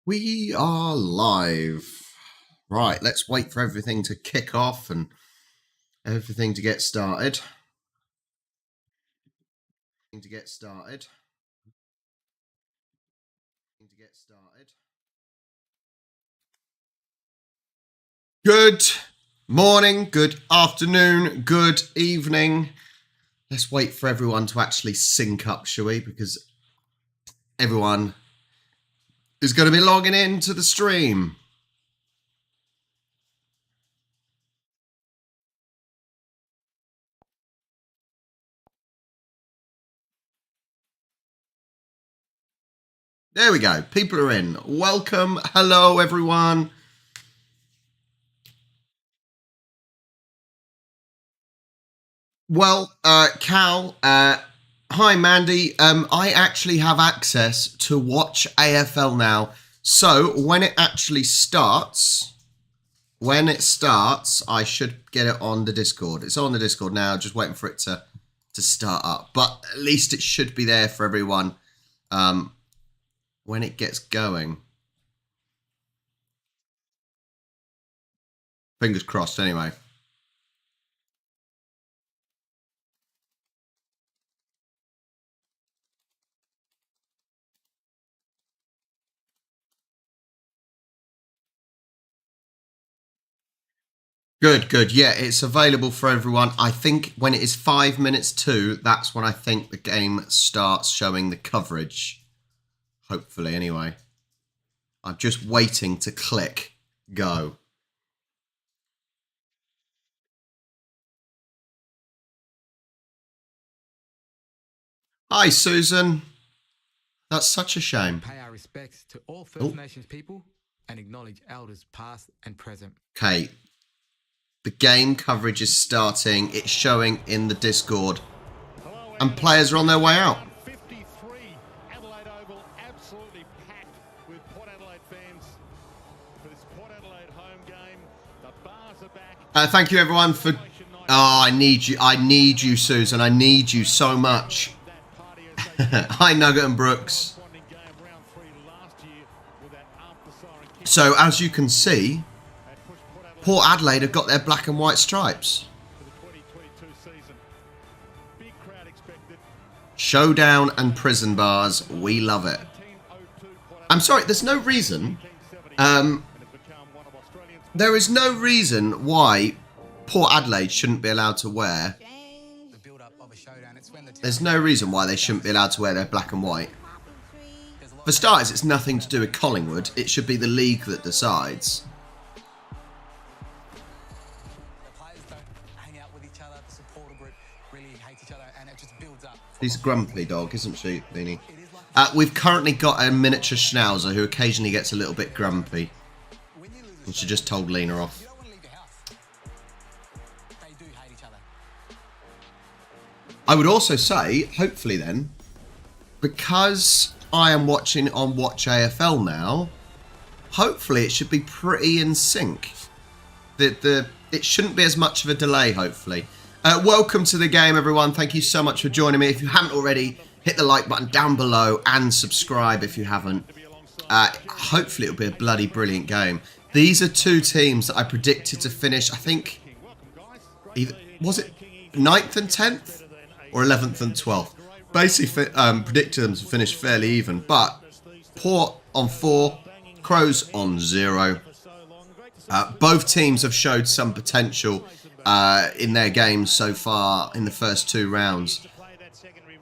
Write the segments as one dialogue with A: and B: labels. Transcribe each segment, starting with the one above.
A: We are live. Right, let's wait for everything to kick off and everything to get started. Good morning, good afternoon, good evening. Let's wait for everyone to actually sync up, shall we? Because everyone is going to be logging into the stream. There we go. People are in. Welcome. Hello, everyone. Well, Cal, hi, Mandy. I actually have access to watch AFL now. So when it actually starts, I should get it on the Discord. It's on the Discord now, just waiting for it to start up. But at least it should be there for everyone when it gets going. Fingers crossed, anyway. Good. Yeah, it's available for everyone. I think when it is 5 minutes to, that's when I think the game starts showing the coverage. Hopefully, anyway. I'm just waiting to click go. Hi, Susan. That's such a shame.
B: Pay our respects to all First Nations people and acknowledge elders past and present.
A: Okay. The game coverage is starting. It's showing in the Discord. And players are on their way out.
C: 53 Adelaide Oval, absolutely packed with Port Adelaide fans for this Port Adelaide home game. The bars are back.
A: Thank you, everyone, for... Oh, I need you. I need you, Susan. I need you so much. Hi, Nugget and Brooks. So, as you can see, Port Adelaide have got their black and white stripes. Showdown and prison bars. We love it. I'm sorry, there's no reason. There is no reason why Port Adelaide shouldn't be allowed to wear... There's no reason why they shouldn't be allowed to wear their black and white. For starters, it's nothing to do with Collingwood. It should be the league that decides. She's a grumpy dog, isn't she, Beanie? We've currently got a miniature schnauzer who occasionally gets a little bit grumpy. And she just told Lena off. I would also say, hopefully then, because I am watching on Watch AFL now, hopefully it should be pretty in sync. It shouldn't be as much of a delay, hopefully. Welcome to the game, everyone. Thank you so much for joining me. If you haven't already, hit the like button down below and subscribe if you haven't. Hopefully it'll be a bloody brilliant game. These are two teams that I predicted to finish, I think, was it 9th and 10th? Or 11th and 12th. Basically predicted them to finish fairly even. But Port on 4, Crows on 0. Both teams have showed some potential in their games so far in the first 2 rounds.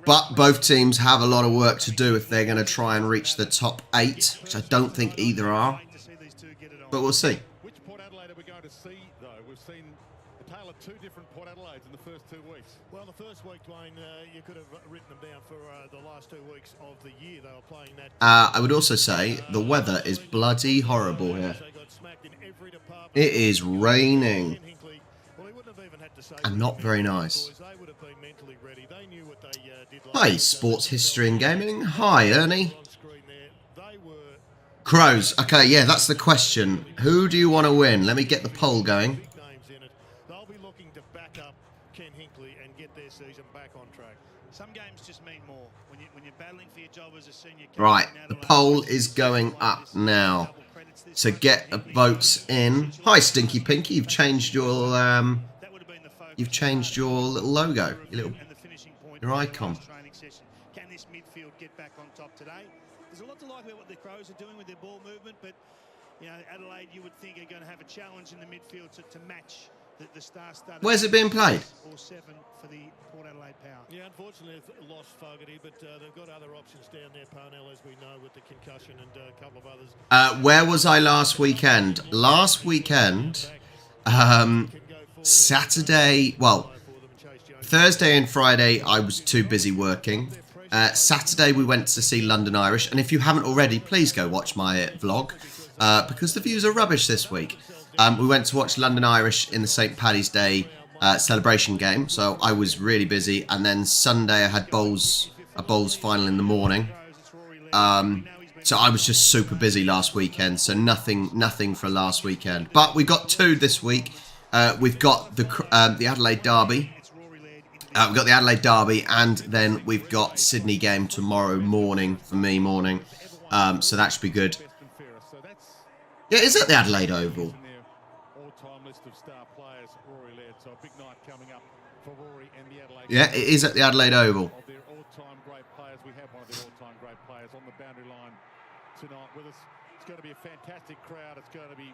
A: But both teams have a lot of work to do if they're going to try and reach the top 8, which I don't think either are. But we'll see.
C: Which Port Adelaide are we going to see, though? We've seen the tale of 2 different Port Adelaides in the first 2 weeks.
D: Well, the first week, Dwayne, you could have written them down for the last 2 weeks of the year. They were playing that.
A: I would also say the weather is bloody horrible here. It is raining. And not very nice. Hi, Sports History and Gaming. Hi, Ernie. Crows. Okay, yeah, that's the question. Who do you want to win? Let me get the poll going.
D: Some games just mean more when you're battling for your job as a senior.
A: Right, the poll is going up now. So get the votes in. Hi, Stinky Pinky. You've changed your little logo, your icon.
D: Can this midfield get back on top today? There's a lot to like about what the Crows are doing with their ball movement, but you know, Adelaide, you would think, are going to have a challenge in the midfield to match the star-studded.
A: Where's it being played?
D: Or 7 for the Port Adelaide Power.
C: Yeah, unfortunately, they've lost Fogarty, but they've got other options down there, Parnell, as we know, with the concussion and a couple of others.
A: Where was I last weekend? Last weekend, Saturday, well, Thursday and Friday, I was too busy working. Saturday, we went to see London Irish. And if you haven't already, please go watch my vlog, because the views are rubbish this week. We went to watch London Irish in the St. Paddy's Day celebration game. So I was really busy. And then Sunday, I had a bowls final in the morning. So I was just super busy last weekend. So nothing for last weekend. But we got 2 this week. We've got the Adelaide Derby. We've got the Adelaide Derby, and then we've got Sydney game tomorrow morning for me morning. So that should be good. Yeah, is it the Adelaide Oval? Yeah, it is at the Adelaide Oval.
C: It's going to be a fantastic crowd. It's going to be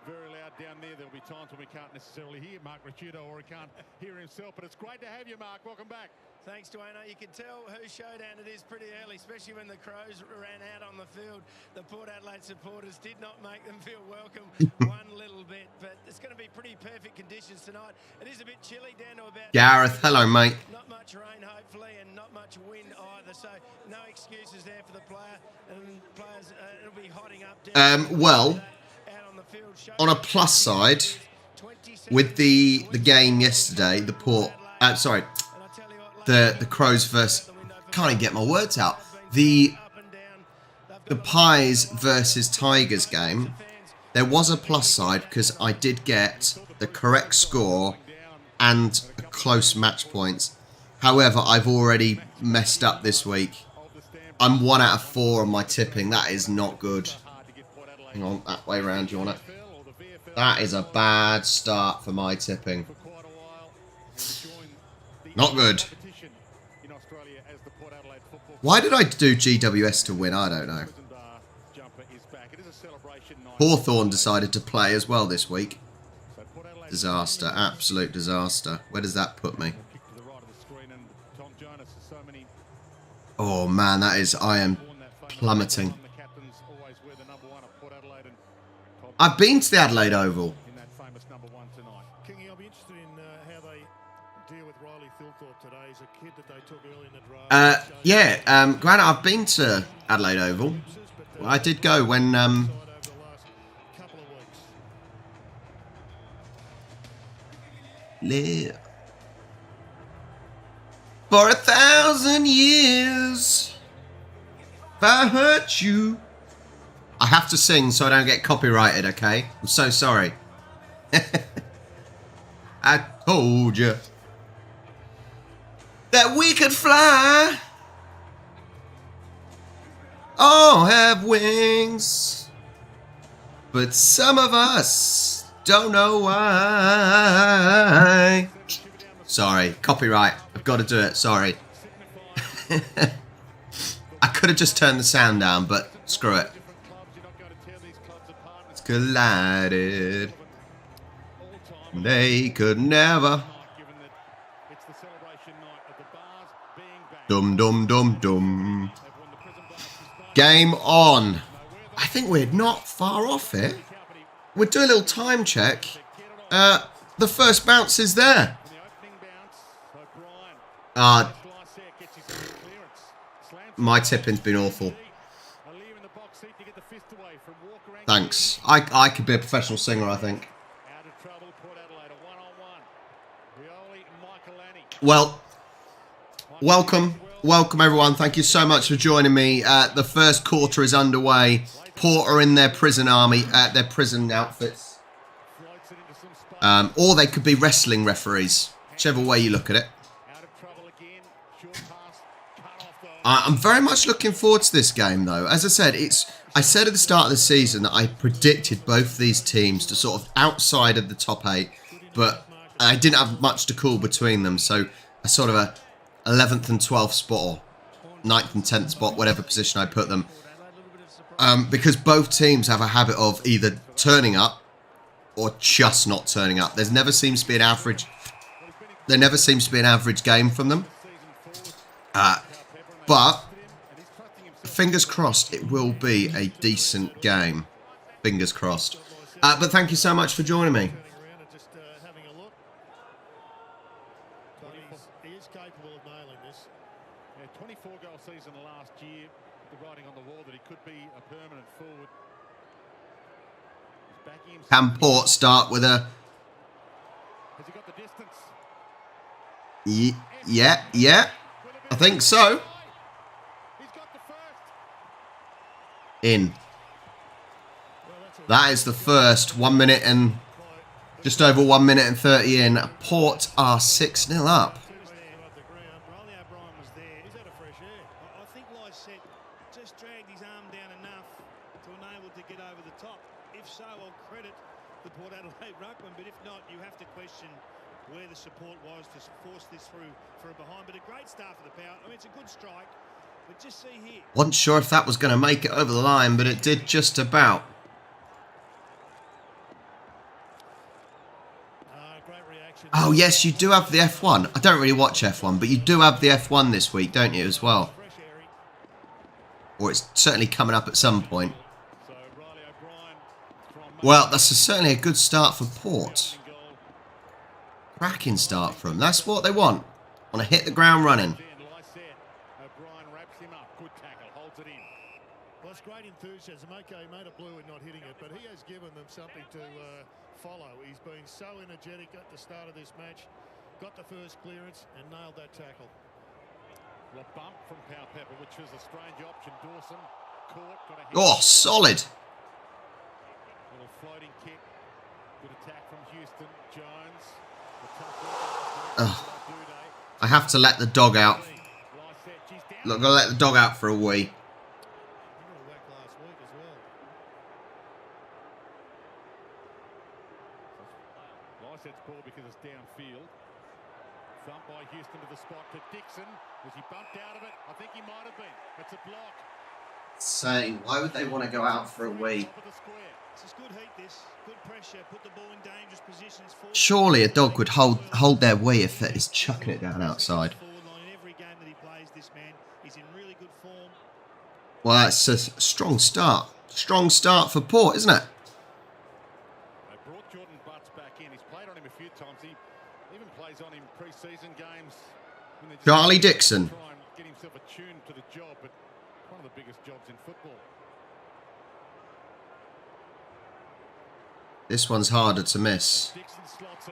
C: very loud down there. There'll be times when we can't necessarily hear Mark Ricciuto, or he can't hear himself, but it's great to have you, Mark. Welcome back.
E: Thanks, Dwayne. You can tell whose showdown it is pretty early, especially when the Crows ran out on the field. The Port Adelaide supporters did not make them feel welcome one little bit, but it's going to be pretty perfect conditions tonight. It is a bit chilly down to about...
A: Gareth, hello, mate.
E: Not much rain, hopefully, and not much wind either, so no excuses there for the player. And players, it'll be hotting up down
A: well, on a plus side, with the game yesterday, the Crows versus, can't even get my words out. The Pies versus Tigers game, there was a plus side because I did get the correct score and a close match points. However, I've already messed up this week. I'm 1 out of 4 on my tipping. That is not good. Hang on, that way around, you want it? That is a bad start for my tipping. Not good. Why did I do GWS to win? I don't know. Hawthorn decided to play as well this week. Disaster. Absolute disaster. Where does that put me? Oh man, that is... I am plummeting. I've been to the Adelaide Oval.
D: Kingy, I'll be interested in how they deal with Riley Thilthorpe today. He's a kid that they took early in the draft.
A: Yeah, granted, I've been to Adelaide Oval. Well, I did go when... Live for 1,000 years. If I hurt you. I have to sing so I don't get copyrighted, okay? I'm so sorry. I told you that we could fly. All have wings. But some of us don't know why. Sorry, copyright. I've got to do it, sorry. I could have just turned the sound down, but screw it. It's collided. They could never. Dum dum dum dum. Game on. I think we're not far off it. We'll do a little time check. The first bounce is there. My tipping's been awful. Thanks. I could be a professional singer, I think. Well, welcome everyone. Thank you so much for joining me. The first quarter is underway. Port are in their prison army, their prison outfits. Or they could be wrestling referees, whichever way you look at it. I'm very much looking forward to this game, though. As I said, I said at the start of the season that I predicted both these teams to sort of outside of the top 8, but I didn't have much to call between them. So a sort of a 11th and 12th spot, or 9th and 10th spot, whatever position I put them. Because both teams have a habit of either turning up or just not turning up. There never seems to be an average game from them. But fingers crossed it will be a decent game. Fingers crossed. But thank you so much for joining me.
C: He is capable of nailing this. 24-goal season last year. The writing on the wall that he could be a permanent forward. He's backing himself.
A: Can Port start with a...
C: Has he got the distance?
A: Yeah. I think so.
C: He's got the first.
A: In. That is the first. 1 minute and... Just over 1 minute and 30 in. Port are 6-0 up.
D: I think Lysette just dragged his arm down enough to enable to get over the top. If so, I'll credit the Port Adelaide ruckman, but if not, you have to question where the support was to force this through for a behind. But a great start for the Power. I mean, it's a good strike, but just see here.
A: Wasn't sure if that was going to make it over the line, but it did just about. Oh, yes, you do have the F1. I don't really watch F1, but you do have the F1 this week, don't you, as well? Or it's certainly coming up at some point. Well, that's certainly a good start for Port. Cracking start for them. That's what they want. Want to hit the ground running.
C: Well, it's great enthusiasm. Okay, he made a blue in not hitting it, but he has given them something to follow. He's been so energetic at the start of this match. Got the first clearance and nailed that tackle. Well, a bump from Power Pepper, which was a strange option. Dawson caught. Got a
A: Oh, solid.
C: Little floating kick. Good attack from Houston. Jones.
A: I have to let the dog out. Look, I'll let the dog out for a wee.
C: Lysette's ball because it's downfield. Thump by Houston to the spot to Dixon. Was he bumped out of it? I think he might have been. It's a block.
A: Saying, why would they want to go out for a wee?
D: It's good heat, this. Good pressure. Put the ball in dangerous positions.
A: Surely a dog would hold their wee if it is chucking it down outside. Well, that's a strong start. Strong start for Port, isn't it?
C: They brought Jordan Butts back in. He's played on him a few times. He even plays on him pre-season games.
A: Charlie Dixon.
C: Try and get himself attuned to the job, but one of the biggest jobs in football.
A: This one's harder to miss.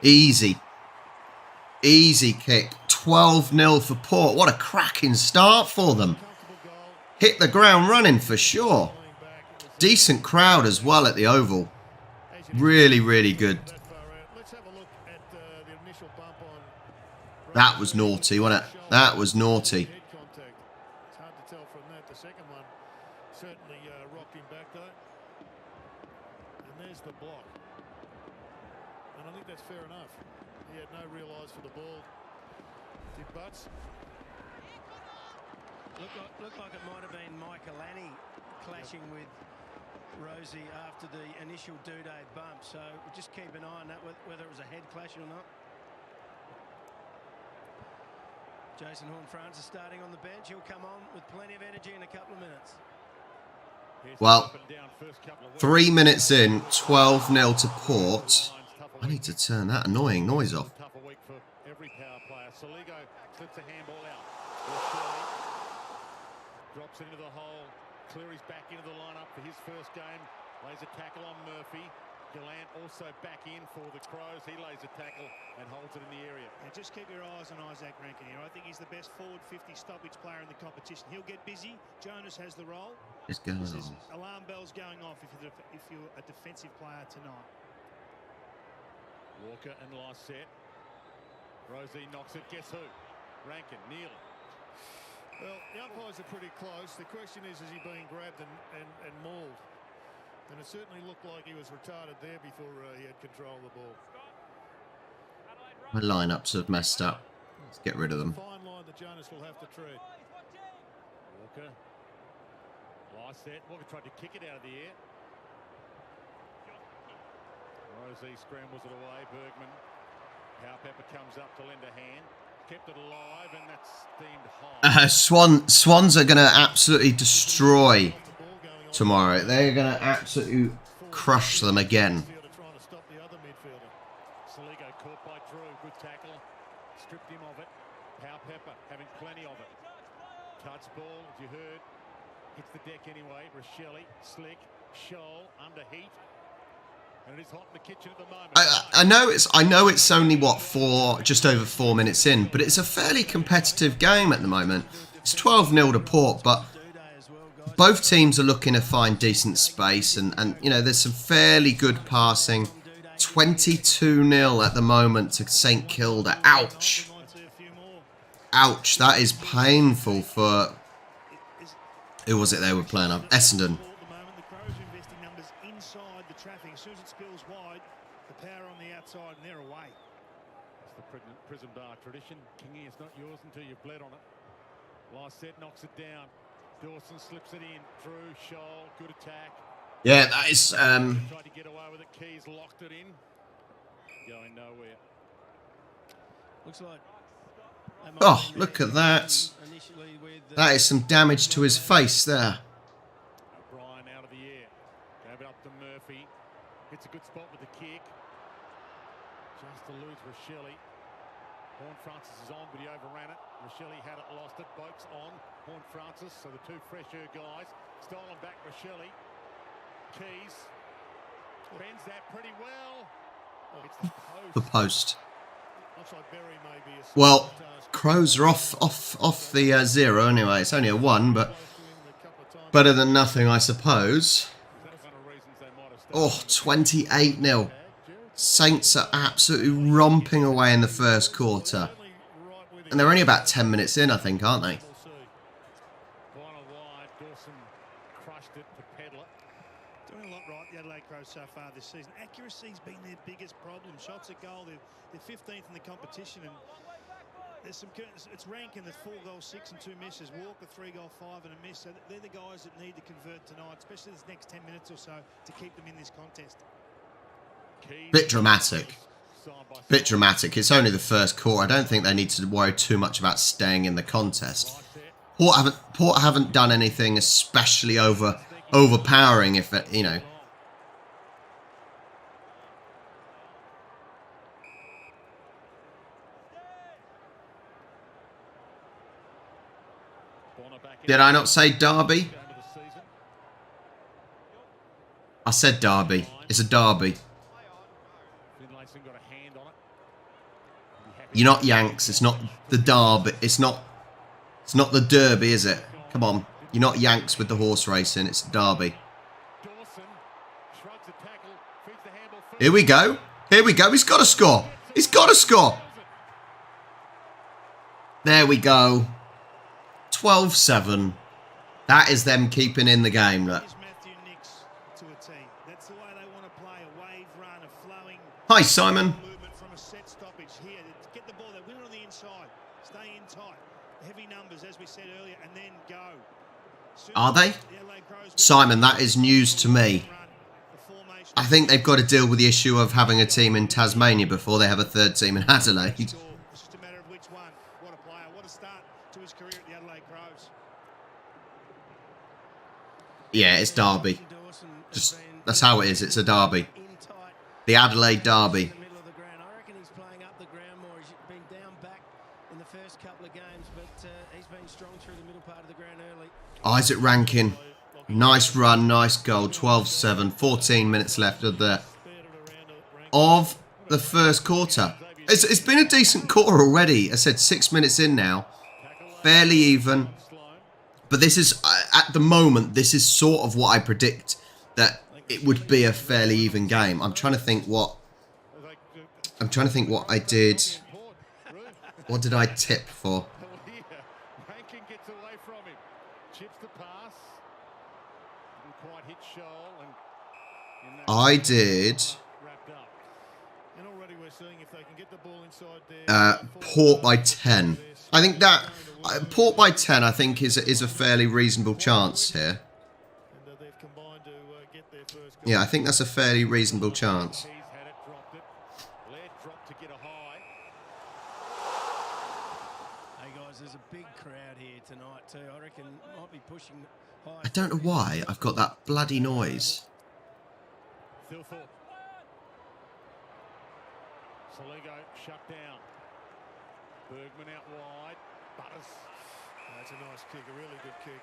A: Easy. Easy kick. 12-0 for Port. What a cracking start for them. Hit the ground running for sure. Decent crowd as well at the Oval. Really, really good. That was naughty, wasn't it? That was naughty.
C: It's hard to tell from that. The second one certainly rocked him back though. And there's the block. And I think that's fair enough. He had no real eyes for the ball. Did Butts?
E: Looked like it might have been Michaelani clashing with Rosie after the initial Dooday bump. So we'll just keep an eye on that, whether it was a head clash or not. Jason Horne-Francis starting on the bench. He'll come on with plenty of energy in a couple of minutes.
A: Well, 3 minutes in, 12-0 to Port. I need to turn that annoying noise off.
C: Tough a week for every Power player. Soligo slips a handball out. Drops it into the hole. Cleary's back into the lineup for his first game. Lays a tackle on Murphy. Gallant also back in for the Crows. He lays a tackle and holds it in the area.
D: And just keep your eyes on Isaac Rankin here. I think he's the best forward 50 stoppage player in the competition. He'll get busy. Jonas has the role.
A: It's going on.
D: Alarm bells going off if you're a defensive player tonight.
C: Walker and Lysette. Rosie knocks it. Guess who? Rankin, nearly. Well, the umpires are pretty close. The question is he being grabbed and mauled? And it certainly looked like he was retarded there before he had control of the ball.
A: My lineups have messed up. Let's get rid of them.
C: Fine line that Jonas will have to tread.
F: Walker. Lyset. Walker tried to kick it out of the air. Rosie scrambles it away. Bergman. Pepper comes up to lend a hand. Kept it alive, and that's steamed high.
A: Swans are going to absolutely destroy tomorrow. They're going to absolutely crush them again.
F: Saligo caught by Drew. Good tackle. Stripped him of it. Pepper having plenty of it. Touch ball, as you heard. Hits the deck anyway. Rochelle, slick, Scholl, under heat. And it is hot in the kitchen at the moment.
A: I know it's only what just over 4 minutes in, but it's a fairly competitive game at the moment. It's 12-0 to Port, but both teams are looking to find decent space, and you know, there's some fairly good passing. 22-0 at the moment to St Kilda. Ouch. Ouch, that is painful for... Who was it they were playing on? Essendon.
F: Prison bar tradition. Kingy, it's not yours until you've bled on it. Lyset knocks it down. Dawson slips it in. Drew, Scholl, good attack.
A: Yeah, that is...
F: Tried to get away with it. Keys locked it in. Going nowhere.
E: Looks like...
A: Oh, look at that. That is some damage to his face there.
F: O'Brien out of the air. Gave it up to Murphy. Hits a good spot with the kick. Just eludes Rochelle. Horn Francis is on, but he overran it. Rochelle had it, lost it. Boak's on. Horn Francis, so the two fresher guys. Stolen back Rochelle. Keys. Bends that pretty well. It's the post.
A: The post. Well, Crows are off the 0 anyway. It's only a 1, but better than nothing, I suppose. Oh, 28-0. Saints are absolutely romping away in the first quarter. And they're only about 10 minutes in, I think, aren't they?
D: Doing a lot right, the Adelaide Crows so far this season. Accuracy's been their biggest problem. Shots at goal, they're 15th in the competition, and there's some. It's ranking the 4 goals, 6 and 2 misses. Walker 3 goal, 5 and a miss. So they're the guys that need to convert tonight, especially this next 10 minutes or so, to keep them in this contest.
A: Bit dramatic. Bit dramatic. It's only the first quarter. I don't think they need to worry too much about staying in the contest. Port haven't done anything especially overpowering, if it, you know. Did I not say Derby? I said Derby. It's a Derby. You're not Yanks. It's not the Derby. It's not the Derby, is it? Come on. You're not Yanks with the horse racing. It's Derby. Here we go. Here we go. He's got to score. He's got to score. There we go. 12-7. That is them keeping in the game. Look. Hi, Simon. Are they? Simon, that is news to me. I think they've got to deal with the issue of having a team in Tasmania before they have a third team in Adelaide.
D: It's just a matter of which one. What a player. What a start to his career at the Adelaide Crows.
A: Yeah, it's Derby. Just, that's how it is. It's a Derby. The Adelaide Derby. Isaac Rankin. Nice run, nice goal. 12-7. 14 minutes left of the first quarter. It's been a decent quarter already. I said 6 minutes in now. Fairly even. But this is, at the moment, this is sort of what I predict that it would be a fairly even game. I'm trying to think what I did. What did I tip for? I did
C: And already we're seeing if they can get the ball inside there.
A: Port by 10. I think that Port by 10, I think, is a fairly reasonable chance here.
C: And they've combined to get their first goal.
A: Yeah, I think that's a fairly reasonable chance.
F: He's had it, dropped it. Laird dropped to get a high.
E: Hey guys, there's a big crowd here tonight too. I reckon might be pushing high.
A: I don't know why I've got that bloody noise.
F: Thilthorpe. Soligo shut down. Bergman out wide. Butters.
C: That's a nice kick, a really good kick.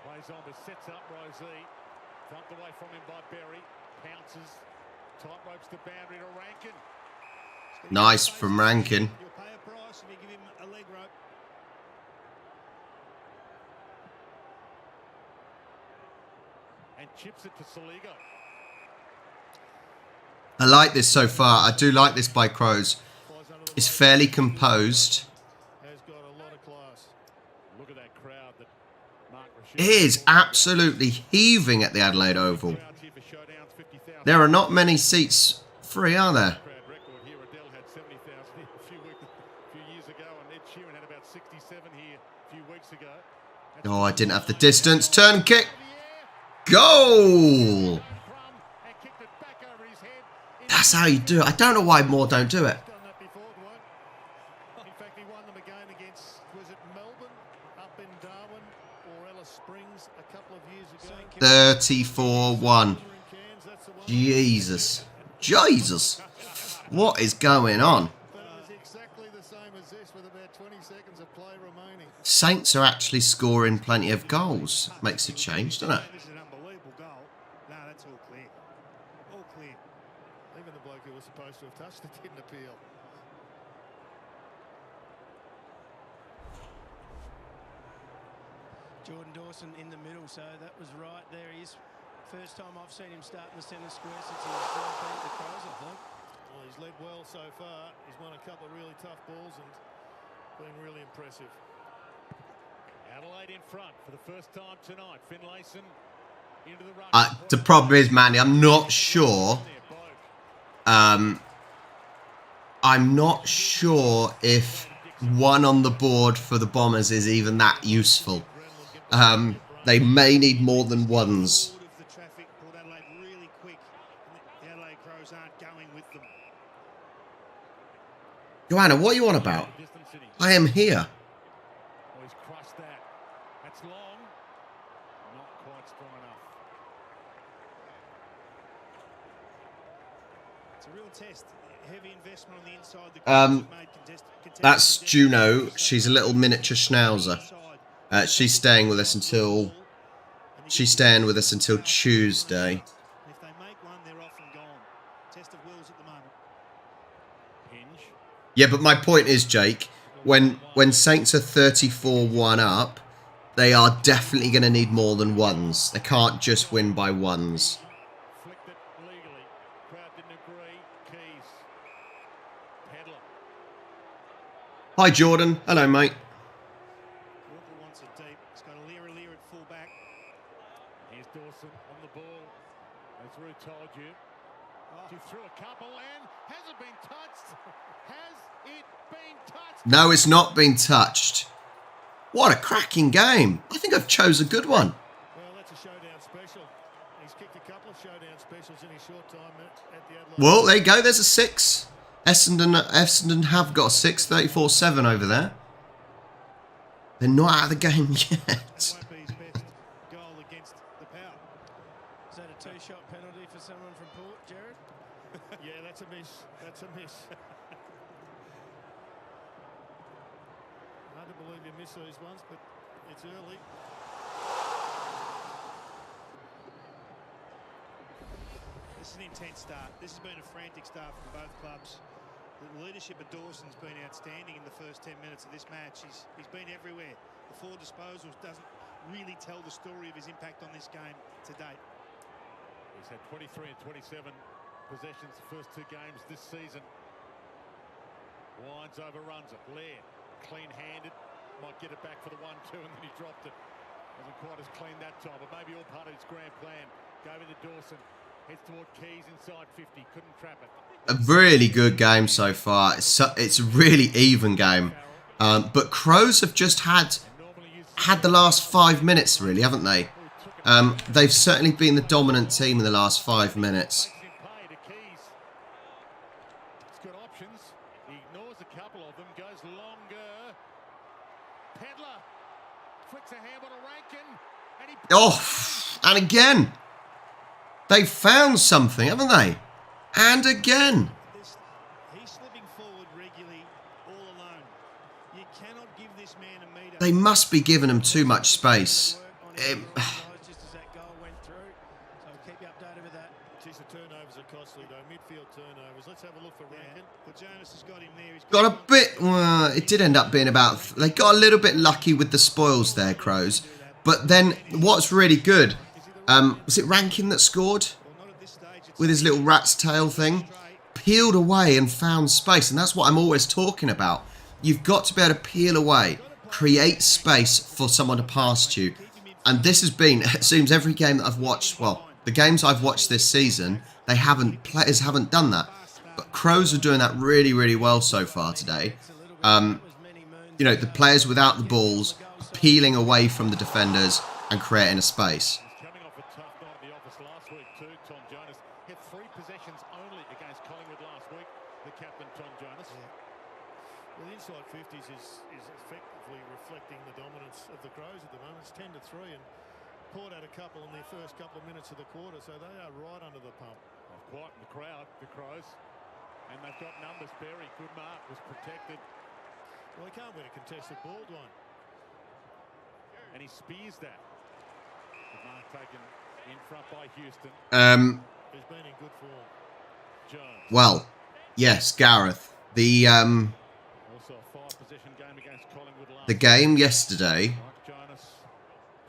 F: Plays on, but sets up Rosé. Thumped away from him by Berry. Pounces. Tight ropes the boundary to Rankin.
A: Nice from Rankin.
D: You'll pay a price if you give him a leg rope.
F: And chips it to Soligo.
A: I like this so far. I do like this by Crows. It's fairly composed.
C: Has got a lot of class.
F: Look at that crowd that Mark
A: It is absolutely heaving at the Adelaide Oval. There are not many seats free, are there?
F: Crowd record here. Adele had 70,000 here a few years ago, and Ed Sheeran had about 67 here a few weeks ago.
A: Oh, I didn't have the distance. Turn kick. Goal! That's how you do it. I don't know why more don't do it.
C: Done that before, Dwayne. In fact, he won them again against, was it Melbourne, up in Darwin, or Alice Springs a couple of years ago.
A: 34-1. Jesus. Jesus. What is going on?
C: But it was exactly the same as this with about 20 seconds of play remaining.
A: Saints are actually scoring plenty of goals. Makes a change, doesn't it?
D: This is an unbelievable goal. No, that's all clear. All clear.
C: Even the bloke who was supposed to have touched it didn't appeal.
E: Jordan Dawson in the middle, so that was right. There he is. First time I've seen him start in the centre square since he was beat the Crows, I think.
C: Well, he's led well so far. He's won a couple of really tough balls and been really impressive.
F: Adelaide in front for the first time tonight. Finlayson into the run.
A: The problem is, Manny, I'm not sure. I'm not sure if one on the board for the Bombers is even that useful. They may need more than ones.
D: Of the traffic, Port Adelaide really quick. And the Adelaide Crows aren't going with them.
A: Joanna, what are you on about? I am here.
F: Oh, he's crushed that. That's long. Not quite strong enough.
D: It's a real test. Heavy investment on the inside. The Crows have made
A: That's Juno. She's a little miniature schnauzer. She's staying with us until Tuesday.
D: If they make one, they're off and gone. Test of wills at the moment.
F: Hinge.
A: Yeah, but my point is, Jake, when Saints are 34-1 up, they are definitely going to need more than ones. They can't just win by ones.
F: Flicked it legally. Crowd didn't agree. Keys. Pedler.
A: Hi, Jordan. Hello, mate.
D: Walker wants it deep. It's got a Lear at full back.
F: Here's Dawson on the ball. As Roo told you. She threw a couple and has it been touched? Has it been touched?
A: No, it's not been touched. What a cracking game. I think I've chose a good one.
C: Well, that's a showdown special. He's kicked a couple of showdown specials in his short time at the Adelaide.
A: Well, there you go. There's a 6. Essendon have got a 6, 34-7 over there. They're not out of the game yet.
D: Won't be his best goal against the power.
E: Is that a two-shot penalty for someone from Port, Jared?
C: Yeah, that's a miss. That's a miss. Hard to believe you miss these ones, but it's early.
D: This is an intense start. This has been a frantic start from both clubs. The leadership of Dawson's been outstanding in the first 10 minutes of this match. He's been everywhere. The 4 disposals doesn't really tell the story of his impact on this game to date.
F: He's had 23 and 27 possessions the first 2 games this season. Wines overruns it. Laird, clean-handed. Might get it back for the 1-2 and then he dropped it. Wasn't quite as clean that time, but maybe all part of his grand plan. Gave it to Dawson. Heads toward Keys inside 50. Couldn't trap it.
A: A really good game so far. It's a really even game. But Crows have just had the last 5 minutes, really, haven't they? They've certainly been the dominant team in the last 5 minutes.
F: It's got options. He ignores a couple of them. Goes longer. Pedler flicks a handball to Rankin. And he...
A: Oh, and again. They've found something, haven't they? And again.
D: He's slipping forward regularly all alone. You cannot give this man a meter.
A: They must be giving him too much space.
E: Just as that goal went through, so I'll keep you updated with that.
C: Geez, the turnovers are costly though. Midfield turnovers. Let's have a look for Rankin.
D: Well, Jonas has got him there. He's
A: Got a bit... Well, it did end up being about... They got a little bit lucky with the spoils there, Crows. But then what's really good... was it Rankin that scored? With his little rat's tail thing? Peeled away and found space. And that's what I'm always talking about. You've got to be able to peel away. Create space for someone to pass to you. And this has been... It seems every game that I've watched... Well, the games I've watched this season... Players haven't done that. But Crows are doing that really, really well so far today. You know, the players without the balls peeling away from the defenders and creating a space.
F: coming off a tough night at the office last week too, Tom Jonas. Had 3 possessions only against Collingwood last week, the captain, Tom Jonas.
C: Well, the inside 50s is effectively reflecting the dominance of the Crows at the moment. It's 10-3 and Port had a couple in their first couple of minutes of the quarter, so they are right under the pump.
F: Quiet in the crowd, the Crows. And they've got numbers. Berry, good mark, was protected.
C: Well, they can't win a contested ball, Dwayne.
F: And he spears that. The mark taken in front by Houston.
C: He's been in good form.
F: Jones.
A: Well, yes, Gareth. The
F: Also a 5-possession game against Collingwood last
A: game yesterday...
F: Mike Jonas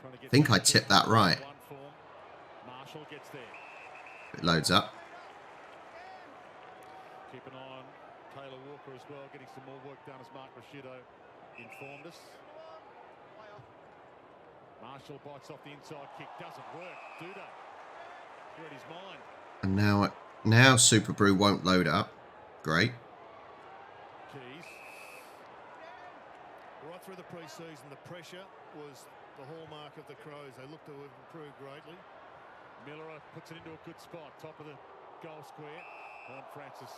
F: trying to get
A: I think I tipped that right.
F: Marshall gets there.
A: It loads up.
F: Keep an eye on Taylor Walker as well, getting some more work done as Mark Rashido informed us. Marshall bites off the inside kick, doesn't work, do they? Read his mind.
A: And now Super Brew won't load up. Great.
F: Keys.
C: Right through the pre-season, the pressure was the hallmark of the Crows. They look to have improved greatly.
F: Miller puts it into a good spot, top of the goal square. Ron Francis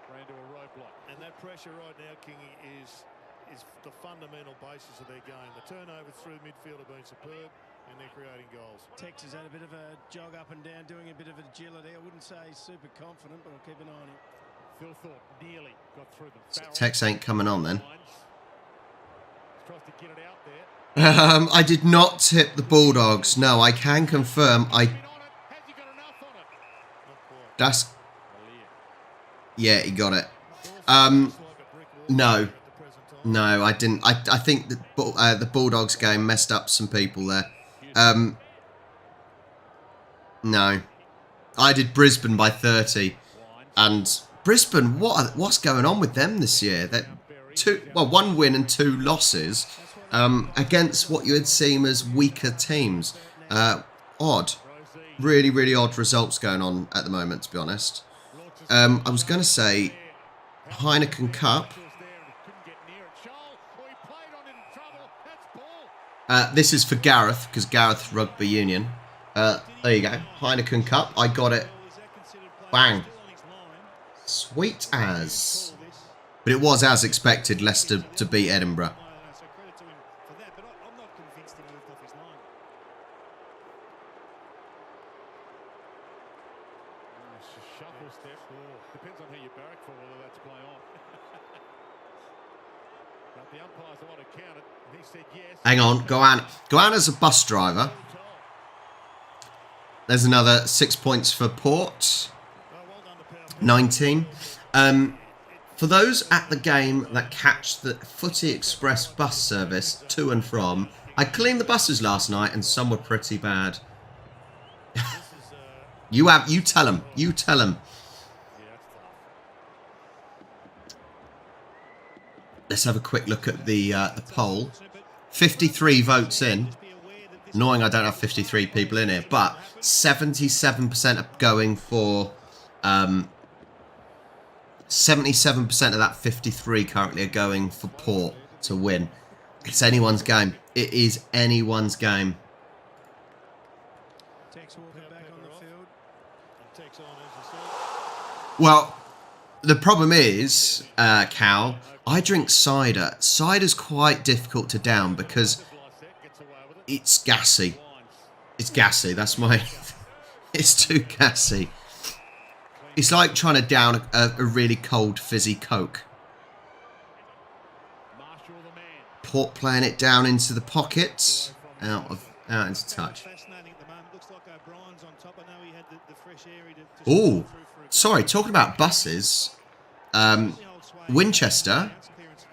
F: ran into a roadblock.
C: And that pressure right now, Kingy, is the fundamental basis of their game. The turnovers through midfield have been superb, and they're creating goals.
E: Tex has had a bit of a jog up and down, doing a bit of agility. I wouldn't say he's super confident, but I'll keep an eye on him.
F: Phil Thorpe nearly got through them.
A: So Tex ain't coming on then.
F: Tries to get it out there.
A: I did not tip the Bulldogs. No, I can confirm.
F: Has he got enough on it?
C: Not quite.
A: That's... Yeah, he got it.
C: It's like a brick wall
A: No.
C: at the present time.
A: No, I didn't. I think the Bulldogs game messed up some people there. No. I did Brisbane by 30. And Brisbane, what's going on with them this year? That 1 win and 2 losses against what you would seem as weaker teams. Odd. Really, really odd results going on at the moment, to be honest. I was going to say Heineken Cup. This is for Gareth, because Gareth Rugby Union. There you go. Heineken Cup. I got it. Bang. Sweet as. But it was as expected, Leicester to beat Edinburgh.
D: So credit to him for that, but I'm not convinced he moved off his line.
F: Shuffle step. Depends on who you barrack for, whether that's play on. But the umpires the one who counted. He said yes.
A: Hang on. Goanna's a bus driver. There's another 6 points for Port. 19. For those at the game that catch the Footy Express bus service to and from, I cleaned the buses last night and some were pretty bad. You tell them. You tell them. Let's have a quick look at the poll. 53 votes in. Annoying I don't have 53 people in here, but 77% are going for 77% of that 53 currently are going for Port to win. It's anyone's game. It is anyone's game. Well, the problem is, Cal, I drink cider. Cider's quite difficult to down because it's gassy. It's gassy. That's my... It's too gassy. It's like trying to down a really cold fizzy Coke. Port playing it down into the pockets, out into touch. Oh, sorry. Talking about buses, Winchester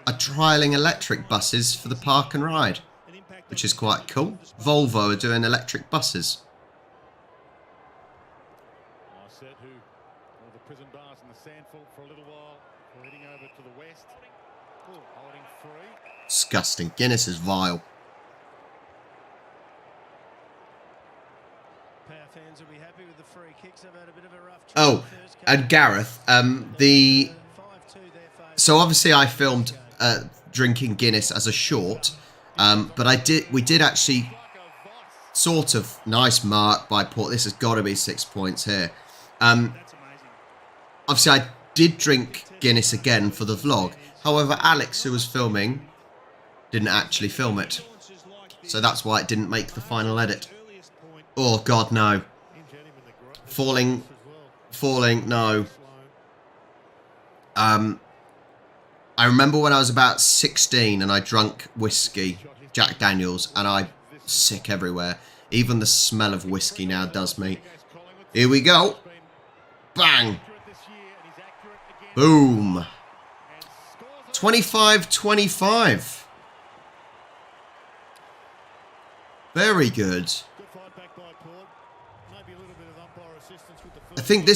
A: are trialling electric buses for the park and ride, which is quite cool. Volvo are doing electric buses. Disgusting. Guinness is vile. Oh, and Gareth, so obviously I filmed drinking Guinness as a short, but we did actually sort of nice mark by Port. This has got to be 6 points here. Obviously I did drink Guinness again for the vlog. However, Alex, who was filming, didn't actually film it, so that's why it didn't make the final edit. Oh God, no. Falling, no. I remember when I was about 16 and I drunk whiskey, Jack Daniels, and I'm sick everywhere. Even the smell of whiskey now does me. Here we go. Bang. Boom. 25-25. Very good. I think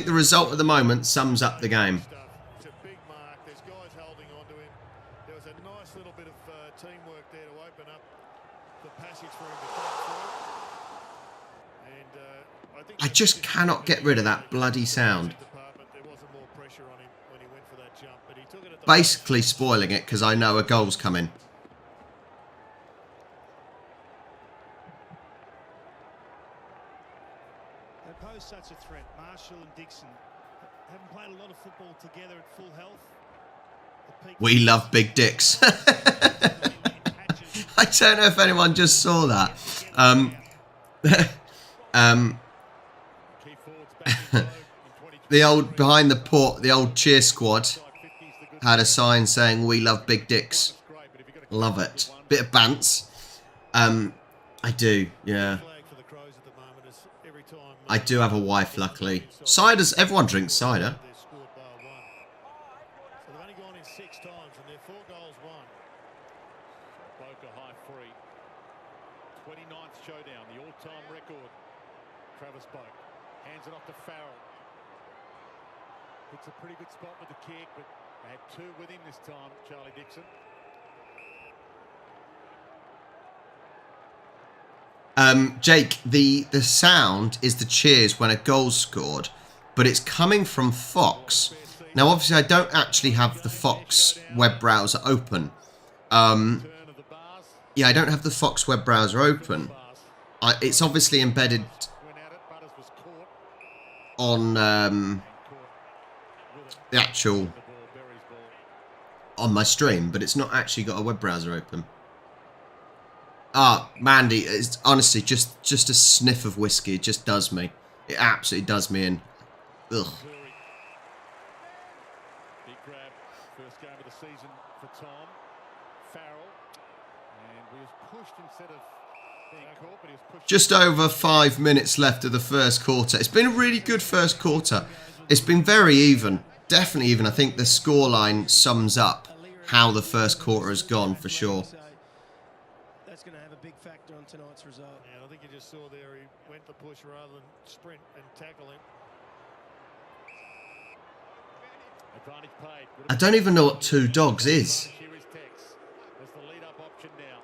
A: the result at the moment sums up the game.
C: It's a big mark. There's guys holding on to him. There was a nice little bit of teamwork there to open up the passage for him to come through. And I
A: just cannot get rid of that bloody sound. Basically spoiling it because I know a goal's coming.
D: Such a threat. Marshall and Dixon haven't played a lot of football together at full health.
A: We love big dicks. I don't know if anyone just saw that. The old behind the Port, the old cheer squad had a sign saying "We love big dicks." Love it. Bit of bants. I do, yeah. I do have a wife, luckily. Cider's... Everyone drinks cider.
C: So they've only gone in 6 times and they're 4 goals won.
F: Boca high free. 29th showdown, the all-time record. Travis Boak hands it off to Farrell. It's a pretty good spot with the kick, but they had 2 with him this time, Charlie Dixon.
A: Jake, the sound is the cheers when a goal's scored, but it's coming from Fox. Now, obviously, I don't actually have the Fox web browser open. Yeah, I don't have the Fox web browser open. It's obviously embedded on the actual... on my stream, but it's not actually got a web browser open. Ah, Mandy, it's honestly just a sniff of whiskey. It just does me. It absolutely does me in. Ugh.
F: Big grab, first game of the season for Tom Farrell, and he was pushed instead of being caught, but he was pushed.
A: Just over 5 minutes left of the first quarter. It's been a really good first quarter. It's been very even, definitely even. I think the scoreline sums up how the first quarter has gone for sure.
E: Big factor on tonight's result.
C: Yeah, I think you just saw there he went for push rather than sprint and tackle him.
F: Advantage paid.
A: I don't even know what 2 dogs is.
F: Here is Tex. There's the lead-up option now.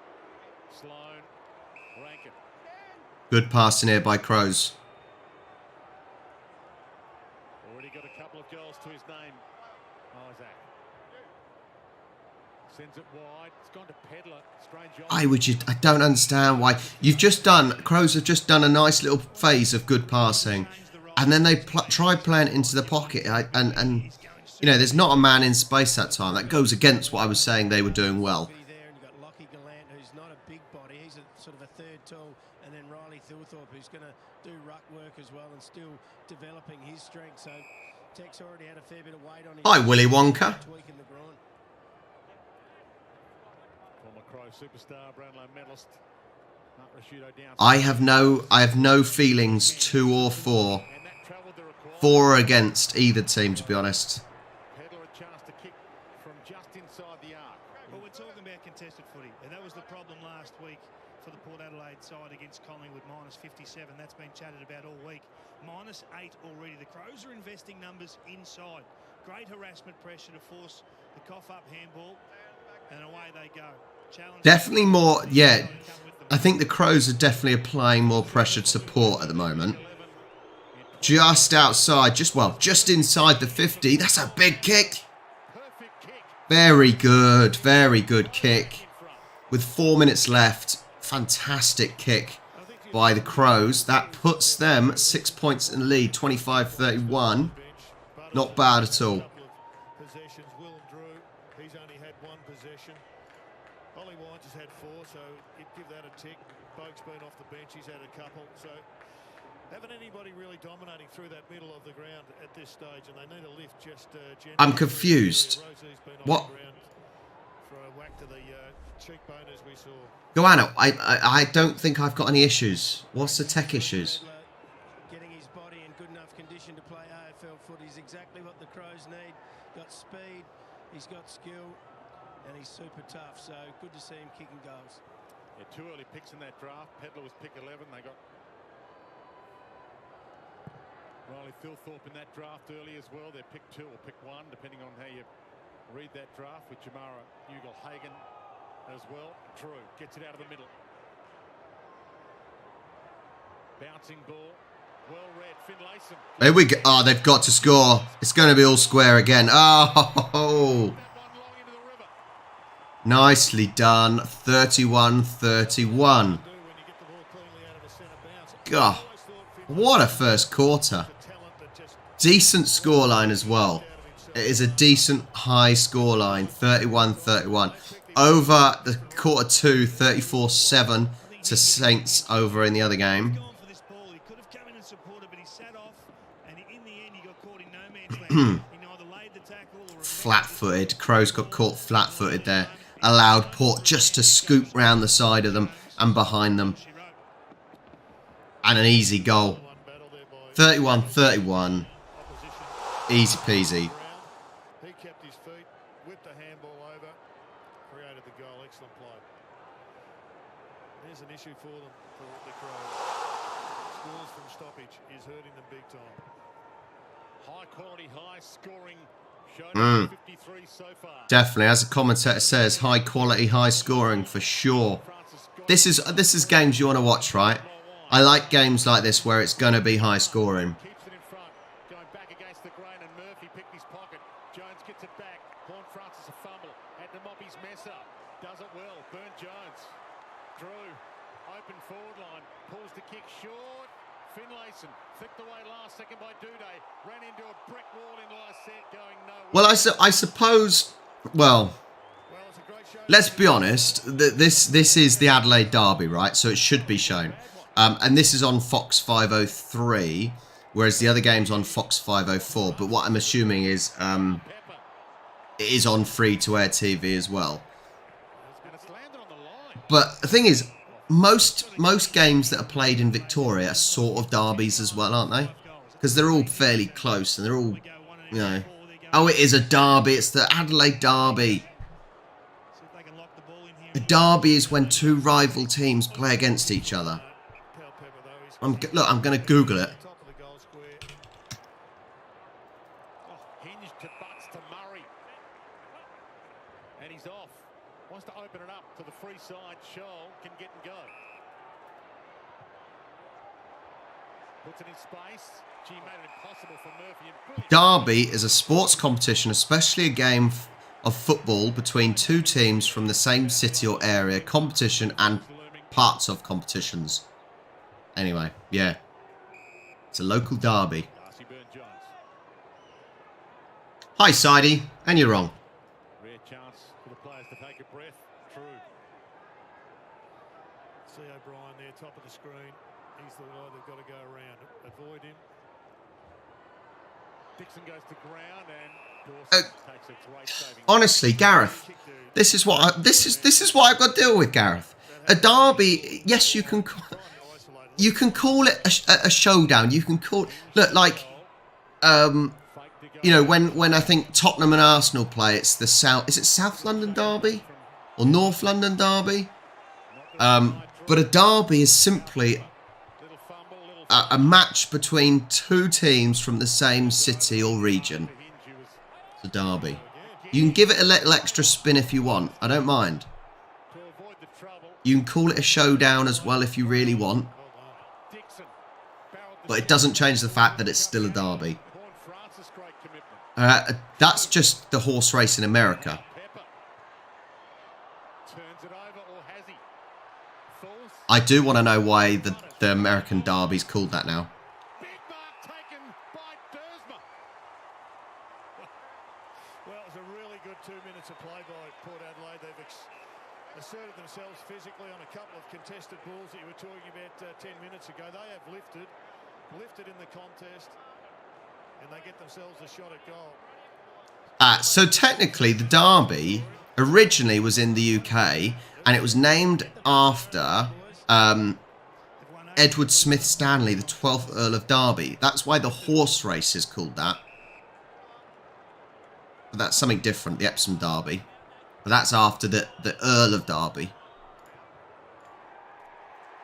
F: Sloan Rankin.
A: Good passing here by Crows.
F: Already got a couple of goals to his name. Isaac. Sends it wide. It's gone to Pedler. Strange.
A: I don't understand why. Crows have just done a nice little phase of good passing. And then they tried playing it into the pocket. And you know, there's not a man in space that time. That goes against what I was saying they were doing well.
E: Who's not a big body. He's a sort of a third tall. And then Riley Thilthorpe, who's going to do ruck work as well and still developing his strength. So Tech's already had a fair bit of weight on his...
A: Hi, Willy Wonka.
E: Tweaking the groin.
F: Former Crow superstar, Brownlow medalist.
A: I have no feelings 2 or 4 for or against either team, to be honest.
F: Pedler a chance to kick from just inside the arc.
D: Well, we're talking about contested footy, and that was the problem last week for the Port Adelaide side against Collingwood, minus 57. That's been chatted about all week. Minus 8 already. The Crows are investing numbers inside. Great harassment pressure to force the cough-up handball, and away they go. Challenge
A: Definitely more, yeah. I think the Crows are definitely applying more pressure to Port at the moment. Just outside, just inside the 50. That's a big kick. Very good kick. With 4 minutes left, fantastic kick by the Crows. That puts them 6 points in the lead, 25-31. Not bad at all.
C: He's only had 1 possession. Ollie Wines has had 4, so you'd give that a tick. Boak's been off the bench, he's had a couple. So haven't anybody really dominating through that middle of the ground at this stage, and they need a lift just
A: I'm confused. What?
C: For a whack to the cheekbone as we saw.
A: Goanna, I don't think I've got any issues. What's the tech issues?
E: Getting his body in good enough condition to play AFL footy is exactly what the Crows need. Got speed, he's got skill, and he's super tough. So good to see him kicking goals.
F: Yeah, 2 early picks in that draft. Pedler was pick 11. They got Riley Thilthorpe in that draft early as well. They're pick 2 or pick 1, depending on how you read that draft, with Jamara Ugle-Hagan as well. Drew gets it out of the middle. Bouncing ball. Well read. Finlayson.
A: Here we go. Oh, they've got to score. It's going to be all square again. Oh. Nicely done. 31-31. God, what a first quarter. Decent scoreline as well. It is a decent high scoreline. 31-31. Over the quarter 2, 34-7 to Saints over in the other game. Flat-footed. Crows got caught flat-footed there. Allowed Port just to scoop round the side of them and behind them. And an easy goal. 31-31. Easy peasy.
C: He kept his feet, whipped the handball over, created the goal. Excellent play. There's an issue for them, for the Crows. Scores from stoppage is hurting them big time.
F: High quality, high scoring. Shown 53 so far.
A: Definitely, as the commentator says, high quality, high scoring for sure. This is games you want to watch, right? I like games like this where it's going to be high scoring.
F: Keeps it in front, going back against the grain, and Murphy picked his pocket. Jones gets it back. Horn Francis a fumble. Had to mop his mess up. Does it well. Burnt Jones. Drew. Open forward line. Pulls the kick short. Finlayson. Flicked away last second by Duday. Ran into a brick wall in Lysette, going nowhere.
A: Well, I suppose. Well, let's be honest. This is the Adelaide Derby, right? So it should be shown. And this is on Fox 503, whereas the other game's on Fox 504. But what I'm assuming is it is on free-to-air TV as well. But the thing is, most games that are played in Victoria are sort of derbies as well, aren't they? Because they're all fairly close and they're all, you know... Oh, it is a derby. It's the Adelaide Derby. A derby is when 2 rival teams play against each other. Look, I'm going to Google it.
F: Hinged to butts to Murray. And he's off. Wants to open it up to the free side. Scholl can get and go. Puts it in space. Gee, made it impossible for Murphy. And
A: Derby is a sports competition, especially a game of football between two teams from the same city or area, competition and parts of competitions. Anyway, yeah. It's a local derby. Hi, Sidey. And you're wrong.
F: Rare chance for the players to take a breath. True.
C: See O'Brien there, top of the screen. He's the guy they've got to go around. Avoid him.
F: Dixon goes to ground and Dawson takes a great saving.
A: Honestly, Gareth, this is what I've got to deal with, Gareth. A derby, yes, you can call it a showdown. You can call look like you know, when I think Tottenham and Arsenal play, it's the South London derby or North London derby? But a derby is simply a match between two teams from the same city or region. It's a derby. You can give it a little extra spin if you want. I don't mind. You can call it a showdown as well if you really want. But it doesn't change the fact that it's still a derby. That's just the horse race in America. I do want to know why the American derby's called that now.
C: Well, it was a really good 2 minutes of play by Port Adelaide. They've asserted themselves physically on a couple of contested balls that you were talking about 10 minutes ago. They have lifted in the contest, and they get themselves a shot at goal.
A: So technically, the derby originally was in the UK, and it was named after Edward Smith Stanley, the 12th Earl of Derby. That's why the horse race is called that. But that's something different, the Epsom Derby. But that's after the Earl of Derby.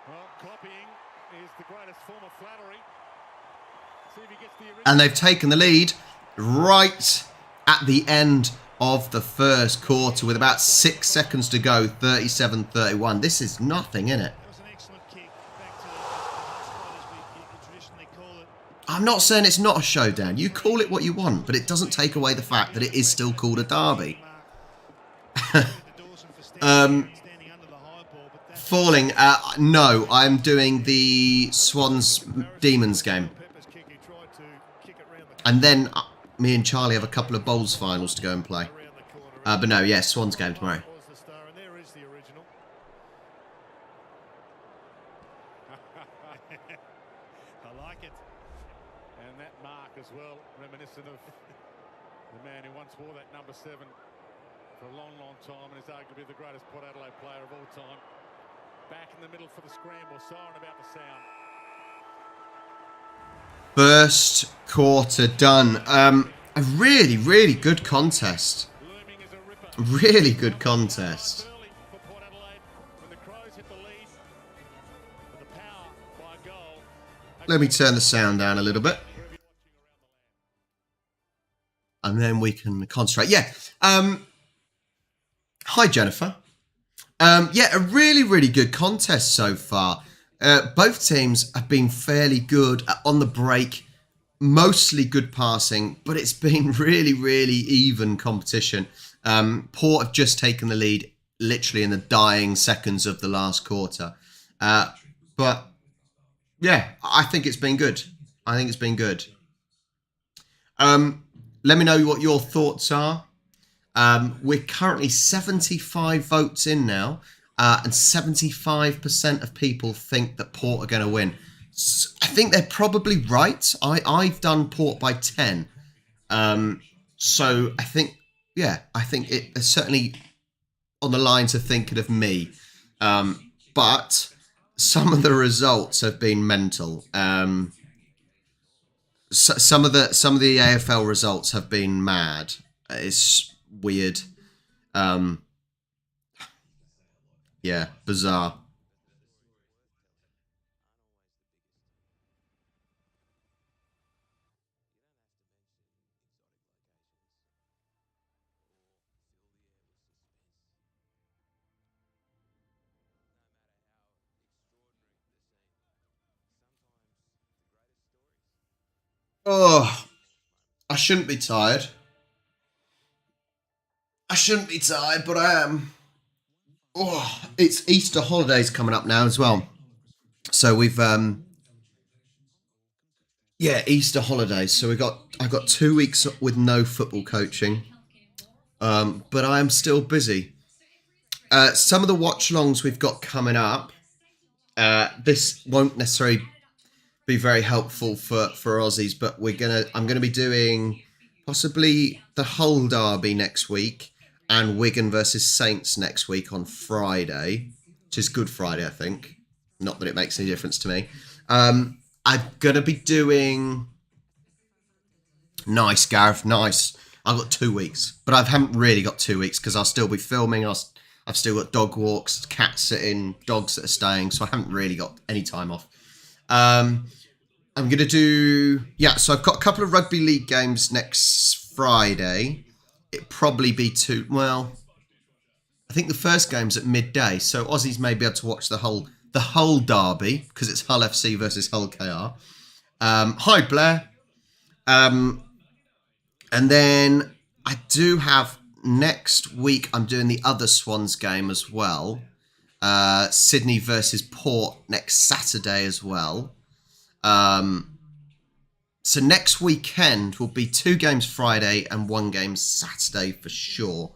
F: Well, copying is the greatest form of flattery. See if he gets the original.
A: And they've taken the lead right at the end of the first quarter with about 6 seconds to go, 37-31. This is nothing, innit? I'm not saying it's not a showdown. You call it what you want, but it doesn't take away the fact that it is still called a derby. Falling. No, I'm doing the Swans Demons game. And then me and Charlie have a couple of Bowls finals to go and play. But no, yeah, Swans game tomorrow.
F: I like it. And that mark as well, reminiscent of the man who once wore that number 7 for a long, long time and is arguably the greatest Port Adelaide player of all time. Back in the middle for the scramble, siren about the sound.
A: First quarter done. A really, really good contest. Really good contest. Let me turn the sound down a little bit. And then we can concentrate. Yeah. Hi, Jennifer. Yeah, a really, really good contest so far. Both teams have been fairly good on the break. Mostly good passing, but it's been really, really even competition. Port have just taken the lead literally in the dying seconds of the last quarter. But yeah, I think it's been good. I think it's been good. Let me know what your thoughts are. We're currently 75 votes in now, and 75% of people think that Port are going to win. I think they're probably right. I've done Port by 10. So I think, yeah, I think it's certainly on the lines of thinking of me. But some of the results have been mental. Some of the AFL results have been mad. It's weird. Yeah, bizarre. Oh, I shouldn't be tired. I shouldn't be tired, but I am. Oh, it's Easter holidays coming up now as well. So we've Easter holidays. So I've got 2 weeks with no football coaching. But I am still busy. Some of the watch-alongs we've got coming up, this won't necessarily be very helpful for Aussies, but I'm gonna be doing possibly the Hull derby next week and Wigan versus Saints next week on Friday, which is Good Friday, I think. Not that it makes any difference to me. I'm gonna be doing. Nice, Gareth. Nice. I've got 2 weeks, but I haven't really got 2 weeks because I'll still be filming. I've still got dog walks, cat sitting, dogs that are staying, so I haven't really got any time off. I'm going to do... Yeah, so I've got a couple of rugby league games next Friday. It'd probably be two... Well, I think the first game's at midday, so Aussies may be able to watch the Hull derby, because it's Hull FC versus Hull KR. Hi, Blair. And then I do have... Next week, I'm doing the other Swans game as well. Sydney versus Port next Saturday as well. So next weekend will be 2 games Friday and 1 game Saturday for sure.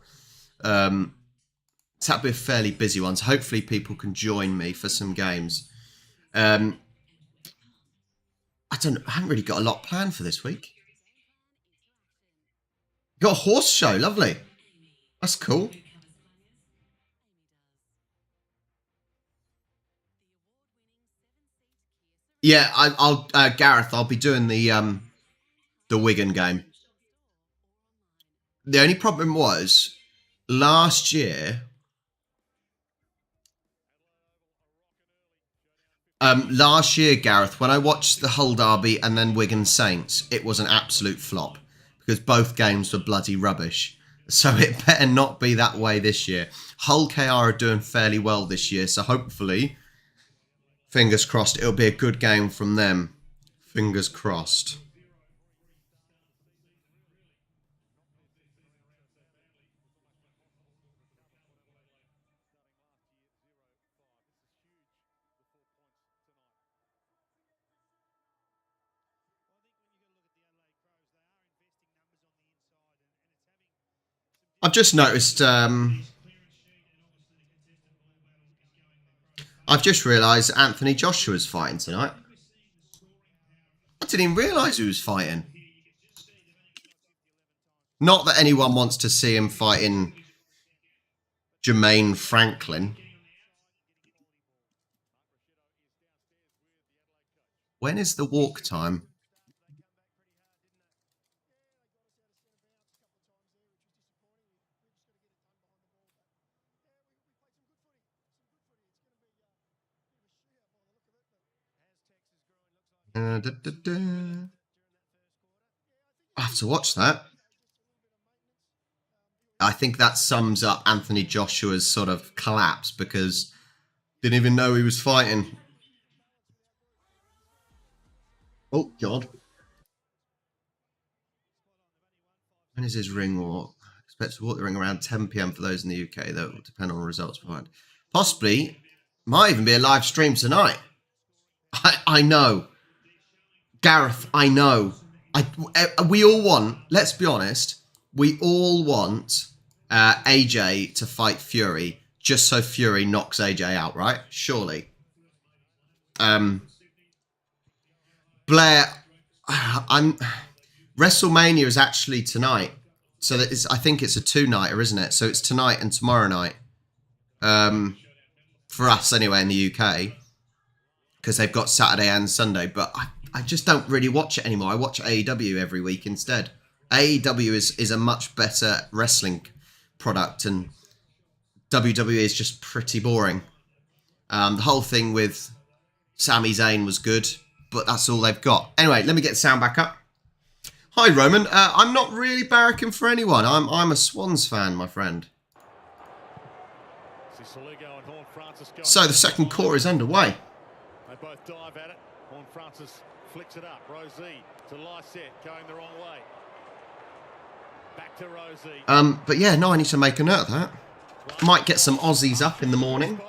A: So that'll be a fairly busy one. So hopefully people can join me for some games. I haven't really got a lot planned for this week. Got a horse show, lovely. That's cool. Yeah, I'll Gareth, I'll be doing the Wigan game. The only problem was last year. Last year, Gareth, when I watched the Hull derby and then Wigan Saints, it was an absolute flop because both games were bloody rubbish. So it better not be that way this year. Hull KR are doing fairly well this year, so hopefully, fingers crossed, it'll be a good game from them. Fingers crossed. I've just noticed... I've just realised Anthony Joshua's fighting tonight. I didn't even realise he was fighting. Not that anyone wants to see him fighting Jermaine Franklin. When is the walk time? I have to watch that. I think that sums up Anthony Joshua's sort of collapse because didn't even know he was fighting. Oh, God. When is his ring walk? I expect to walk the ring around 10 p.m. for those in the UK. That will depend on the results provided. Possibly. Might even be a live stream tonight. I know. Gareth, I know. We all want, let's be honest, we all want AJ to fight Fury just so Fury knocks AJ out, right? Surely. Blair, WrestleMania is actually tonight. So that is, I think it's a 2-nighter, isn't it? So it's tonight and tomorrow night. For us anyway in the UK. Because they've got Saturday and Sunday. But I just don't really watch it anymore. I watch AEW every week instead. AEW is a much better wrestling product, and WWE is just pretty boring. The whole thing with Sami Zayn was good, but that's all they've got. Anyway, let me get the sound back up. Hi, Roman. I'm not really barracking for anyone. I'm a Swans fan, my friend. So the second quarter is underway.
F: They both dive at it. Horn Francis Flicks it up. Rosie to Lysette, going the wrong way. Back to Rosie.
A: But yeah, no, I need to make a note of that. Might get some Aussies up in the morning.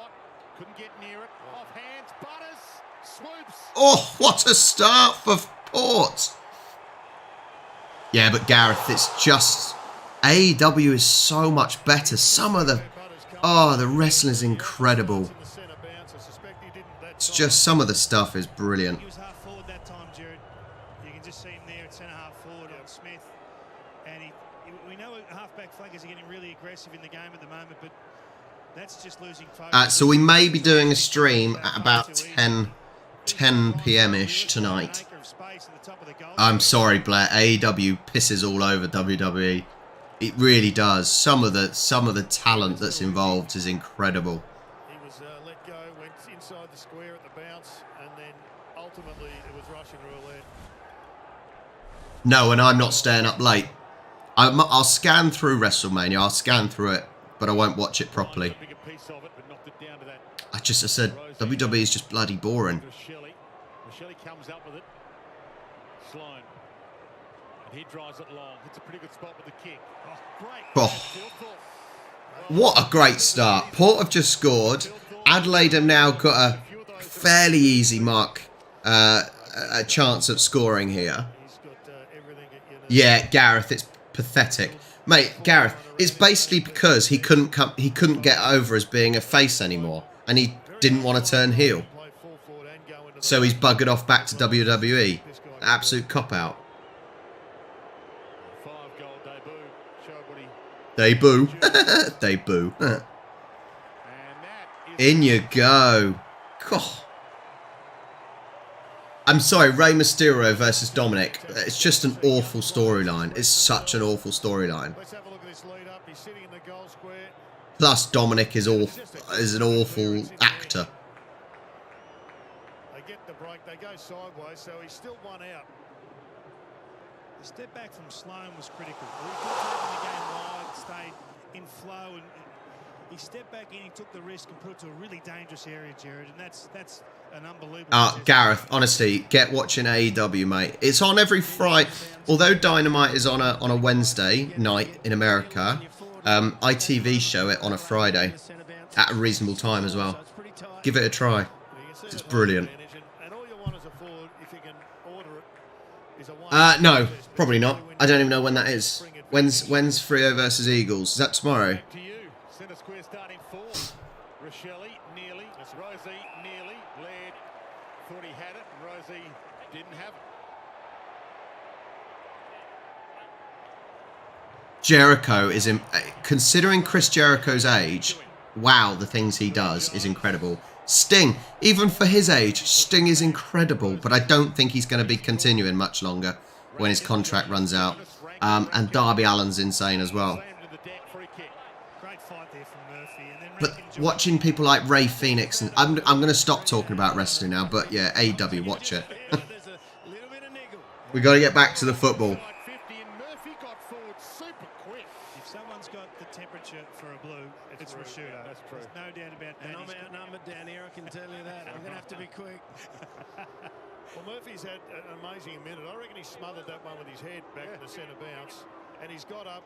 F: Couldn't get near it. Off hands. Butters. Swoops.
A: Oh, what a start for Port. Yeah, but Gareth, it's just... AEW is so much better. Some of the... Oh, the wrestling is incredible. It's just some of the stuff is brilliant.
D: He was half forward that time, Jared. You can just see him there at centre half forward on Smith. And we know halfback flankers are getting really aggressive in the game at the moment, but that's just losing focus.
A: So we may be doing a stream at about 10 p.m.-ish tonight. I'm sorry, Blair. AEW pisses all over WWE. It really does. Some of the talent that's involved is incredible.
C: He was let go, went inside the square at the bounce, and then ultimately it was Russian roulette.
A: No, and I'm not staying up late. I'll scan through WrestleMania. I'll scan through it, but I won't watch it properly. I said WWE is just bloody boring.
F: Shelley comes up with it. Sloan. And he drives it long. It's a pretty good spot with the kick. Oh, great.
A: Oh, what a great start. Port have just scored. Adelaide have now got a fairly easy mark, a chance of scoring here. Yeah, Gareth, it's pathetic. Mate, Gareth, it's basically because he couldn't get over as being a face anymore, and he didn't want to turn heel. So he's buggered off back to WWE. Absolute cop-out. Debut. Debut. In you go. God. I'm sorry, Rey Mysterio versus Dominic. It's just an awful storyline. It's such an awful storyline. Plus, Dominic is an awful actor.
C: They get the break, they go sideways, so he's still one out.
D: The step back from Sloan was critical. He could have taken the game wide, stayed in flow, and he stepped back in, he took the risk and put it to a really dangerous area, Jared, and that's an unbelievable...
A: Gareth, honestly, get watching AEW, mate. It's on every Friday. Although Dynamite is on a Wednesday night in America, ITV show it on a Friday at a reasonable time as well. Give it a try. It's brilliant. No, probably not. I don't even know when that is. When's Freo versus Eagles? Is that tomorrow?
F: Centre square starting fourth. Rochelle nearly. Rosie nearly. Laird thought he had it. Rosie didn't have it.
A: Jericho is considering Chris Jericho's age. Wow, the things he does is incredible. Sting, even for his age, Sting is incredible, but I don't think he's going to be continuing much longer when his contract runs out. And Darby Allin's insane as well. But watching people like Ray Phoenix, and I'm going to stop talking about wrestling now, but yeah, AEW, watch it. We got to get back to the football.
D: If someone's got the temperature for a blue, it's Rashuda. That's true. There's no doubt about that.
E: And I'm outnumbered down here, I can tell you that. I'm going to have to be quick.
C: Well, Murphy's had an amazing minute. I reckon he smothered that one with his head back in the centre bounce. And he's got up,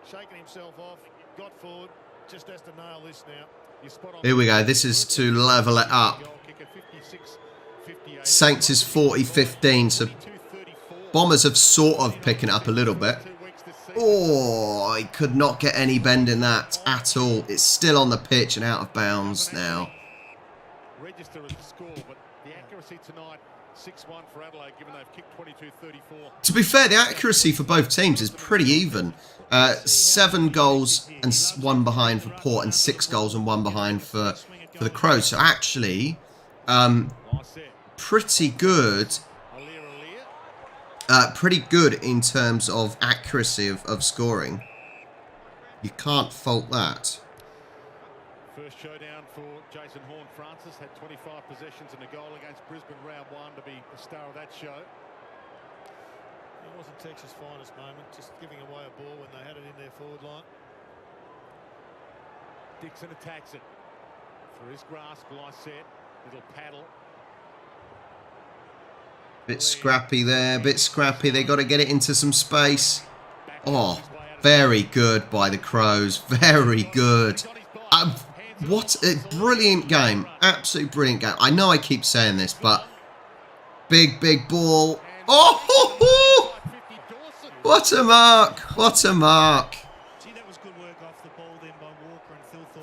C: shaken himself off, got forward, just has to nail this now.
A: Here we go. This is to level it up. Saints is 40-15, so Bombers have sort of picking it up a little bit. Oh, he could not get any bend in that at all. It's still on the pitch and out of bounds now.
F: Register as the score, but the accuracy tonight, 6-1 for Adelaide, given they've kicked 22-34.
A: To be fair, the accuracy for both teams is pretty even. 7 goals and 1 behind for Port, and 6 goals and 1 behind for the Crows. So actually, pretty good. Pretty good in terms of accuracy of scoring. You can't fault that.
F: First showdown for Jason Horne-Francis. Had 25 possessions and a goal against Brisbane round 1 to be the star of that show.
C: It wasn't Texas' finest moment, just giving away a ball when they had it in their forward line.
F: Dixon attacks it. Through his grasp, Lysette, little paddle.
A: Bit scrappy there, bit scrappy. They got to get it into some space. Oh, very good by the Crows. Very good. What a brilliant game. Absolutely brilliant game. I know I keep saying this, but big ball. Oh, what a mark. What a mark.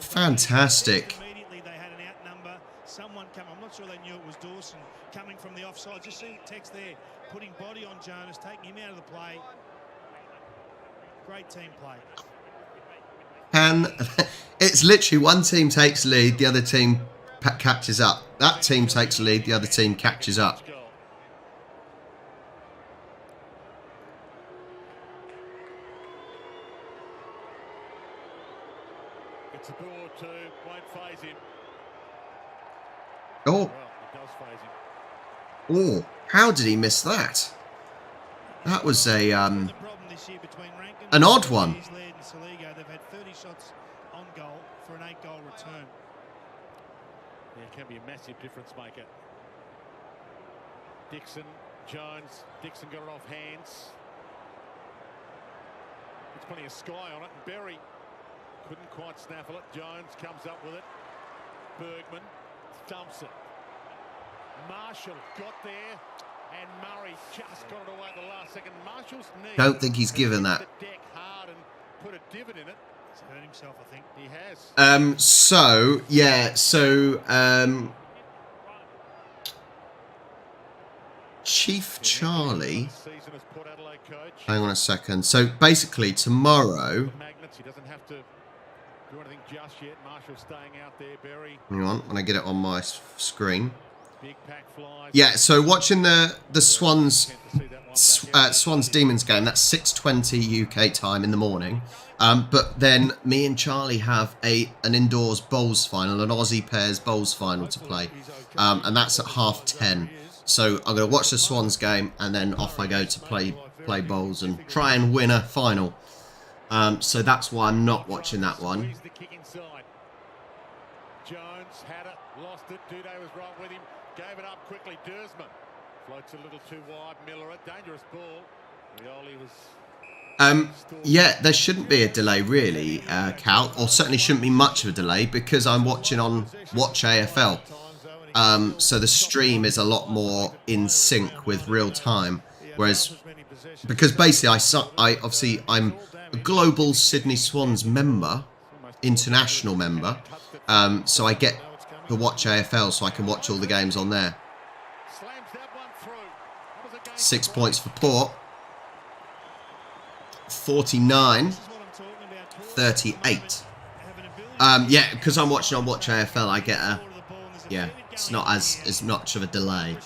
A: Fantastic.
D: Immediately they had an outnumber. Someone come. I'm not sure they knew it was Dawson coming from the offside. Just see text there, putting body on Jonas, taking him out of the play. Great team play.
A: And it's literally one team takes lead, the other team catches up. That team takes lead, the other team catches up.
F: It's a ball or two, won't phase him.
A: Oh,
F: Well, it does phase him.
A: oh, how did he miss that? That was a an odd one.
D: They've had 30 shots on goal for an 8-goal return.
F: Yeah, it can be a massive difference maker. Dixon, Jones. Dixon got it off hands. It's plenty of sky on it. And Berry couldn't quite snaffle it. Jones comes up with it. Bergman dumps it. Marshall got there. And Murray just got it away at the last second. Marshall's knee.
A: Don't think he's given that.
F: The deck hard and put a divot in it.
D: He's hurt himself, I think.
F: He has.
A: Chief Charlie. Hang on a second. So basically tomorrow.
F: Magnets, he doesn't have to do anything just yet. Marshall staying out there. Berry.
A: Hang on, when I get it on my screen.
F: Big pack flies.
A: Yeah, so watching the Swans Demons game, that's 6:20 UK time in the morning. But then me and Charlie have an indoors bowls final, an Aussie pairs bowls final to play, and that's at 10:30. So I'm going to watch the Swans game and then off I go to play bowls and try and win a final. So that's why I'm not watching that one.
F: Jones had it, lost it. Duday was right with him. Gave it up quickly. Dersman floats a little too wide. Miller, a dangerous ball. Rioli was.
A: Yeah, there shouldn't be a delay really, Cal, or certainly shouldn't be much of a delay because I'm watching on Watch AFL. So the stream is a lot more in sync with real time, whereas because basically I'm a global Sydney Swans member, international member, so I get the Watch AFL, so I can watch all the games on there. 6 points for Port. 49-38. Yeah, because I'm watching on Watch AFL, I get a... Yeah, it's not as much of a delay.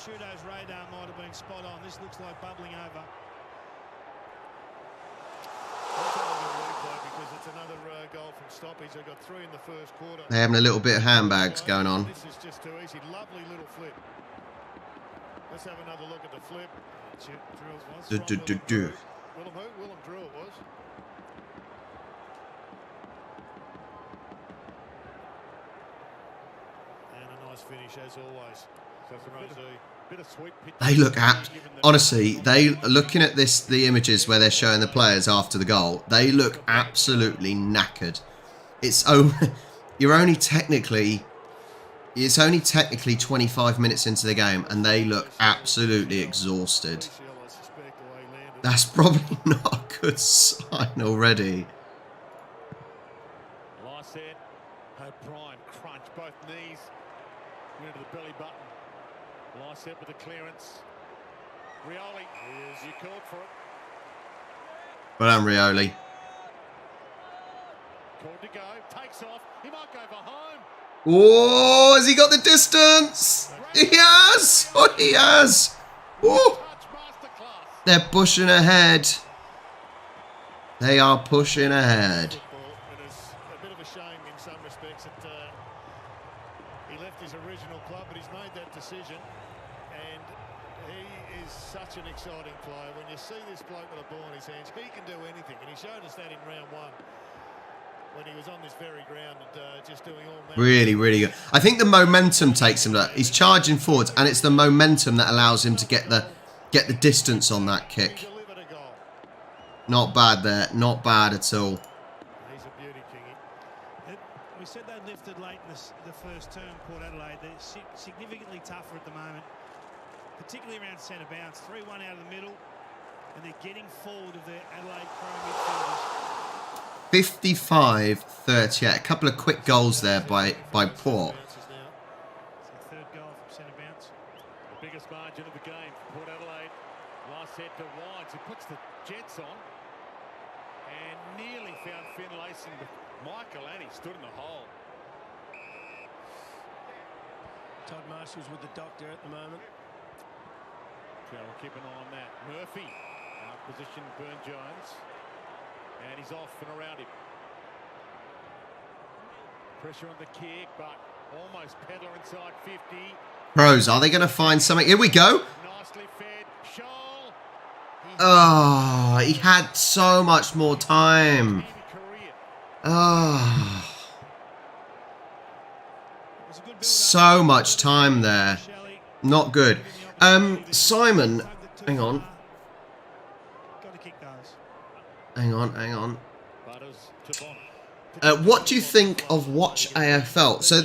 A: They're having a little bit of handbags going on.
C: This is just too easy. Lovely little flip. Let's have another look at the flip. Willem Drew it was. And a nice finish as always. Bit of sweet pitch.
A: They look honestly, looking at the images where they're showing the players after the goal, they look absolutely knackered. It's only technically 25 minutes into the game and they look absolutely exhausted. That's probably not a good sign already.
F: Lysette, O'Brien crunch both knees into the belly button. Lysette with the clearance. Rioli, you called for it.
A: Well done, Rioli.
F: Called to go, takes off. He might go for home.
A: Oh, has he got the distance? He has. Oh, he has. Oh. They're pushing ahead. They are pushing ahead.
C: It is a bit of a shame in some respects that he left his original club, but he's made that decision. And he is such an exciting player. When you see this bloke with a ball in his hands, he can do anything. And he showed us that in round one when he was on this very ground and just doing all that.
A: Really, really good. I think the momentum takes him. He's charging forwards, and it's the momentum that allows him to get get the distance on that kick.
C: Delivered a goal.
A: Not bad there. Not bad at all.
C: He's a beauty, Kingy.
D: We said they lifted late in the first term, Port Adelaide. They're significantly tougher at the moment, particularly around centre bounce. 3-1 out of the middle, and they're getting forward of their Adelaide Crow midfielders.
A: 55-38. A couple of quick goals there by Port.
D: It's the third goal from centre bounce.
F: The biggest margin of the game for Port Adelaide. Last set to Wines. He puts the Jets on and nearly found Finlayson, but Michael Annie stood in the hole.
E: Todd Marshall's with the doctor at the moment.
F: So we'll keep an eye on that. Murphy out of position, Burn-Jones. And he's off and around him. Pressure on the kick, but almost Pedler inside 50.
A: Crows, are they going to find something? Here we go.
F: Nicely fed. Shoal.
A: Oh, he had so much more time. Oh, so much time there. Not good. Simon, hang on.
D: Got to kick those.
A: Hang on.
F: Butters to Bonner.
A: What do you think of Watch AFL? So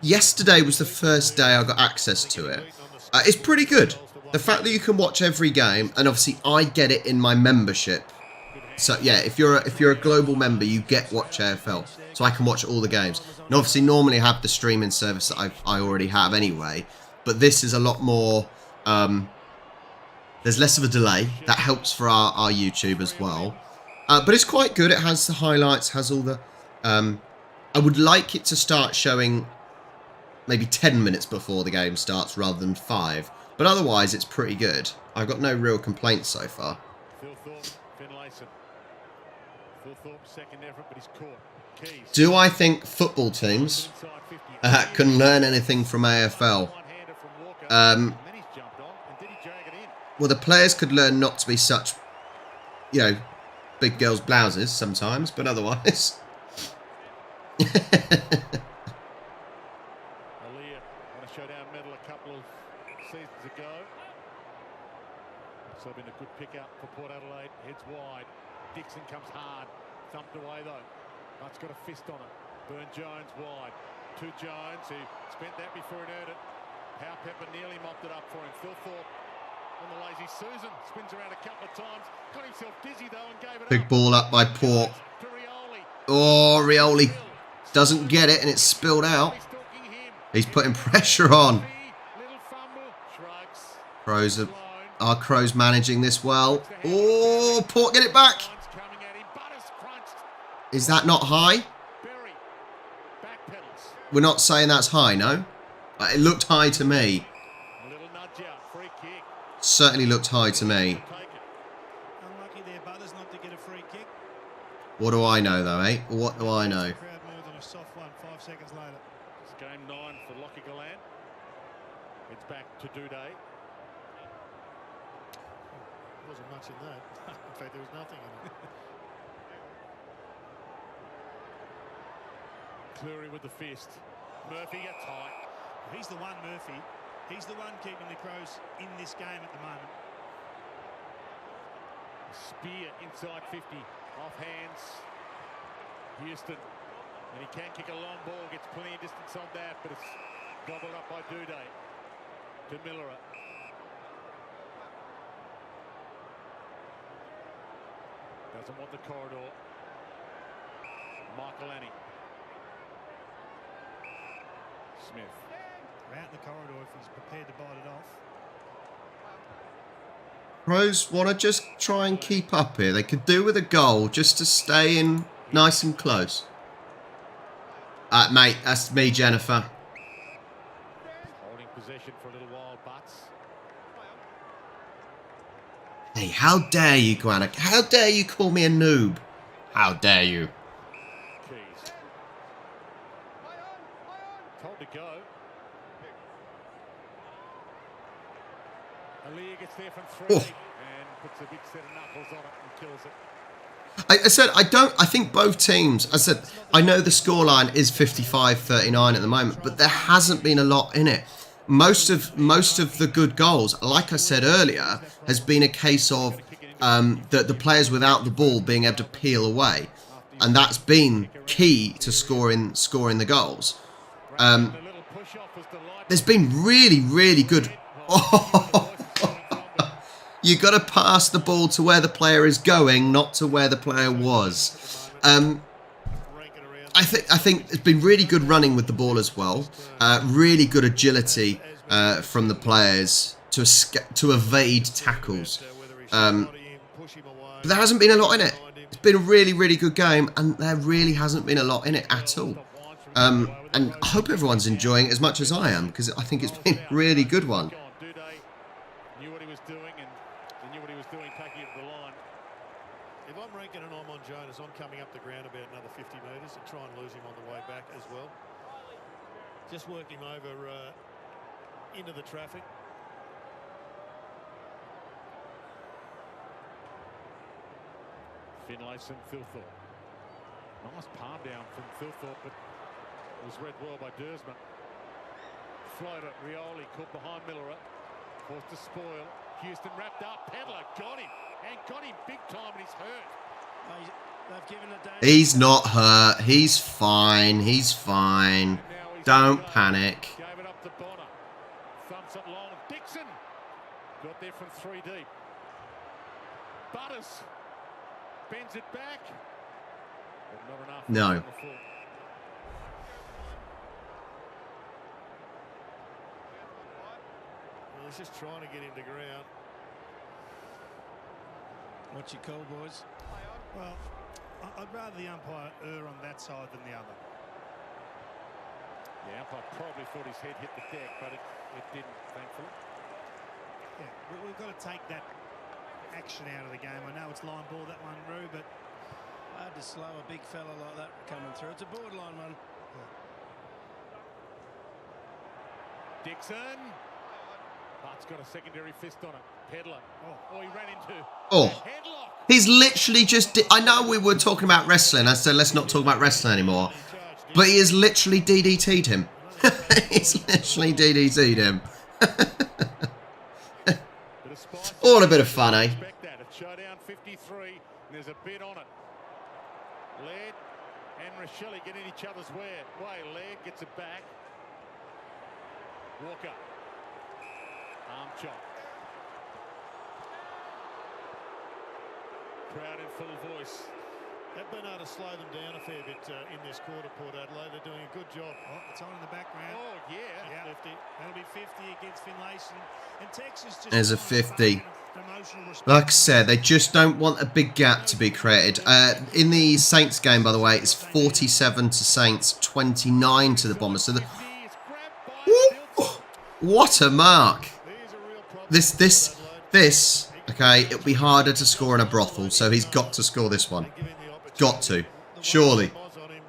A: yesterday was the first day I got access to it. It's pretty good. The fact that you can watch every game, and obviously I get it in my membership. So yeah, if you're a global member, you get Watch AFL, so I can watch all the games. And obviously normally I have the streaming service that I already have anyway, but this is a lot more. There's less of a delay. That helps for our YouTube as well. But it's quite good. It has the highlights, has all the... I would like it to start showing maybe 10 minutes before the game starts rather than 5. But otherwise, it's pretty good. I've got no real complaints so far.
F: Phil Thorpe, Finlayson. Phil Thorpe, second effort, but he's caught. Keys.
A: Do I think football teams
F: Inside 50.
A: can learn anything from AFL?
F: One-hander from Walker.
A: Um,
F: And then he's jumped on. And did he drag it in?
A: Well, the players could learn not to be such, big girls' blouses sometimes, but otherwise...
F: Aaliyah won a showdown medal a couple of seasons ago. So been a good pick-up for Port Adelaide. Heads wide. Dixon comes hard. Thumped away, though. But's got a fist on it. Burn-Jones wide. To Jones, who spent that before he earned it. Power Pepper nearly mopped it up for him. Phil Thorpe on the lazy Susan. Spins around a couple of times. Got himself dizzy, though, and gave it
A: Big
F: up.
A: ball up by Port.
F: To Rioli.
A: Oh, Rioli doesn't get it and it's spilled out.
F: He's stalking him.
A: He's putting pressure on.
F: Little fumble. Shrugs.
A: Crows are Crows managing this well. Oh, Port get it back.
F: Coming at him. Butters crunched.
A: Is that not high?
F: Berry. Back pedals.
A: We're not saying that's high, no? It looked high to me.
F: A little nudge out. Free kick.
A: Certainly looked high to me.
F: Take it.
D: Unlucky there, Butters, not to get a free kick.
A: What do I know, though, eh? What do I know?
D: Crowd moved on a soft one 5 seconds later.
F: It's game 9 for Lockie Gallant. It's back to Duday.
C: Wasn't much in that. In fact, there was nothing in it.
F: Cleary with the fist. Murphy gets high.
D: He's the one, Murphy. He's the one keeping the Crows in this game at the moment.
F: Spear inside 50. Off hands. Houston. And he can kick a long ball. Gets plenty of distance on that, but it's gobbled up by Duday. To Miller. Doesn't want the corridor. Michael Annie. Smith.
D: Out in the corridor if he's prepared to bite it off.
A: Crows want to just try and keep up here. They could do with a goal just to stay in nice and close. Mate, that's me, Jennifer.
F: Holding possession for a little while, Butts.
A: Hey, how dare you, Guanak? How dare you call me a noob? How dare you?
F: Keys. Told to go. Aaliyah gets there from 3
A: Oh.
F: and puts a big set of knuckles on it and kills it.
A: I said, I think both teams, I said, I know the scoreline is 55-39 at the moment, but there hasn't been a lot in it. most of the good goals, like I said earlier, has been a case of the players without the ball being able to peel away, and that's been key to scoring the goals. There's been really good. You got to pass the ball to where the player is going, not to where the player was. I think it's been really good running with the ball as well. Really good agility from the players to evade tackles. But there hasn't been a lot in it. It's been a really good game, and there really hasn't been a lot in it at all. And I hope everyone's enjoying it as much as I am, because I think it's been a really good one.
F: Knew what he was doing, and he knew what he was doing, taking it to the line.
C: If I'm Rankin and I'm on Jonas, I'm coming up the ground about another 50 metres and try and lose him on the way back as well. Just work him over into the traffic.
F: Finlayson, Thilthorpe. Nice palm down from Thilthorpe, but it was read well by Dersman. Floater, Rioli caught behind Millerer. Forced to spoil. Houston wrapped up. Pedler got him. And got him big time, and he's hurt.
E: They've given
A: He's not hurt. He's fine. He's fine. Don't panic.
F: Gave it up to Bonner. Thumps it long. Dixon got there from 3 deep. Butters bends it back. But not enough.
A: No.
C: He's just trying to get him to ground.
E: What's your call, boys?
D: Well, I'd rather the umpire err on that side than the other.
F: The umpire probably thought his head hit the deck, but it didn't, thankfully.
D: Yeah, we've got to take that action out of the game. I know it's line ball, that one, Roo, but
E: hard to slow a big fella like that coming through. It's a borderline one.
F: Dixon. Bart's got a secondary fist on it. Pedler. Oh, he ran into headlock.
A: He's literally just... I know we were talking about wrestling. I said let's not talk about wrestling anymore. But he has literally DDT'd him. He's literally DDT'd him. All a bit of fun, eh?
F: It's showdown 53, and there's a bit on it. Laird and Rochelle get in each other's way. Laird gets it back. Walker. Arm chop. Crowd in full voice.
C: They've been able to slow them down a fair bit in this quarter, Port Adelaide. They're doing a good job.
D: Oh, it's on in the background.
F: Oh, yeah.
D: 50. That'll be 50 against Finlayson. And Texas just...
A: There's a 50. Like I said, they just don't want a big gap to be created. In the Saints game, by the way, it's 47 to Saints, 29 to the Bombers. So what a mark. This, okay, it'll be harder to score in a brothel, so he's got to score this one. Got to. Surely.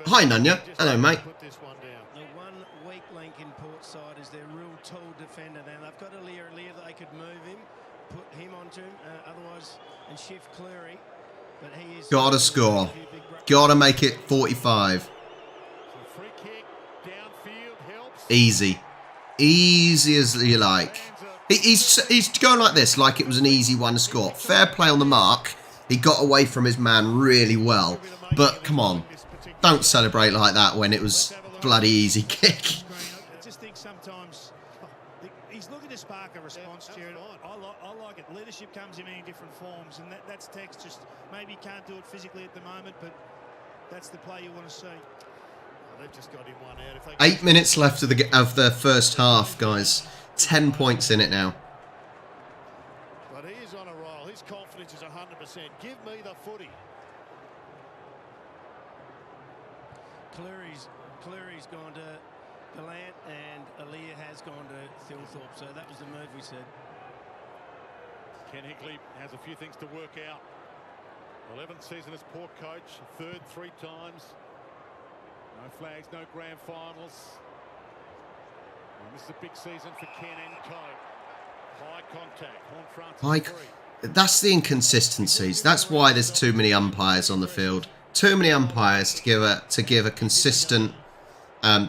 A: Hi, Nunya. Hello, mate.
E: The one weak link in Port side is their real tall defender. Now, they've got a Lear that they could move him, put him onto him, otherwise, and shift Cleary. But he is...
A: Gotta score. Gotta make it 45. Easy. Easy as you like. He's going like this, like it was an easy one to score. Fair play on the mark. He got away from his man really well. But come on, don't celebrate like that when it was bloody easy kick.
D: I just think sometimes he's looking to spark a response, Jared. I like it. Leadership comes in many different forms, and that's Tex. Just maybe can't do it physically at the moment, but that's the play you want to see.
C: They've just got him one out. If they
A: 8 minutes left of the first half, guys. 10 points in it now.
C: But he is on a roll. His confidence is 100%. Give me the footy.
E: Cleary's gone to Gallant, and Aaliyah has gone to Thilthorpe. So that was the move we said.
F: Ken Hickley has a few things to work out. 11th season as Port coach, 3rd 3 times. No flags, no grand finals. And this is a big season for Ken and Co. High contact. Horn Francis
A: That's the inconsistencies. That's why there's too many umpires on the field. Too many umpires to give a consistent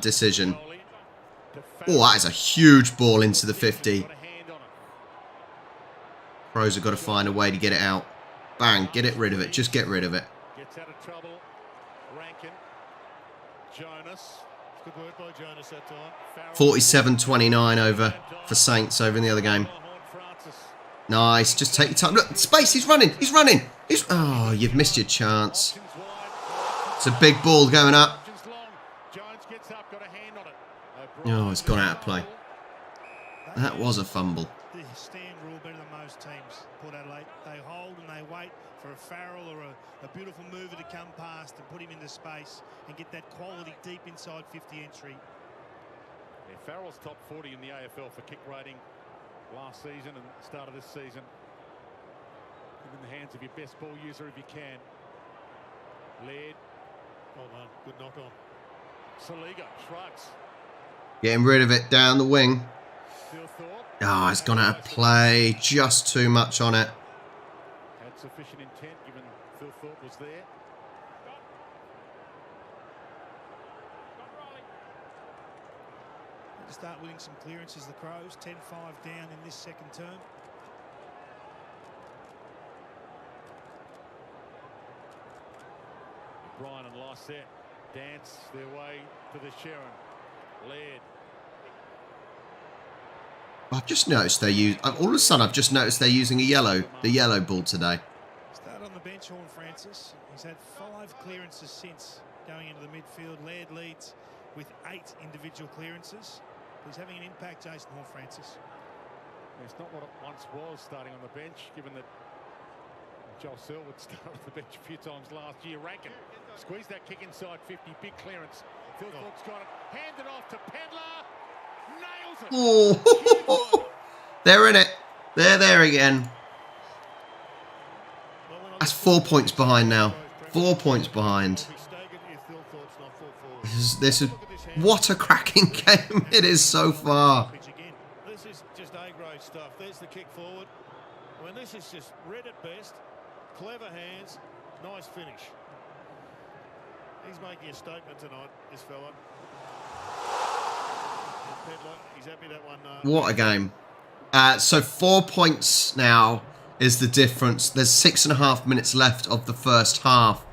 A: decision. Oh, that is a huge ball into the 50. Crows have got to find a way to get it out. Bang, get it rid of it. Just get rid of it.
F: Gets out of trouble. Rankin. Jonas.
C: Good work by Jonas that time.
A: 47-29 over for Saints over in the other game. Nice. Just take your time. Look, space. He's running. He's running. Oh, you've missed your chance. It's a big ball going up. Oh, it's gone out of play. That was a fumble.
D: They stand rule better than most teams, Port Adelaide. They hold and they wait for a Farrell or a beautiful mover to come past and put him into space and get that quality deep inside 50 entry.
F: Yeah, Farrell's top 40 in the AFL for kick rating last season and start of this season. In the hands of your best ball user if you can. Laird.
C: Well done. Good knock on.
F: Saliga shrugs.
A: Getting rid of it down the wing. Oh, it's gone out of play. Just too much on it.
F: Had sufficient intent given Phil Thorpe was there.
D: To start winning some clearances, the Crows 10-5 down in this second term.
F: Brian and Lysette dance their way to the Sharon. Laird.
A: I've just noticed they use. All of a sudden, I've just noticed they're using the yellow ball today.
D: Started on the bench, Horn Francis. He's had 5 clearances since going into the midfield. Laird leads with 8 individual clearances. He's having an impact, Jason Horn Francis.
F: It's not what it once was starting on the bench, given that Joel Selwood started on the bench a few times last year. Rankin squeezed that kick inside 50, big clearance. Phil Thorpe's got it, handed off to Pedler, nails it.
A: Oh, they're in it. They're there again. That's 4 points behind now. 4 points behind. This is what a cracking game it is so far.
C: This is just A-grade stuff. There's the kick forward. I mean, this is just red at best. Clever hands. Nice finish. He's making a statement tonight, this fella. Pedler, he's happy that one.
A: What a game. So 4 points now is the difference. There's 6.5 minutes left of the first half.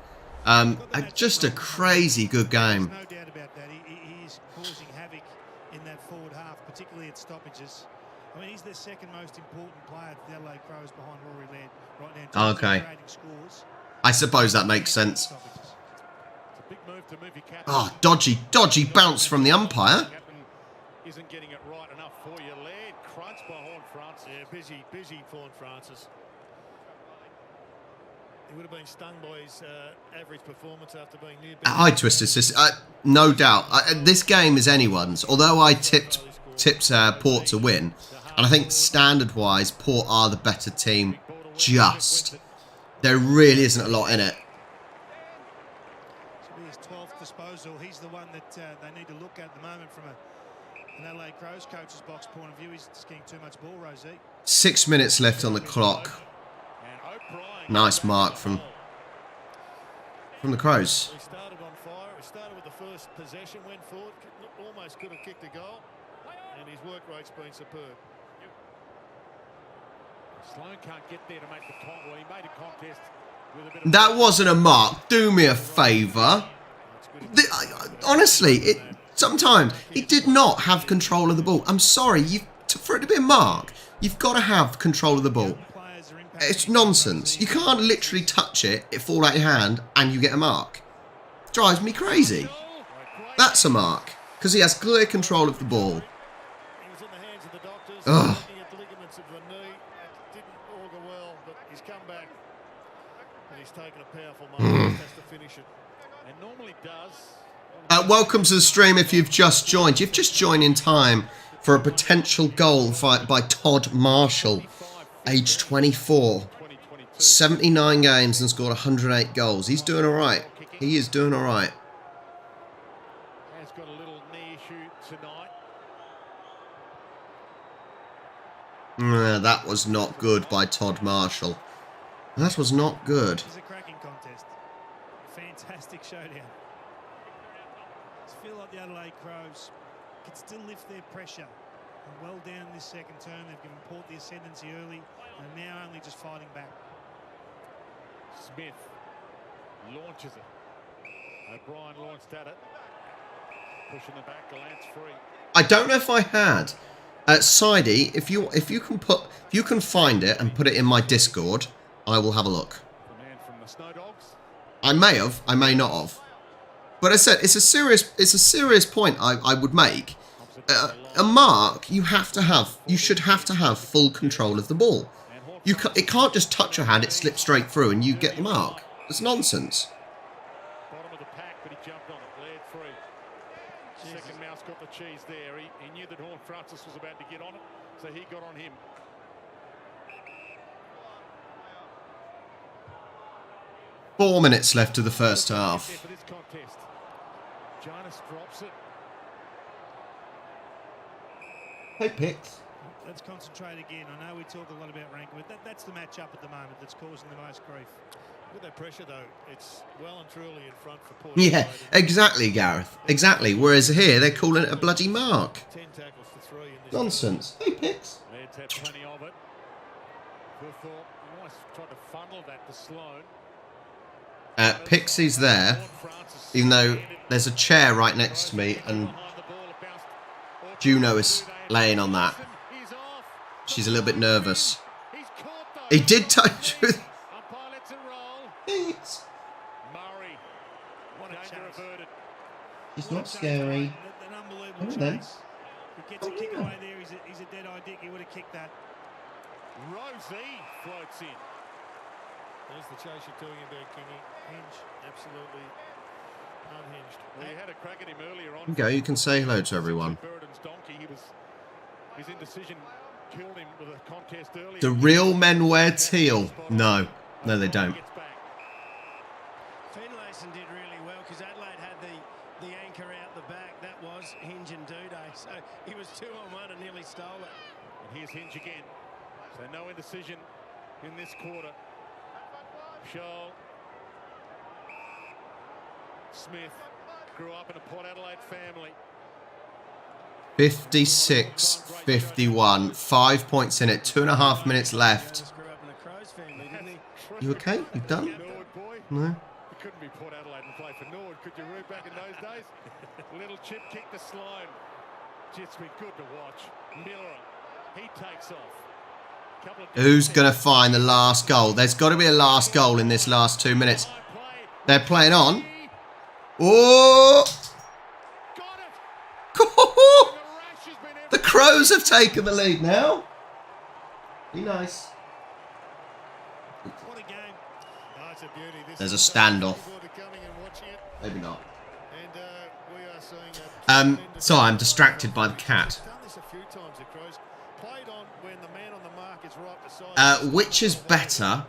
A: Just a crazy good game.
D: There's no doubt about that. He is causing havoc in that forward half, particularly at stoppages. I mean, he's the second most important player to the Adelaide Crows behind Rory Laird right now. In terms of creating scores.
A: I suppose that makes sense.
F: It's a big move to move your captain.
A: Oh, dodgy bounce from the umpire.
F: Captain isn't getting it right enough for you. Laird crunched by Horn Francis.
C: Yeah, busy for Horn Francis. He would have been stung by his average performance after being near.
A: I twisted system. No doubt. This game is anyone's. Although I tipped Port to win, and I think standard-wise, Port are the better team. Just there really isn't a lot in it.
D: Should be his 12th disposal. He's the one that they need to look at the moment from an Adelaide Crows coach's box point of view. He's just getting too much ball, Rosie.
A: 6 minutes left on the clock. Nice mark from the Crows.
C: He started on fire. He started with the first possession, went forward, almost could have kicked a goal, and his work rate's been superb.
F: Sloan can't get there to make the contest. Well, he made a contest with a bit of...
A: That wasn't a mark. Do me a favour. Honestly, sometimes he did not have control of the ball. I'm sorry, for it to be a mark, you've got to have control of the ball. It's nonsense. You can't literally touch it, it fall out your hand, and you get a mark. It drives me crazy. That's a mark, because he has clear control of the ball.
C: He was in the hands of the doctors.
A: Ugh.
C: Looking at the ligaments of the knee. It didn't augur well, but he's come back. And he's taken a powerful moment. Has to finish it.
F: And normally does.
A: Welcome to the stream if you've just joined. You've just joined in time for a potential goal fight by Todd Marshall, age 24. 79 games and scored 108 goals. He's doing all right. He is doing all right.
F: Has got a little knee issue tonight.
A: That was not good by Todd Marshall. That was not good.
D: This is a cracking contest. Fantastic showdown. I feel like the Adelaide Crows could still lift their pressure. And well down in this second term, they've given Port the ascendancy early, and now only just fighting back.
F: Smith launches it. O'Brien launched at it. Pushing the back, Galant's free.
A: I don't know if I had. Sidey, if you can find it and put it in my Discord, I will have a look.
F: The man from the Snow Dogs.
A: I may have, I may not have. But as I said, it's a serious point I would make. A mark, you should have to have full control of the ball. It can't just touch your hand, it slips straight through and you get the mark. It's nonsense.
F: Bottom of the pack, but he jumped on it, led free. Second mouse got the cheese there. He knew that Horn Francis was about to get on it, so he got on him.
A: Four minutes left of the first half.
F: For this contest. Jonas drops it.
A: Take picks.
D: Let's concentrate again. I know we talk a lot about ranking, but that's the match up at the moment that's causing the most grief.
C: With that pressure, though, it's well and truly in front for Port.
A: Yeah, exactly, Gareth. Exactly. Whereas here, they're calling it a bloody mark.
C: 10 tackles to 3 in this
A: Nonsense. Hey, picks.
F: Lads had plenty of it. Thought he almost tried to funnel that to Sloan.
A: Pixie's there, even though there's a chair right next to me and Juno is laying on that. She's a little bit nervous. He did touch her. Thanks.
F: Murray. Danger averted.
A: It's not scary.
D: An unbelievable
A: Come on,
D: chase.
A: then.
D: He gets a kick away there. He's a dead-eye dick. He would have kicked that.
F: Rosie floats in.
C: There's the chase you're talking about, Kingy. Hinge, absolutely unhinged.
F: Well, you had a crack at him earlier on.
A: There you go, you can say hello to everyone.
F: Burden's donkey. His indecision killed him with a contest earlier.
A: The real men wear teal. No, they don't.
E: Finlayson did really well because Adelaide had the anchor out the back. That was Hinge and Duday. So he was 2 on 1 and nearly stole it.
F: And here's Hinge again. So no indecision in this quarter. Scholl. Smith grew up in a Port Adelaide family.
A: 56-51. 5 points in it. 2.5 minutes left.
E: Grew up in a Crows family, didn't he?
A: You okay? You done?
F: Norwood boy.
A: No?
F: You couldn't be Port Adelaide and play for Norwood, could you, Roo, back in those days? Little chip kick to Sloan. It's been good to watch. Miller, he takes off.
A: Who's going to find the last goal? There's got to be a last goal in this last 2 minutes. They're playing on. Oh! The Crows have taken the lead now. Be nice.
D: What a game.
C: Oh, it's a beauty. This
A: There's a
C: is
A: standoff.
C: people that are coming and watching it.
A: Maybe not.
C: And we are seeing
A: Sorry, I'm distracted by the cat.
C: done this a few times, the Crows. Played on when the man on the mark is right beside.
A: Which is better,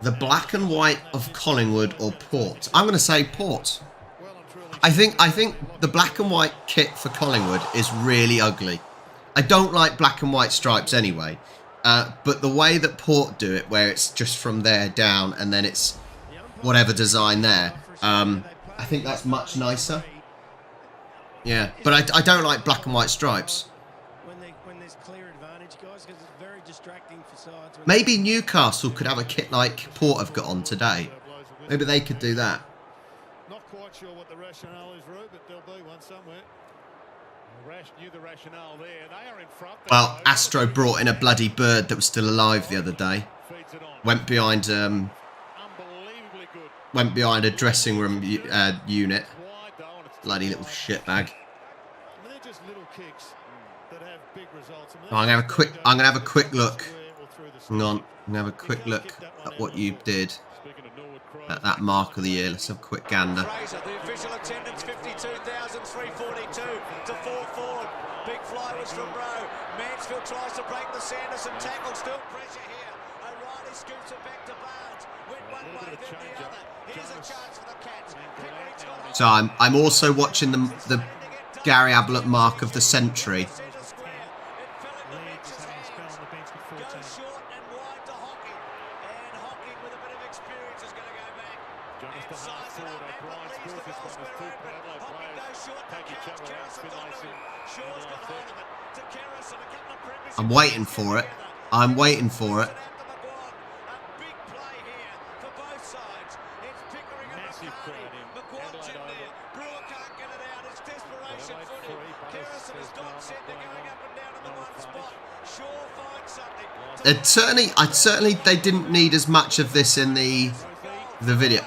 A: the black and white of Collingwood or Port? I'm going to say Port.
C: Well and truly.
A: I think the black and white kit for Collingwood is really ugly. I don't like black and white stripes anyway. But the way that Port do it, where it's just from there down and then it's whatever design there, I think that's much nicer. Yeah, but I don't like black and white stripes.
E: When there's clear advantage, guys, because it's very distracting for sides.
A: Maybe Newcastle could have a kit like Port have got on today. Maybe they could do that.
C: Not quite sure what the rationale is, Roo, but there'll be one somewhere.
F: Knew the rationale there. They are in front.
A: Well, Astro brought in a bloody bird that was still alive the other day.
F: Feeds it on.
A: Went behind
F: Unbelievably good.
A: a dressing room unit.
F: Wide though, and it's
A: Bloody little shitbag.
C: I mean, they're just little kicks that have big results. I mean,
A: I'm gonna have a quick look.
C: square or through the
A: Hang on, I'm gonna have a quick look at what you did
F: speaking of Norwood Crows.
A: at that mark of the year. Let's have a quick gander.
G: Fraser, the official attendance 52,342 to 4-4. Big fly was from Rowe. Mansfield tries to break the Sanderson tackle. Still pressure here. O'Reilly scoops it back to Barnes. Went one way, then the other. Here's a chance for the Cats. Pickering's got
A: So I'm also watching the Gary Ablett mark of the century.
E: Centre square. It fell in the
D: Leeds
E: bench's
D: is having a spell on the bench with
E: hand.
D: 14.
E: Goes short and wide to Hocking. And Hocking with a bit of experience is going to go back.
G: Size it up and leaves the goal square open. Hopping goes short to Carrots. Carrison's onto him. Shaw's got hold of it. To Carrison, a couple of premierships.
A: I'm waiting for it. I'm waiting for it.
G: A big play here for both sides. It's Pickering and
F: Massive
G: McCartney.
F: crowd in.
G: McGuad's in there. Brewer can't get it out. It's desperation footy. Carrison has got centre going up and down in the one spot. Shaw finds something.
A: Certainly, they didn't need as much of this in the video.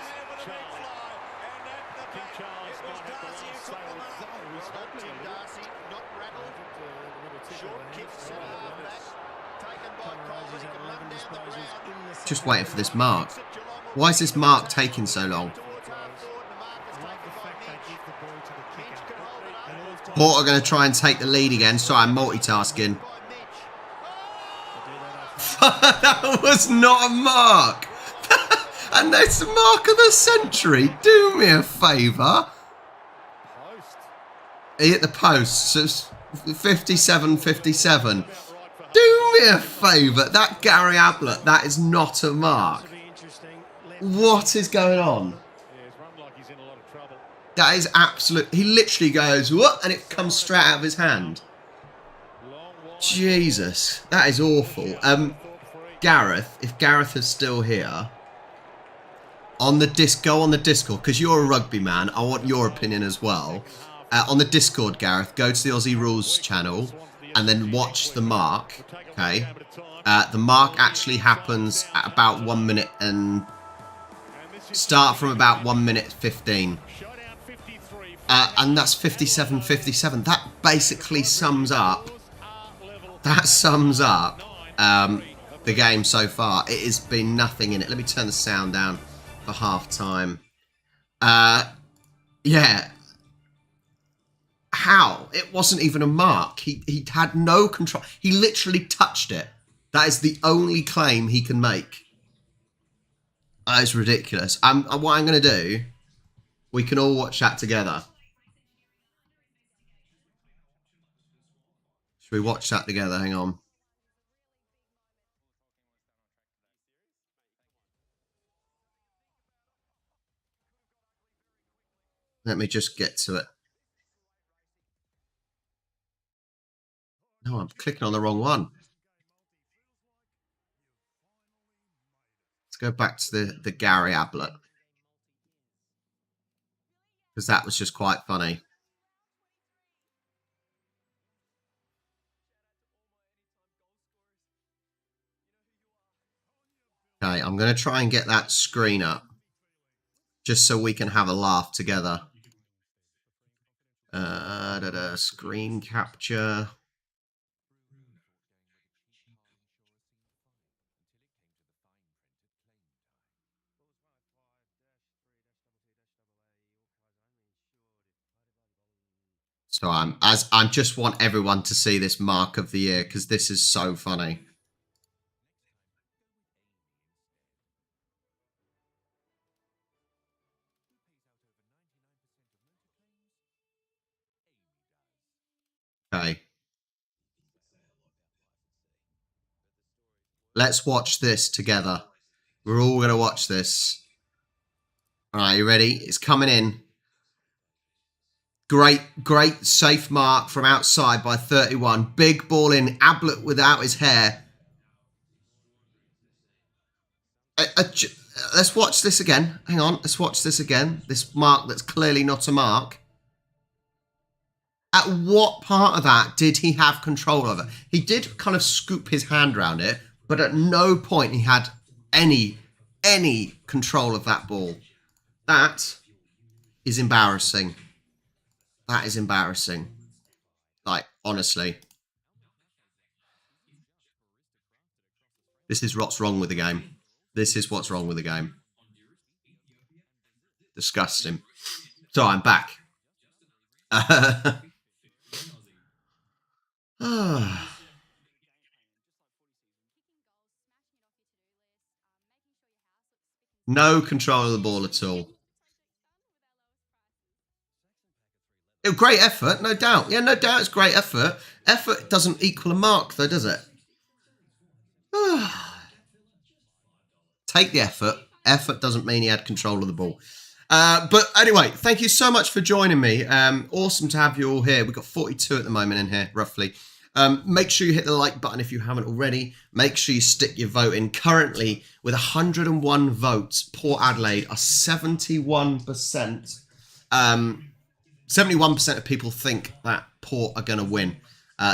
A: Just waiting for this mark. Why is this mark taking so long? Port are going to try and take the lead again. Sorry, I'm multitasking. That was not a mark. And that's the mark of the century. Do me a favour. He hit the post. So 57-57. Do me a favour. That Gary Ablett, that is not a mark. What is going on? That is absolute. He literally goes, what? And it comes straight out of his hand. Jesus. That is awful. Gareth, if Gareth is still here, on the go on the Discord, because you're a rugby man. I want your opinion as well. On the Discord, Gareth, go to the Aussie Rules channel and then watch the mark. Okay. The mark actually happens at about 1 minute and start from about 1 minute 15. And that's 57-57. That basically sums up. That sums up the game so far. It has been nothing in it. Let me turn the sound down for half time. Yeah. How? It wasn't even a mark. He had no control. He literally touched it. That is the only claim he can make. That is ridiculous. What I'm going to do, we can all watch that together. Should we watch that together? Hang on. Let me just get to it. No, I'm clicking on the wrong one. Let's go back to the Gary Ablett. Because that was just quite funny. Okay, I'm going to try and get that screen up. Just so we can have a laugh together. Screen capture. So I just want everyone to see this mark of the year because this is so funny. Okay. Let's watch this together. We're all going to watch this. All right, you ready? It's coming in. Great safe mark from outside by 31. Big ball in. Ablett without his hair. Let's watch this again. Hang on. Let's watch this again. This mark that's clearly not a mark. At what part of that did he have control over? He did kind of scoop his hand around it, but at no point he had any control of that ball. That is embarrassing. That is embarrassing. Like, honestly. This is what's wrong with the game. This is what's wrong with the game. Disgusting. So I'm back. No control of the ball at all. Great effort, no doubt. Yeah, no doubt it's great effort. Effort doesn't equal a mark, though, does it? Take the effort. effort doesn't mean he had control of the ball. But anyway, thank you so much for joining me. Awesome to have you all here. We've got 42 at the moment in here, roughly. Make sure you hit the like button if you haven't already. Make sure you stick your vote in. Currently, with 101 votes, Port Adelaide are 71%. 71% of people think that Port are going to win.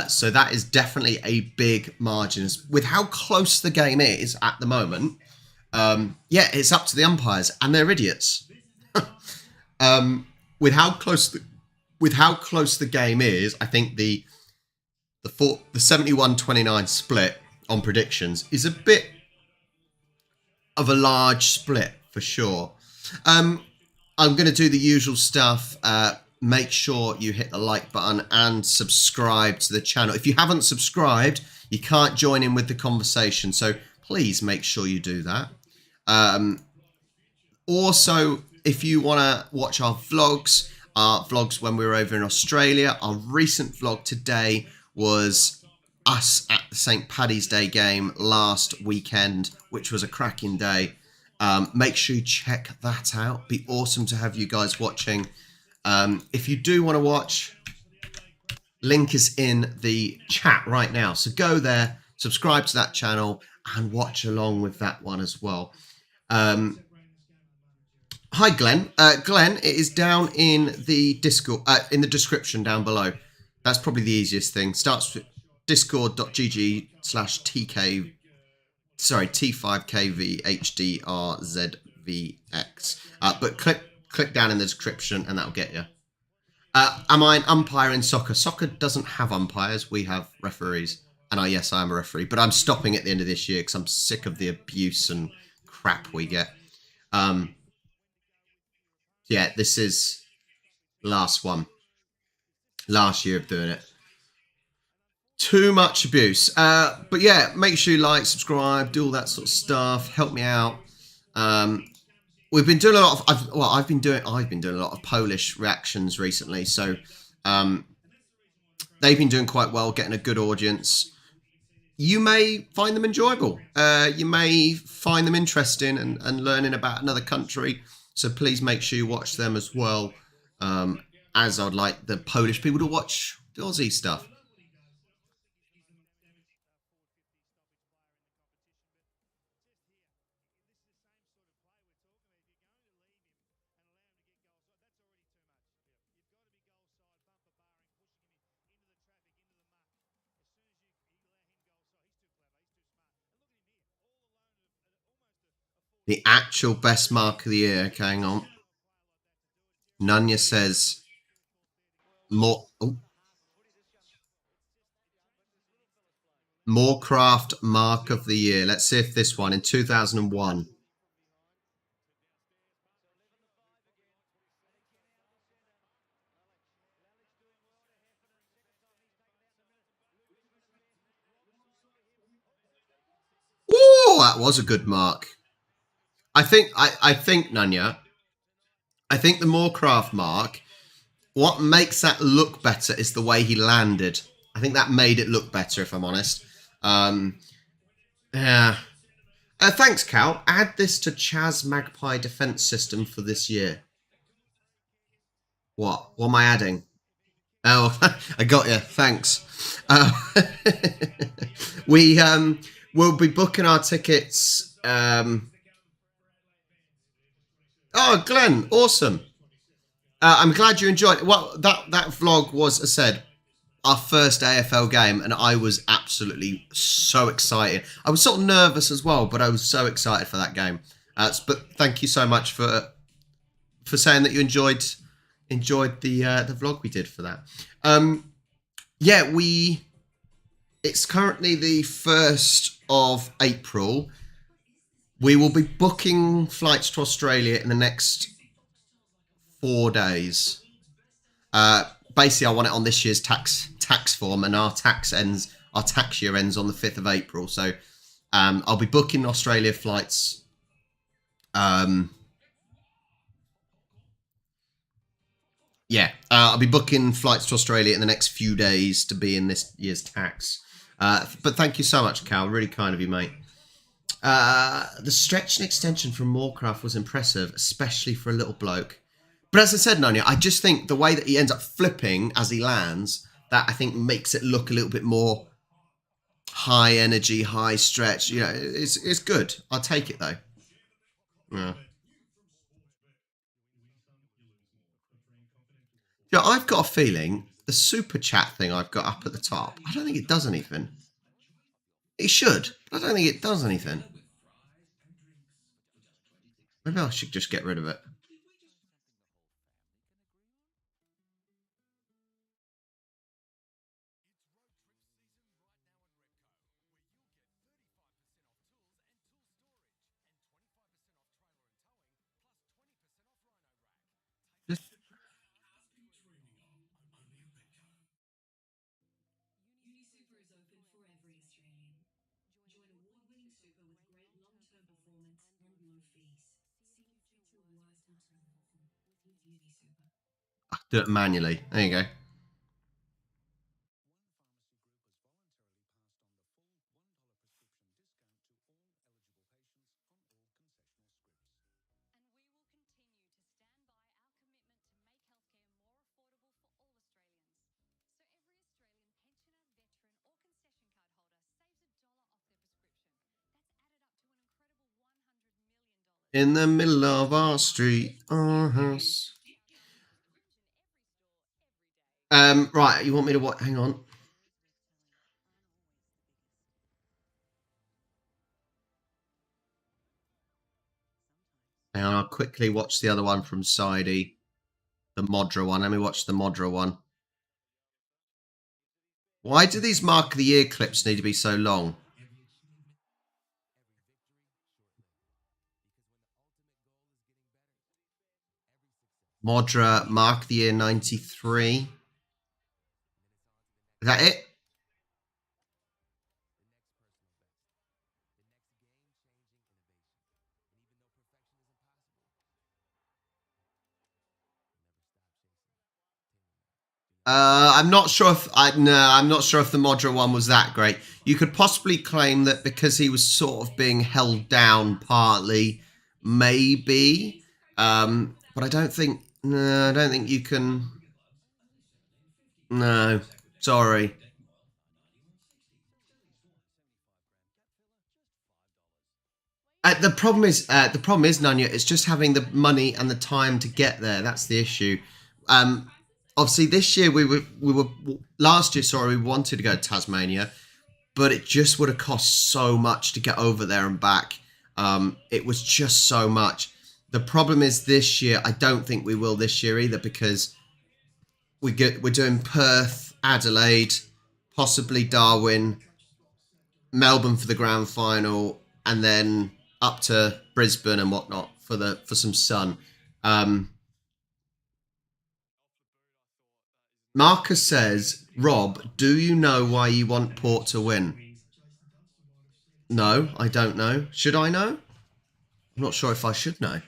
A: So that is definitely a big margin. With how close the game is at the moment, yeah, it's up to the umpires, and they're idiots. With how close the game is, I think the 71-29 split on predictions is a bit of a large split for sure. I'm going to do the usual stuff. Make sure you hit the like button and subscribe to the channel. If you haven't subscribed, you can't join in with the conversation. So please make sure you do that. Also, if you want to watch our vlogs when we were over in Australia, our recent vlog today was us at the St. Paddy's Day game last weekend, which was a cracking day. Make sure you check that out. Be awesome to have you guys watching. If you do want to watch, link is in the chat right now. So go there, subscribe to that channel, and watch along with that one as well. Hi, Glenn. Glenn, it is down in the Discord, in the description down below. That's probably the easiest thing. Starts with discord.gg/TK, sorry, T5KVHDRZVX. But click down in the description and that'll get you. Am I an umpire in soccer? Soccer doesn't have umpires. We have referees. And yes, I am a referee. But I'm stopping at the end of this year because I'm sick of the abuse and crap we get. Yeah, this is last one. Last year of doing it. Too much abuse. But yeah, make sure you like, subscribe, do all that sort of stuff. Help me out. We've been doing a lot of. I've been doing a lot of Polish reactions recently. So they've been doing quite well, getting a good audience. You may find them enjoyable. You may find them interesting and learning about another country. So please make sure you watch them as well. As I'd like the Polish people to watch the Aussie stuff. The actual best mark of the year. Okay, hang on. Nunya says Moorcraft mark of the year. Let's see if this one in 2001. Ooh, that was a good mark. I think Nunya, I think the Moorcraft mark, what makes that look better is the way he landed. I think that made it look better, if I'm honest. Yeah. Thanks, Cal. Add this to Chaz Magpie defense system for this year. What? What am I adding? Oh, I got you. Thanks. We'll be booking our tickets. Oh, Glenn, awesome. I'm glad you enjoyed it. Well, that vlog was, as I said, our first AFL game, and I was absolutely so excited. I was sort of nervous as well, but I was so excited for that game. But thank you so much for saying that you enjoyed the vlog we did for that. Yeah, it's currently the 1st of April. We will be booking flights to Australia in the next 4 days. Basically, I want it on this year's tax form, and our tax year ends on the 5th of April. So I'll be booking Australia flights. Yeah, I'll be booking flights to Australia in the next few days to be in this year's tax. But thank you so much, Cal. Really kind of you, mate. The stretch and extension from Moorcraft was impressive, especially for a little bloke. But as I said, Nanya, I just think the way that he ends up flipping as he lands, that I think makes it look a little bit more high energy, high stretch. You know, it's good. I'll take it though. Yeah. Yeah, I've got a feeling the super chat thing I've got up at the top, I don't think it does anything. It should, but I don't think it does anything. Maybe I should just get rid of it. Do it manually. There you go. In the middle of our street, our house. Right, you want me to what? Hang on. Hang on, I'll quickly watch the other one from Sidey. The Modra one. Let me watch the Modra one. Why do these Mark of the Year clips need to be so long? Modra, Mark of the Year 93. Is that it? I'm not sure if I'm not sure if the Modra one was that great. You could possibly claim that because he was sort of being held down partly, maybe. But I don't think. No, I don't think you can. No, sorry. The problem is, Nanya, it's just having the money and the time to get there. That's the issue. Obviously, this year we were last year. Sorry, we wanted to go to Tasmania, but it just would have cost so much to get over there and back. It was just so much. The problem is this year, I don't think we will this year either because we're doing Perth, Adelaide, possibly Darwin, Melbourne for the grand final, and then up to Brisbane and whatnot for some sun. Marcus says, Rob, do you know why you want Port to win? No, I don't know. Should I know? I'm not sure if I should know.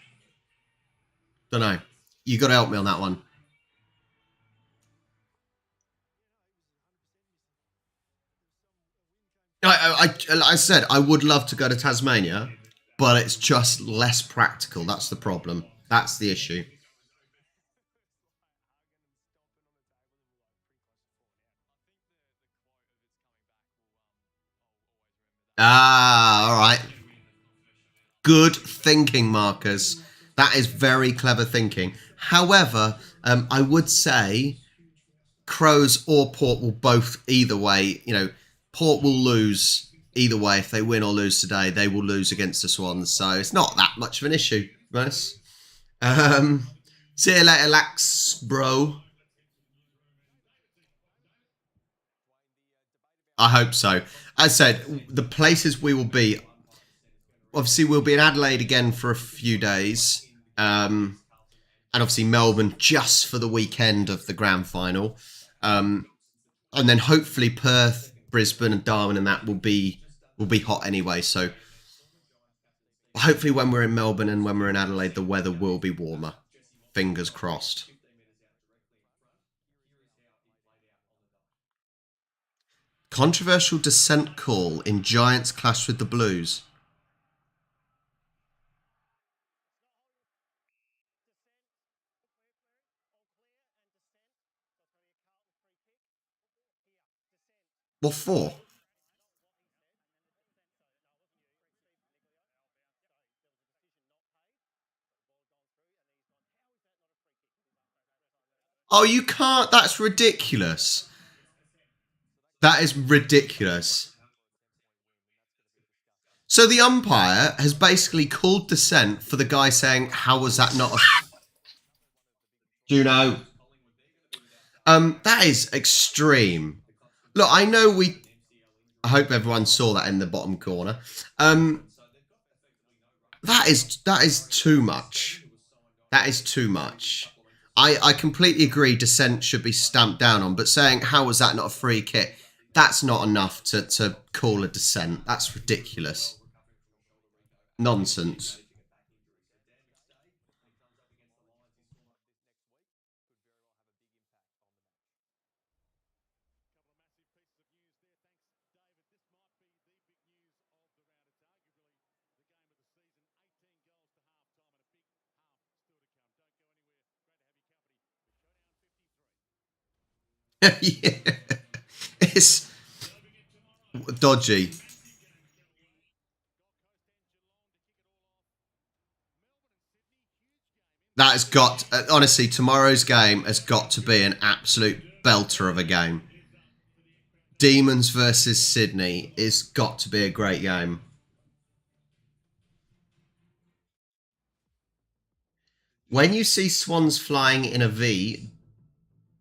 A: Don't know. You got to help me on that one. I said I would love to go to Tasmania, but it's just less practical. That's the problem. That's the issue. Ah, all right. Good thinking, Marcus. That is very clever thinking. However, I would say Crows or Port will both, either way, Port will lose either way. If they win or lose today, they will lose against the Swans. So it's not that much of an issue, Russ. See you later, Lax, bro. I hope so. As I said, the places we will be, obviously we'll be in Adelaide again for a few days. And obviously Melbourne just for the weekend of the grand final. And then hopefully Perth, Brisbane and Darwin and that will be hot anyway. So hopefully when we're in Melbourne and when we're in Adelaide, the weather will be warmer. Fingers crossed. Controversial dissent call in Giants clash with the Blues. What for? Oh, you can't. That's ridiculous. That is ridiculous. So the umpire has basically called dissent for the guy saying, how was that not a... Do you know? That is extreme. Look, I know I hope everyone saw that in the bottom corner. That is too much. That is too much. I completely agree dissent should be stamped down on, but saying, how was that not a free kick? That's not enough to call a dissent. That's ridiculous. Nonsense. Yeah. It's dodgy. That has got, honestly, tomorrow's game has got to be an absolute belter of a game. Demons versus Sydney is got to be a great game. When you see swans flying in a V,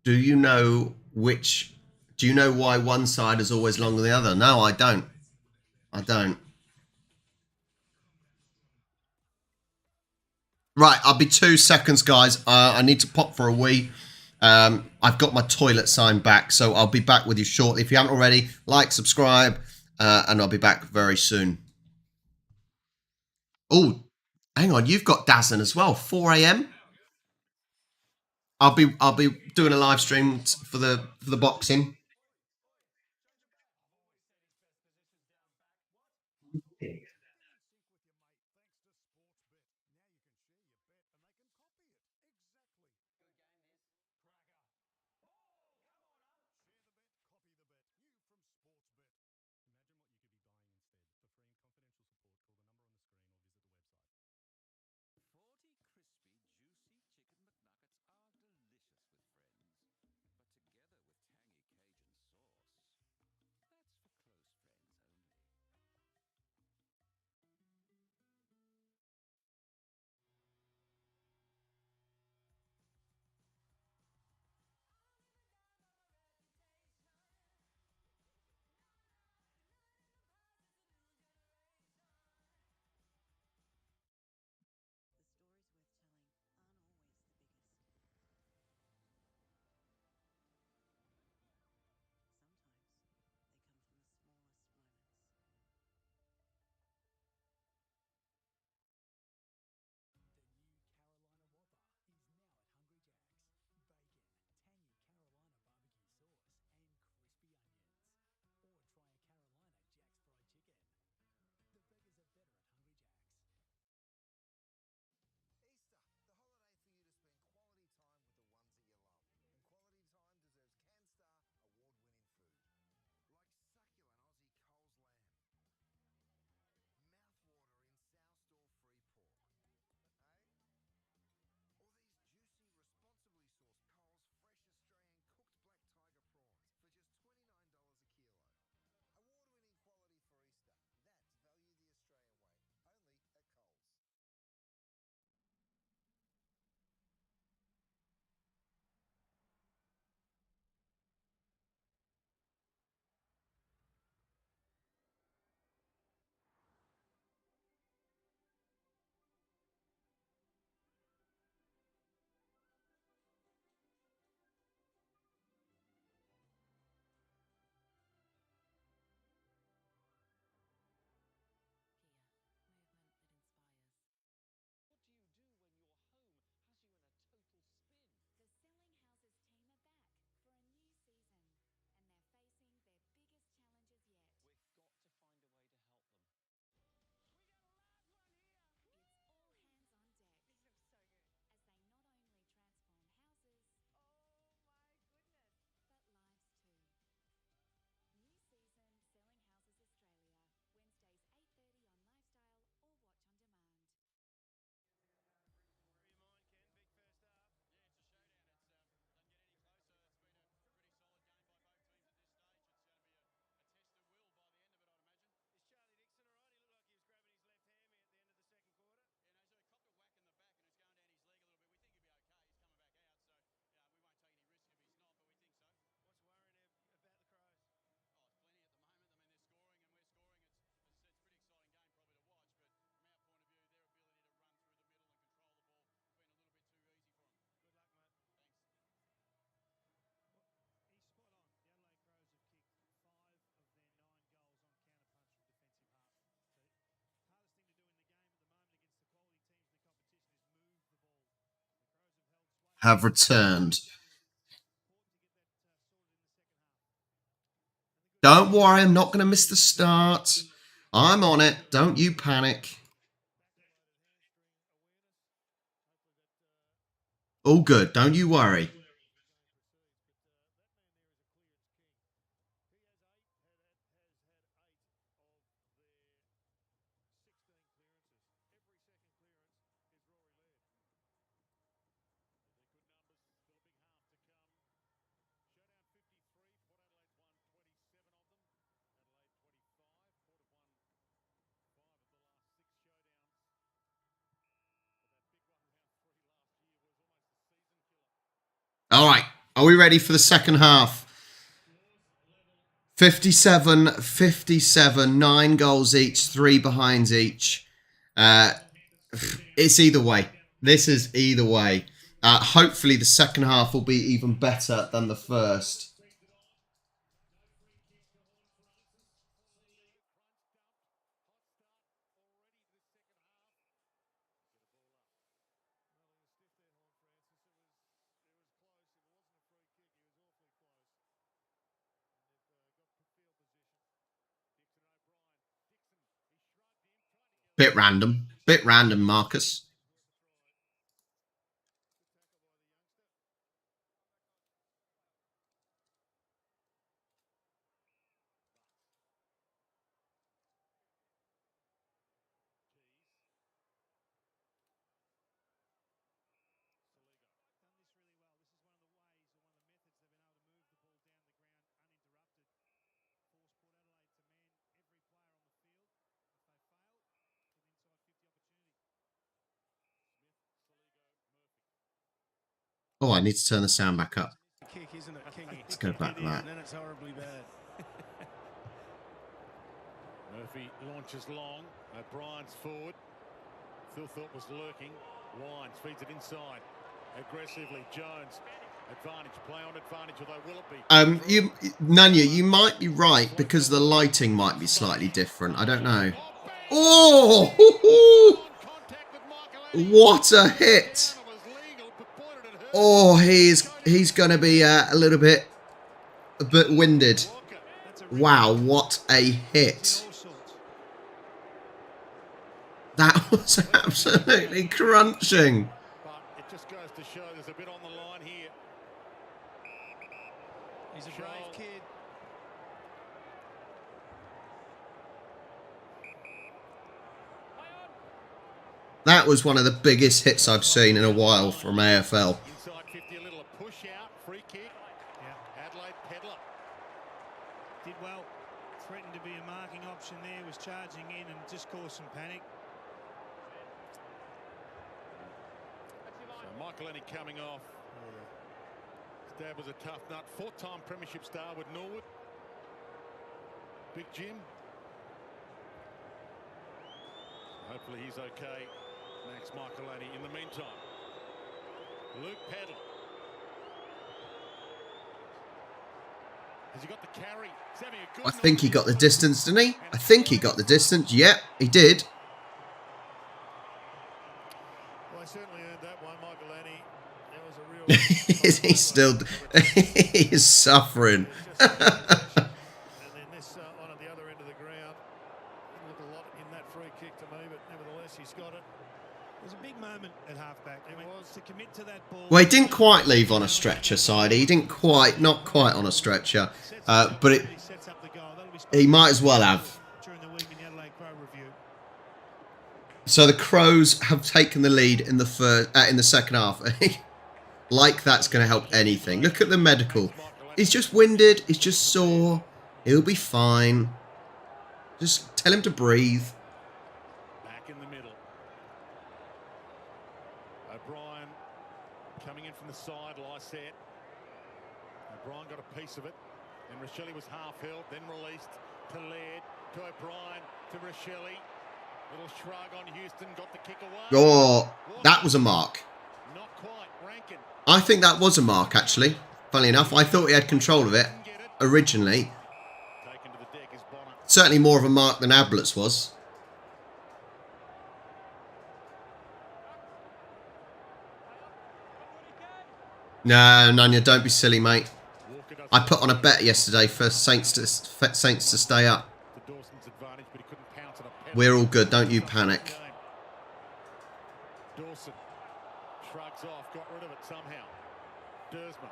A: do you know why one side is always longer than the other? No, I don't. I don't. Right, I'll be 2 seconds, guys. I need to pop for a wee. I've got my toilet sign back, so I'll be back with you shortly. If you haven't already, like, subscribe, and I'll be back very soon. Oh, hang on, you've got Dazzin as well. 4 a.m. I'll be doing a live stream for the boxing. have returned. Don't worry, I'm not going to miss the start. I'm on it. Don't you panic. All good. Don't you worry. All right. Are we ready for the second half? 57-57, 9 goals each, 3 behinds each. It's either way. This is either way. Hopefully the second half will be even better than the first. Bit random, Marcus. Oh, I need to turn the sound back up.
E: Kick, isn't it?
A: Let's go back to that.
E: And then it's horribly bad.
F: Murphy launches long. O'Brien's forward. Phil thought was lurking. Wines feeds it inside. Aggressively, Jones. Advantage, play on advantage, although will it be?
A: Nanya, you might be right because the lighting might be slightly different. I don't know. Oh! What a hit! Oh, he's going to be a bit winded. Wow, what a hit. That was absolutely crunching.
F: But it just goes to show there's a bit on the line here.
E: He's a brave kid.
F: That was one of the biggest hits I've seen in a while from AFL. Inside 50, a little push out, free kick. Yeah. Adelaide Pedler.
D: Did well. Threatened to be a marking option there. Was charging in and just caused some panic.
F: So Michael Lenny coming off. His dad was a tough nut. 4-time premiership star with Norwood. Big Jim. Hopefully he's okay. Max Michaelani in the meantime. Luke Pedler. Has he got the carry? He's having a good
A: I think he got the distance, didn't he? I think he got the distance. Yep, he did.
C: Well, I certainly earned that one, Michaelani. There was a real...
A: He's still... He's suffering.
C: And then this one at the other end of the ground. Didn't look a lot in that free kick to me, but nevertheless, he's got it.
D: It was a big moment at halfback. I mean, to commit to that ball.
A: Well, he didn't quite leave on a stretcher, side. He didn't quite, not quite on a stretcher. But he might as well have.
D: During the week in the Adelaide Crow review.
A: So the Crows have taken the lead in the second half. Like that's going to help anything. Look at the medical. He's just winded. He's just sore. He'll be fine. Just tell him to breathe.
F: back in the middle. O'Brien coming in from the side, Lysette. O'Brien got a piece of it. And Rochelle was half held, then released to Laird, to O'Brien, to Rochelle. Little shrug on Houston, got the kick away.
A: Oh, that was a mark.
F: Not quite, Rankin.
A: I think that was a mark, actually. Funnily enough, I thought he had control of it originally.
F: Taken to the deck is Bonner.
A: Certainly more of a mark than Ablett's was. No, Nanya, don't be silly, mate. I put on a bet yesterday for Saints to stay up. We're all good. Don't you panic.
F: Dawson shrugs off, got rid of it somehow. Dersma.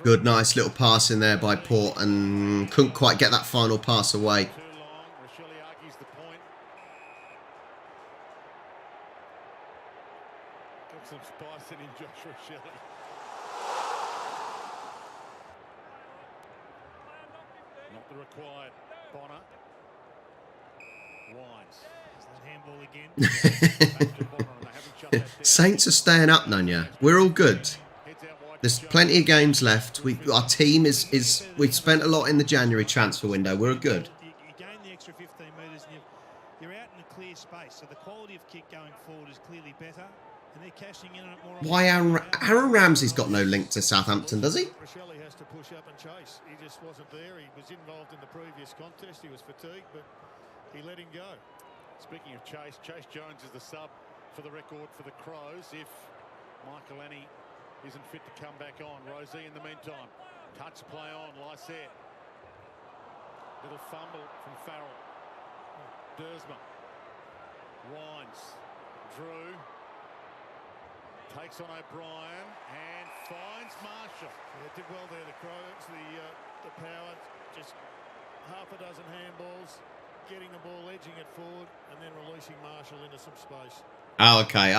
A: Good, nice little pass in there by Port, and couldn't quite get that final pass away.
F: Too long. Rochelle argues the point. Got some spice in him, Josh Rochelle. Not the required. Bonner. Wines.
D: Handball again.
A: Saints are staying up, Nanya. We're all good. There's plenty of games left. Our team is we've spent a lot in the January transfer window. We're good.
D: You gain the extra 15 metres and you're out in a clear space, so the quality of kick going forward is clearly better, and they're cashing in on it more.
A: Why Aaron Ramsey's got no link to Southampton, does he?
C: Rochelle has to push up and chase. He just wasn't there. He was involved in the previous contest. He was fatigued, but he let him go.
F: Speaking of Chase, Chase Jones is the sub for the record for the Crows if Michael Annie isn't fit to come back on. Rosie in the meantime. Touch play on, Lysette. Little fumble from Farrell. Dersma. Wines. Drew. Takes on O'Brien and finds Marshall.
C: Yeah, did well there, the Crows. The power, just half a dozen handballs, getting the ball, edging it forward, and then releasing Marshall into some space.
A: Oh, okay.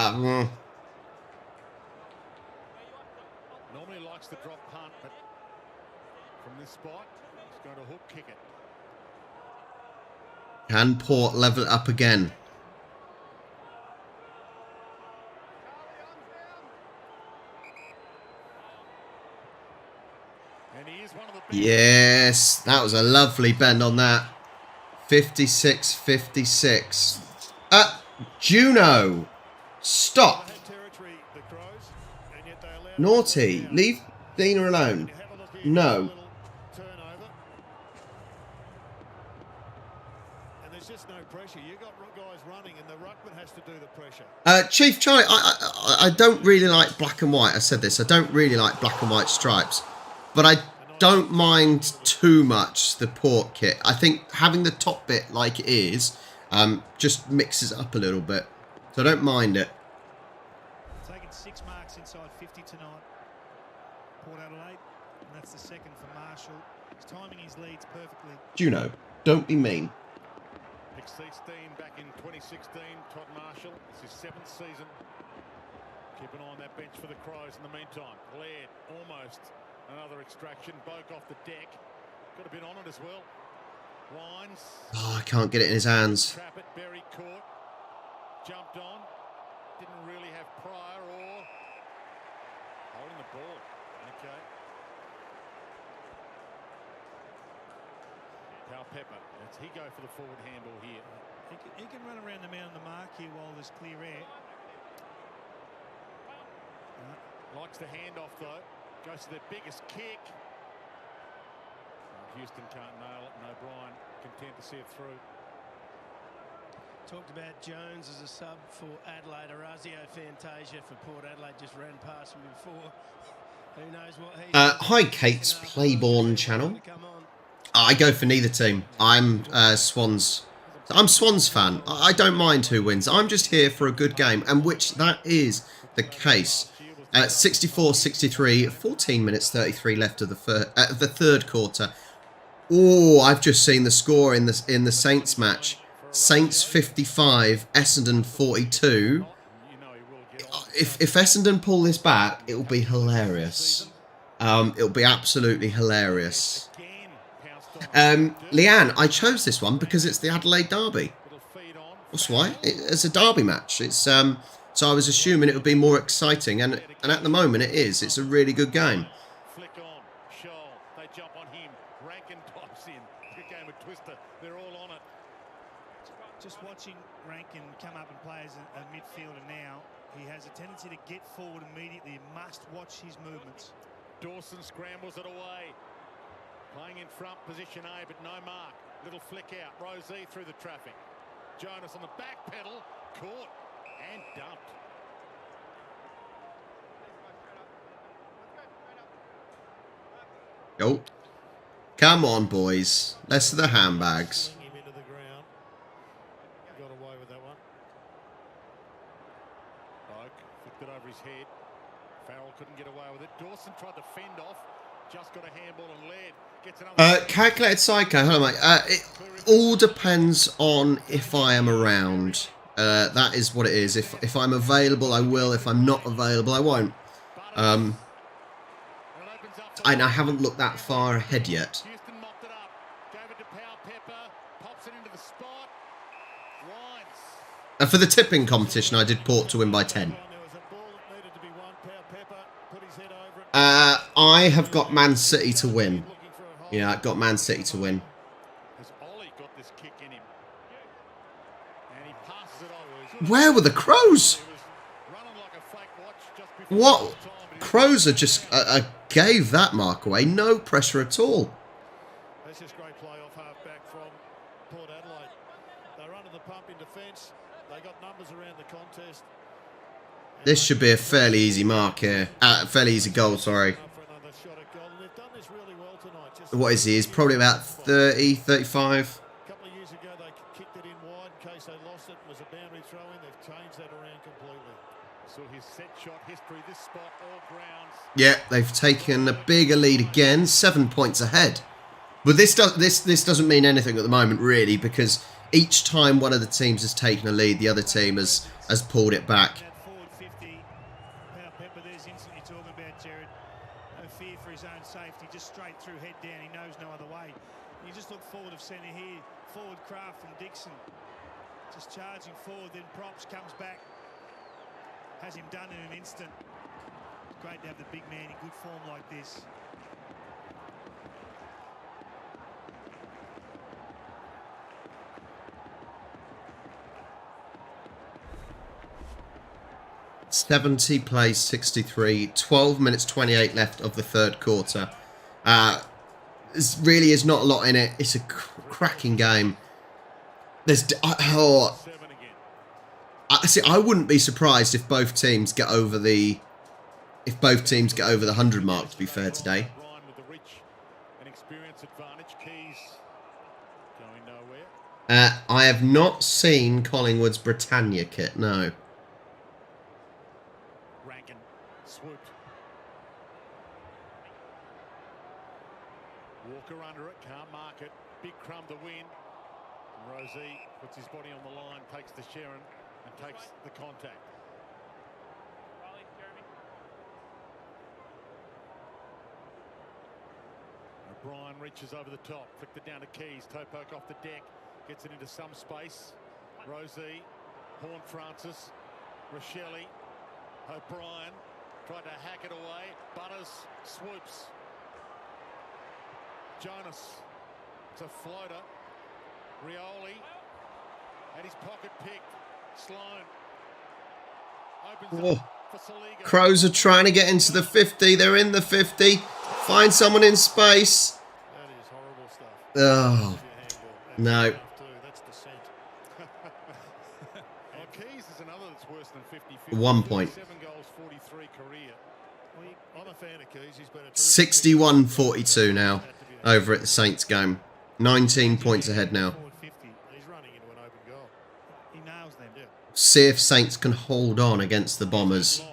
F: Normally likes the drop punt, but from this spot, he's going to hook kick it.
A: Can Port level it up again?
F: And he is one of the best.
A: Yes, that was a lovely bend on that. 56-56. Juno, stop. Naughty, leave Dina alone. No.
C: And there's just no pressure. You got guys running, and the ruckman has to do the pressure.
A: Chief Charlie, I don't really like black and white. I said this. I don't really like black and white stripes, but I don't mind too much the Port kit. I think having the top bit like it is just mixes it up a little bit, so I don't mind it.
D: Taking 6 marks inside 50 tonight. Port Adelaide, and that's the second for Marshall. He's timing his leads perfectly.
A: Juno, don't be mean.
F: Pick 16 back in 2016. Todd Marshall. It's his 7th season. Keep an eye on that bench for the Crows in the meantime. Laird almost another extraction. Boke off the deck. Could have been on it as well. Wines.
A: Oh, I can't get it in his hands.
F: Trap it. Berry caught. Jumped on. Didn't really have prior or holding the ball. Okay. Cal Pepper. Does he go for the forward handball here?
D: He can run around the man on the mark here while there's clear air.
F: Likes the handoff though. Goes to their biggest kick. Houston can't nail it, and O'Brien content to see it through.
E: Talked about Jones as a sub for Adelaide. Orazio Fantasia for Port Adelaide just ran past him before. Who knows what he...
A: Hi, Kate's Playborn channel. I go for neither team. I'm Swans. I'm Swans fan. I don't mind who wins. I'm just here for a good game, and which that is the case. 64-63, 14 minutes 33 left of the third quarter. Oh, I've just seen the score in the Saints match. Saints 55, Essendon 42. If Essendon pull this back, it will be hilarious. It'll be absolutely hilarious. Leanne, I chose this one because it's the Adelaide Derby. That's why. It's a derby match. It's so I was assuming it would be more exciting, and at the moment it is. It's a really good game.
F: Flick on, Shoal, they jump on him. Rankin dives in. Good game with Twister. They're all on it.
D: Just watching Rankin come up and play as a midfielder now, he has a tendency to get forward immediately. You must watch his movements.
F: Dawson scrambles it away. Playing in front, position A, but no mark. Little flick out. Rosie through the traffic. Jonas on the back pedal. Caught and dumped.
A: Oh, come on, boys. Less of the handbags.
C: Him into the ground. Got away with that one.
F: Oak flicked it over his head. Farrell couldn't get away with it. Dawson tried to fend off. Just got a handball and led. Gets another.
A: Calculated Psycho. Hello, mate. It all depends on if I am around. That is what it is. If I'm available, I will. If I'm not available, I won't. And I haven't looked that far ahead yet.
F: Houston mopped it up. Gave it to Powell Pepper. Pops it into the spot. Winds.
A: For the tipping competition, I did Port to win by 10.
C: There was a ball that needed to be won. Pepper put his head over it.
A: I have got Man City to win. Yeah, I've got Man City to win.
F: Has Ollie got this kick in him? And he passes it over.
A: Where were the Crows?
F: He was running like a fake watch just before
A: What?
F: time, but he-
A: Crows are just gave that mark away. No pressure at all.
C: That's just great play off half-back from Port Adelaide. They're under the pump in defence. They got numbers around the contest.
A: This should be a fairly easy mark here. Fairly easy goal, sorry.
C: For another shot at goal. And they've done this really well tonight. Just
A: What is he? He's probably about 30, 35.
C: a couple of years ago, they kicked it in wide in case they lost it. It was a boundary throw-in. They've changed that around completely.
F: So his set shot history, this spot, all grounds.
A: Yeah, they've taken a bigger lead again, 7 points ahead. But this doesn't mean anything at the moment, really, because each time one of the teams has taken a lead, the other team has pulled it back.
D: That forward 50, Powell Pepper, there's instantly talking about Jared. No fear for his own safety, just straight through, head down. He knows no other way. You just look forward of centre here. Forward Kraft from Dixon. Just charging forward, then Props comes back. Has him done in an instant. It's great to have the big man in good form like this.
A: '70 plays 63, 12 minutes 28 left of the third quarter. There really is not a lot in it. It's a cracking game. There's
F: Seven again.
A: see, I wouldn't be surprised if both teams get over the 100 mark, to be fair, today.
F: Ryan with the reach and experience advantage. Keys going nowhere.
A: I have not seen Collingwood's Britannia kit, no.
F: Rankin swooped. Walker under it, can't mark it. Big crumb to win. Rosie puts his body on the line, takes to Sharon and takes the contact. O'Brien reaches over the top, flicked it down to Keys, toe poke off the deck, gets it into some space. Rosie, Horn Francis, Rochelle, O'Brien tried to hack it away. Butters swoops. Jonas, it's a floater. Rioli had his pocket picked. Sloan opens
A: Oh.
F: up for Saliga.
A: Crows are trying to get into the 50. They're in the 50. Find someone in space.
C: That is horrible stuff.
A: Oh,
C: Your handball.
A: no.
C: That's descent.
F: Oh, Keys is another that's worse than 50.
A: 1 point.
F: 7 goals, 43 career.
C: I'm a fan of Keys. He's been a
A: 61-42 now over at the Saints game. 19 points ahead now.
C: Forward 50. He's running into an open goal.
D: He nails them.
C: Yeah.
A: See if Saints can hold on against the Bombers.
F: Long.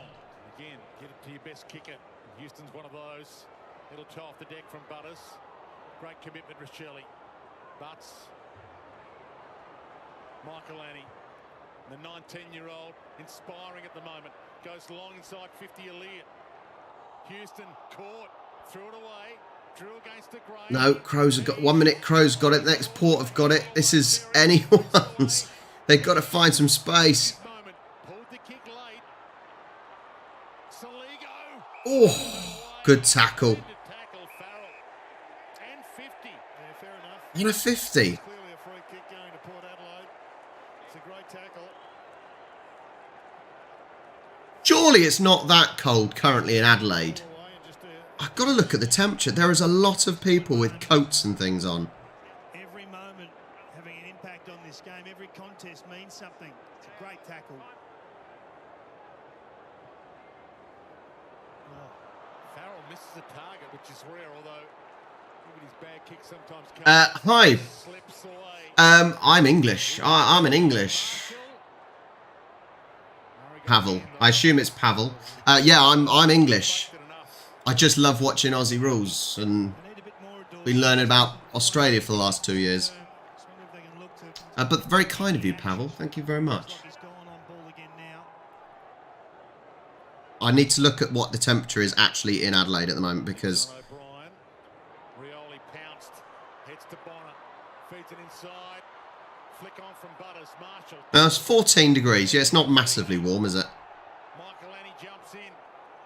F: Again, get it to your best kicker. Houston's one of those. It'll toe off the deck from Butters. Great commitment, Rochelle. Butts. Michaelani, the 19-year-old, inspiring at the moment. Goes long inside 50 Elliott. Houston caught, threw it away, drew against the grain.
A: No, Crows have got 1 minute. Crows got it. Next Port have got it. This is anyone's. They've got to find some space.
F: Moment, pulled the kick late. Saligo.
A: Oh, good tackle.
F: Tackle Farrell. 10-50.
C: Yeah, fair enough.
A: On a 50.
C: Clearly a free kick going to Port Adelaide. It's a great tackle.
A: Surely it's not that cold currently in Adelaide.
C: Away and just
A: I've got to look at the temperature. There is a lot of people with coats and things on.
D: Every moment having an impact on this game. Every contest means something. It's a great tackle.
F: Farrell misses a target, which is rare, although
A: Hi. I'm English. I'm an English. Pavel. I assume it's Pavel. Yeah, I'm English. I just love watching Aussie rules and been learning about Australia for the last 2 years. But very kind of you, Pavel. Thank you very much. I need to look at what the temperature is actually in Adelaide at the moment because it's 14 degrees. Yeah, it's not massively warm, is it?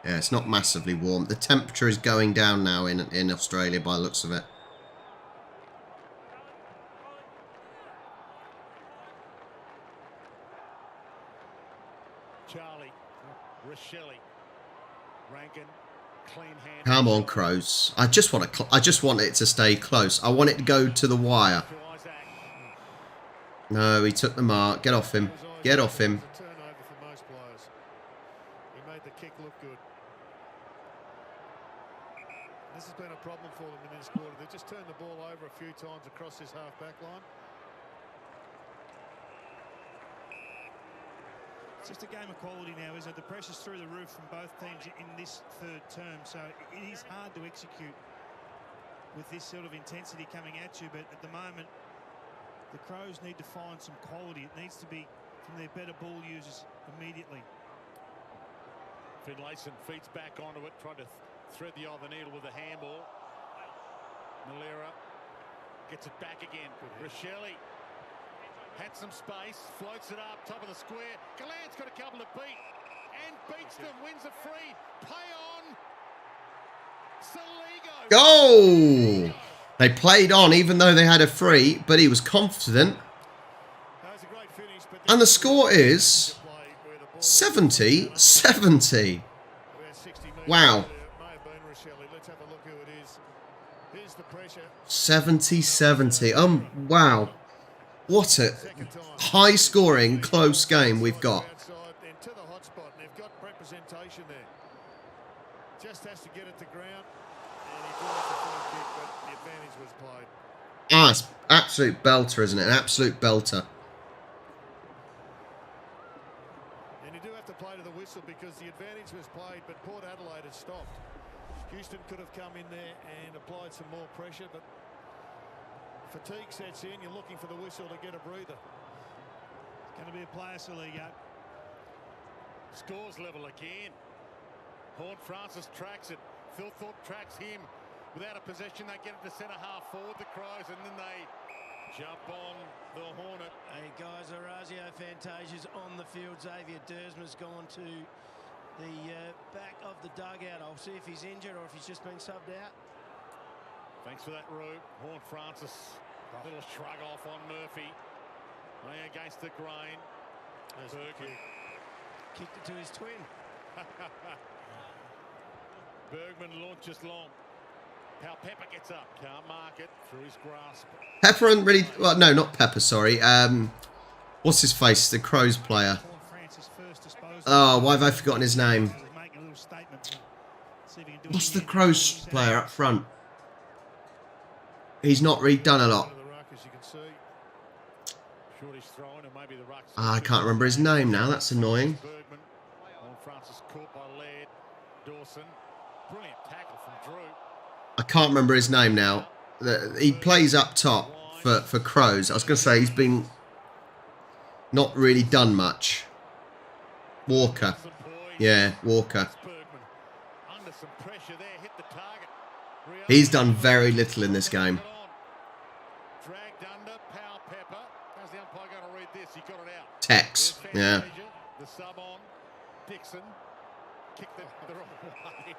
A: Yeah, it's not massively warm. The temperature is going down now in Australia by the looks of it. Come on, Crows. I just want it to stay close. I want it to go to the wire. No, he took the mark. Get off him. Get off him.
C: He made the kick look good. This has been a problem for them in this quarter. They've just turned the ball over a few times across this half-back line.
D: It's just a game of quality now, isn't it? The pressure's through the roof from both teams in this third term, so it is hard to execute with this sort of intensity coming at you, but at the moment, the Crows need to find some quality. It needs to be from their better ball users immediately.
F: Finlayson feeds back onto it, trying to thread the eye of the needle with a handball. Malera gets it back again. Rochelle had some space, floats it up, top of the square. Galland's got a couple to beat and beats them, wins a free. Play on. Saligo.
A: Go! They played on even though they had a free, but he was confident. And the score is 70-70. Wow. 70-70. Wow. What a high-scoring, close game we've got.
C: Just has to get it to ground. And he draws the free kick, but the advantage was played.
A: Ah, it's absolute belter, isn't it? An absolute belter.
C: And you do have to play to the whistle because the advantage was played, but Port Adelaide has stopped. Houston could have come in there and applied some more pressure, but fatigue sets in. You're looking for the whistle to get a breather.
D: It's going to be a player, Saligo.
F: Scores level again. Horn Francis tracks it. Phil Thorpe tracks him. Without a possession, they get it to centre half forward, the Crows, and then they jump on the Hornet.
E: Hey guys, Orazio Fantasia's on the field. Xavier Dersma's gone to the back of the dugout. I'll see if he's injured or if he's just been subbed out.
F: Thanks for that, Rube. Horn Francis, a little shrug off on Murphy. Laying against the grain. Bergman
E: kicked it to his twin.
F: Bergman launches long. How Pepper gets up. Can't mark it through his grasp.
A: Pepper and really... Well, no, not Pepper, sorry. What's his face? The Crows player. Oh, why have I forgotten his name? What's the Crows player up front? He's not really done a lot. I can't remember his name now. That's annoying. I can't remember his name now. He plays up top for Crows. I was going to say he's been not really done much. Walker. Yeah, Walker. He's done very little in this game. Tex. Yeah.
F: The sub on. Dixon kicked the wrong way.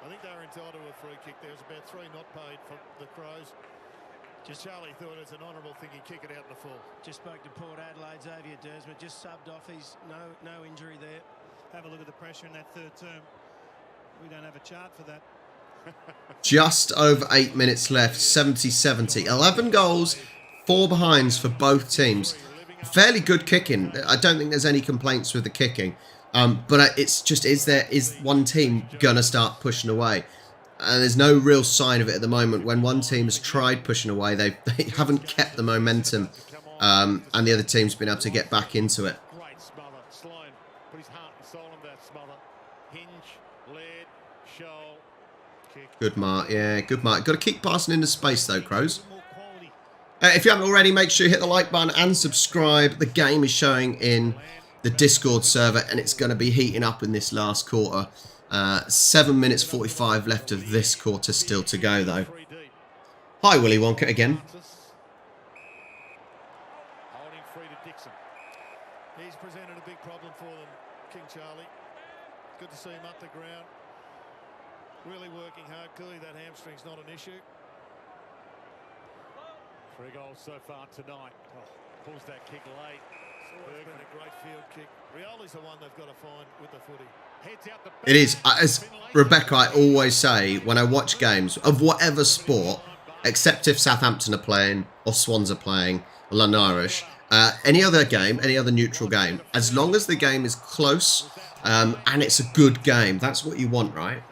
C: I think they were entitled to a free kick. There was about 3 not paid for the Crows. Charlie thought it was an honourable thing. He'd kick it out in the full.
E: Just spoke to Port Adelaide. Xavier Dersma just subbed off. He's no injury there.
D: Have a look at the pressure in that third term. We don't have a chart for that.
A: Just over 8 minutes left. 70-70. 11 goals, 4 behinds for both teams. Fairly good kicking. I don't think there's any complaints with the kicking. But it's just, is one team going to start pushing away? And there's no real sign of it at the moment. When one team has tried pushing away, they haven't kept the momentum. And the other team's been able to get back into it.
F: Great smother. Sloan put his heart and soul in that smother. Hinge, led, shoal, kick.
A: Good mark, yeah, good mark. Got to keep passing into space though, Crows. If you haven't already, make sure you hit the like button and subscribe. The game is showing in the Discord server, and it's going to be heating up in this last quarter. 7 minutes 45 left of this quarter still to go, though. Hi, Willy Wonka again.
C: Holding free to Dixon. He's presented a big problem for them, King Charlie. Good to see him up the ground. Really working hard. Clearly that hamstring's not an issue.
F: 3 goals so far tonight. Oh, pulls that kick late.
C: It's been a great field kick. Rioli's the one they've got to find with the footy.
F: Heads out the back.
A: It is, as Rebecca, I always say when I watch games of whatever sport, except if Southampton are playing or Swans are playing or London Irish, any other game, any other neutral game, as long as the game is close and it's a good game, that's what you want, right?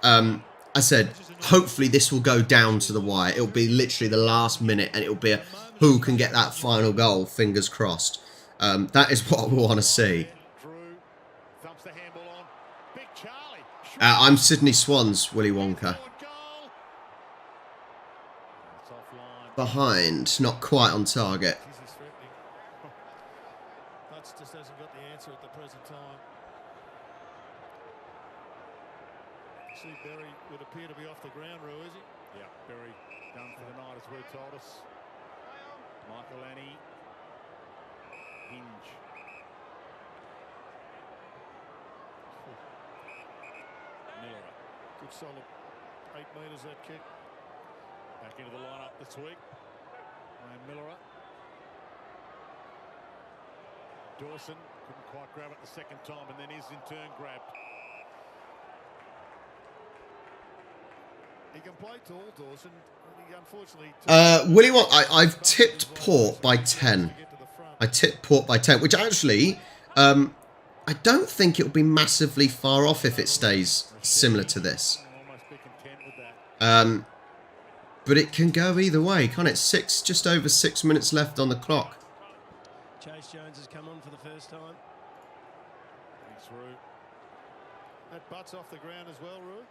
A: I said, hopefully this will go down to the wire. It'll be literally the last minute, and it'll be a who can get that final goal, fingers crossed. That is what we want to see. I'm Sydney Swans, Willy Wonka. Behind, not quite on target.
C: That's just hasn't got the answer at the present time. See, Berry would appear to be off the ground, Roo, is he?
F: Yeah, Berry done for the night, as Roo told us. Michael Annie. Hinge. Miller.
C: Good solid 8 metres that kick.
F: Back into the lineup this week. And Miller. Dawson couldn't quite grab it the second time, and then is in turn grabbed.
C: He can play tall, Dawson. He unfortunately...
A: Willy Wonka, I've tipped Port by 10. I tipped Port by 10, which actually, I don't think it'll be massively far off if it stays similar to this. But it can go either way, can't it? Just over 6 minutes left on the clock.
E: Chase Jones has come on for the first time.
C: Thanks, Roo. That butts off the ground as well, Roo.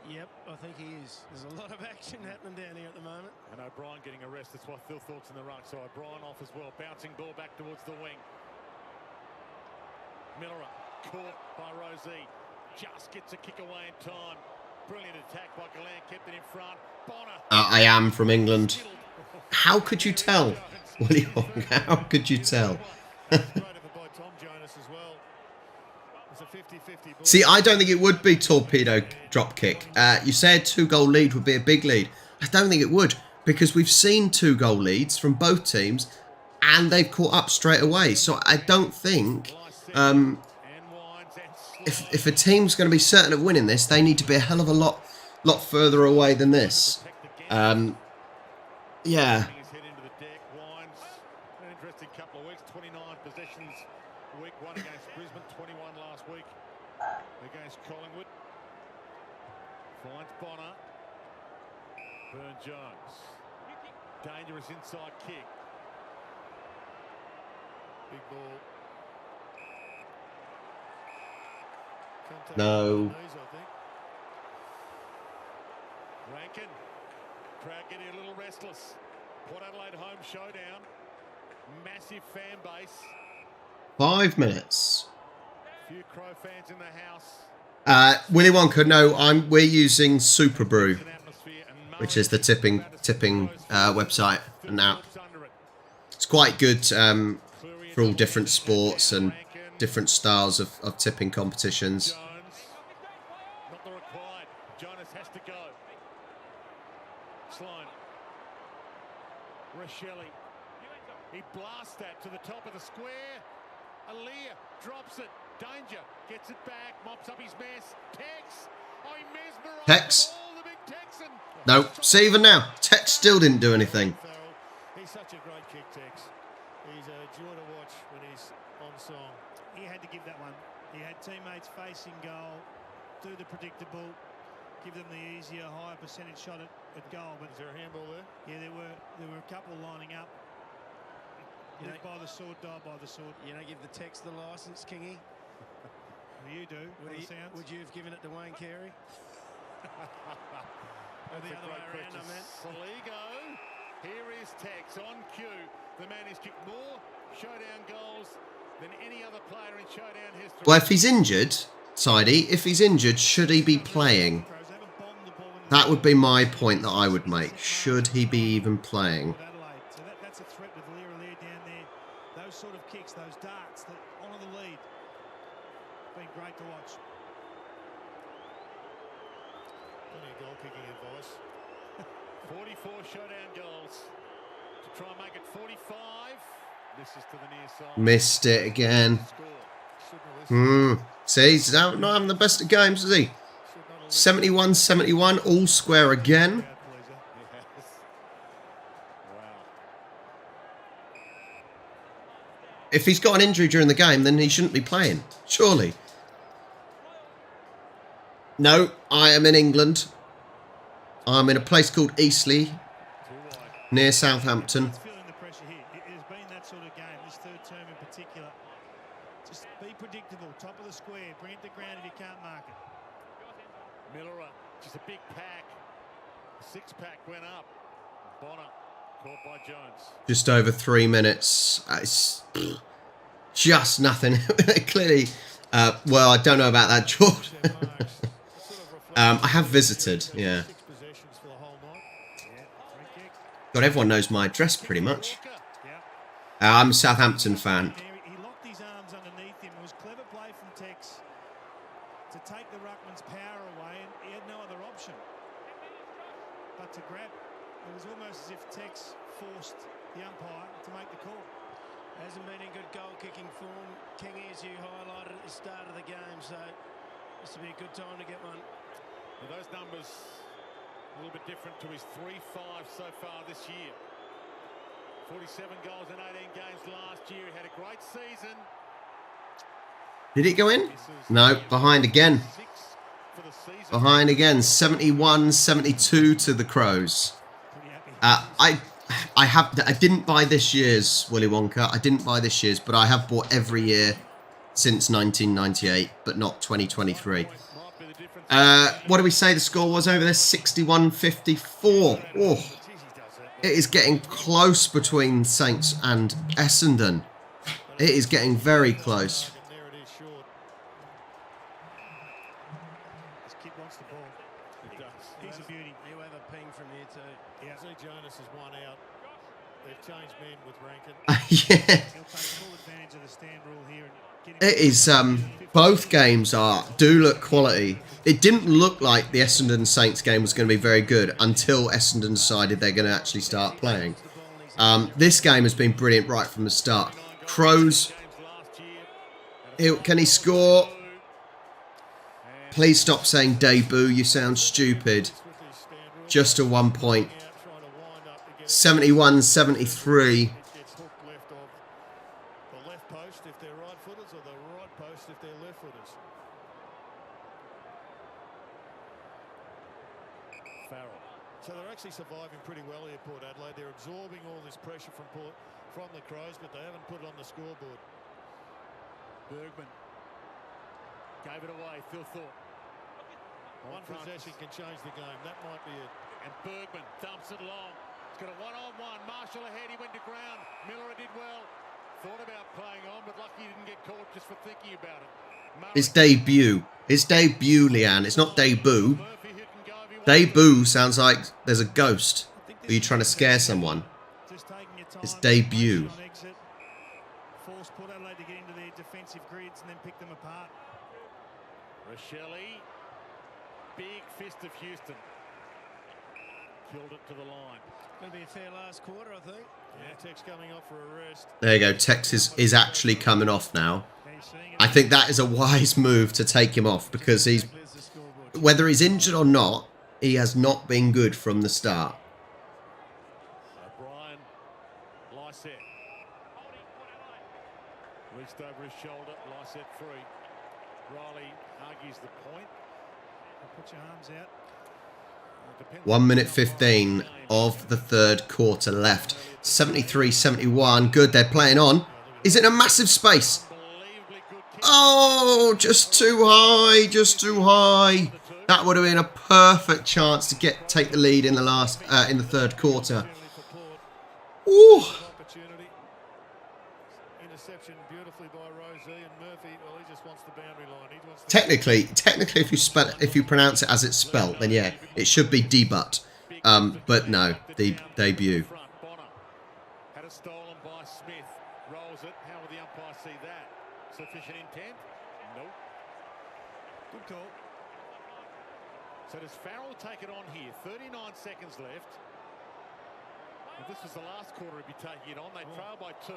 E: Yep, I think he is. There's a lot of action happening down here at the moment.
F: And O'Brien getting a rest. That's why Phil Thorpe's in the ruck. So O'Brien off as well. Bouncing ball back towards the wing. Miller caught by Rosie. Just gets a kick away in time. Brilliant attack by Gallant. Kept it in front. Bonner.
A: I am from England. How could you tell, Willy Wonka? How could you tell? See, I don't think it would be torpedo drop kick. You said 2-goal lead would be a big lead. I don't think it would, because we've seen 2-goal leads from both teams and they've caught up straight away. So I don't think if a team's going to be certain of winning this, they need to be a hell of a lot further away than this. Yeah.
F: Collingwood finds Bonner. Burn-Jones. Dangerous inside kick.
C: Big ball. Contact
A: No.
C: Knees, I think.
F: Rankin. Crowd getting a little restless. Port Adelaide home showdown. Massive fan base.
A: 5 minutes.
F: Few Crow fans in the house.
A: Willy Wonka, no, we're using Super Brew, which is the tipping website now. It's quite good for all different sports and different styles of tipping competitions.
F: Not the required. Jonas has to go. Sloan. Rochelle. He blasts that to the top of the square. Aaliyah drops it. Danger gets it back, mops up his mess. Tex, oh, he mesmerised
A: Tex.
F: the big Texan.
A: No, see, even now, Tex still didn't do anything.
C: He's such a great kick, Tex. He's a joy to watch when he's on song.
D: He had to give that one. He had teammates facing goal. do the predictable, give them the easier, higher percentage shot at goal. But
C: Is there a handball there?
D: yeah, there were a couple lining up. Live by the sword, die by the sword.
E: You don't give the Tex the licence, Kingy.
D: Well, you do.
E: Would you have given it to Wayne Carey? Or the other way around, I meant.
F: Saligo. Here is Tex on cue. The man has kicked more showdown goals than any other player in showdown history.
A: Well, if he's injured, Sidey, if he's injured, should he be playing? That would be my point that I would make. Should he be even playing?
D: So that's a threat with Lira there down there. Those sort of kicks, those darts that honour the lead. Been great to watch.
C: Plenty of goal kicking advice.
F: 44 showdown goals to try and make it 45. This is to the near side.
A: Missed it again. See, he's not having the best of games, is he? 71-71, all square again. If he's got an injury during the game, then he shouldn't be playing, surely. No, I am in England. I'm in a place called Eastleigh, near Southampton.
D: Feeling the pressure here. It has been that sort of game, this third term in particular. Just be predictable, top of the square, bring it to ground if you can't mark it.
F: Miller, just a big pack. Six-pack went up. Bonner caught by Jones.
A: Just over 3 minutes. It's just nothing. Clearly, well, I don't know about that, Jordan. I have visited, yeah. God, everyone knows my address pretty much. I'm a Southampton fan.
D: He locked his arms underneath him. It was clever play from Tex to take the ruckman's power away, and he had no other option but to grab. It was almost as if Tex forced the umpire to make the call.
E: Hasn't been in good goal-kicking form, Kingy, as you highlighted at the start of the game, so this will be a good time to get one.
F: Well, those numbers a little bit different to his 3-5 so far this year. 47 goals in 18 games last year. He had a great season.
A: Did it go in? No, behind again. Behind again. 71-72 to the Crows. I didn't buy this year's Willy Wonka. I didn't buy this year's, but I have bought every year since 1998, but not 2023. What do we say the score was over there? 61-54. Oh, it is getting close between Saints and Essendon. It is getting very close.
D: This kid wants the ball. He's a beauty.
E: You have a ping from here too.
C: Yeah. See, Jonas has won out. They've changed men with Rankin.
A: Yeah.
D: He'll take full advantage of the stand rule here. And
A: It is, both games do look quality. It didn't look like the Essendon Saints game was going to be very good until Essendon decided they're going to actually start playing. This game has been brilliant right from the start. Crows, can he score? Please stop saying debut, you sound stupid. Just a 1 point. 71-73.
C: If they're right footers, or the right post if they're left footers.
F: Farrell.
C: So they're actually surviving pretty well here, Port Adelaide. They're absorbing all this pressure from the Crows, but they haven't put it on the scoreboard.
F: Bergman gave it away. Phil Thorpe.
C: One possession can change the game. That might be it.
F: And Bergman dumps it long. He's got a one-on-one. Marshall ahead. He went to ground. Miller did well. Thought about playing on, but lucky he didn't get caught just for thinking about it.
A: His debut. His debut, Leanne. It's not debut. Debut sounds like there's a ghost. Are you trying to scare someone? His debut.
D: Force Port Adelaide to get into their defensive grids and then pick them apart.
F: Rochelle. Big fist of Houston. Killed it to the line.
E: Going to be a fair last quarter, I think.
C: Yeah, Tex coming off for a rest.
A: There you go. Texas is actually coming off now. I think that is a wise move to take him off because whether he's injured or not, he has not been good from the start.
F: Brian Lysette. Reached over his shoulder. Lysette free. Riley argues the point.
D: Put your arms out.
A: 1 minute 15 of the third quarter left. 73-71. Good, they're playing on. Is it a massive space? Oh, just too high, just too high. That would have been a perfect chance to take the lead in the third quarter. Ooh.
C: Interception beautifully by Rosie, and Murphy, well, he just wants the boundary line. He wants the
A: Technically, if you pronounce it as it's spelt, then yeah, it should be debut. But no, the debut.
F: Had a stolen by Smith. Rolls it. How will the umpire see that? Sufficient intent? Nope. Good call. So does Farrell take it on here? 39 seconds left. If this was the last quarter, he'd be taking it on. They trail by 2.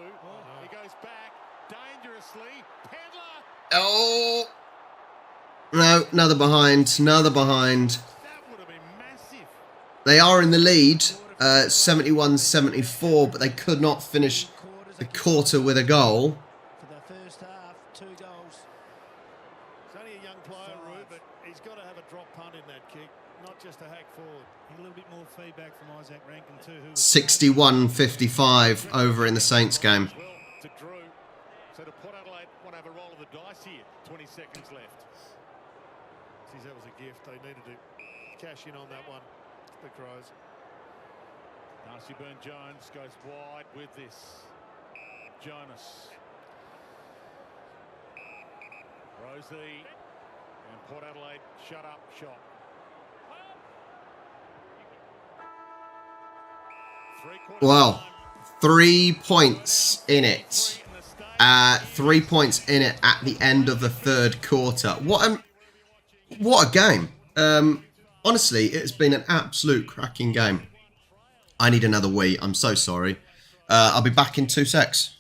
F: He goes back dangerously. Pendler.
A: Oh. No, another behind. Another behind.
F: That would have been massive.
A: They are in the lead, 71-74, but they could not finish the quarter with a goal.
E: For the first half, 2 goals.
C: He's only a young player, Roo, but he's got to have a drop punt in that kick, not just a hack forward.
D: A little bit more feedback from Isaac Rankin too.
A: 61-55 over in the Saints game.
F: To Drew. So to Port Adelaide want to have a roll of the dice here. 20 seconds left.
C: Geez, that was a gift. They needed to cash in on that one, the Crows.
F: Darcy Byrne-Jones goes wide with this. Jonas. Rosie. And Port Adelaide shut up shop.
A: Wow, 3 points in it. 3 points in it at the end of the third quarter. What a game. Honestly, it's been an absolute cracking game. I need another wee. I'm so sorry. I'll be back in 2 secs.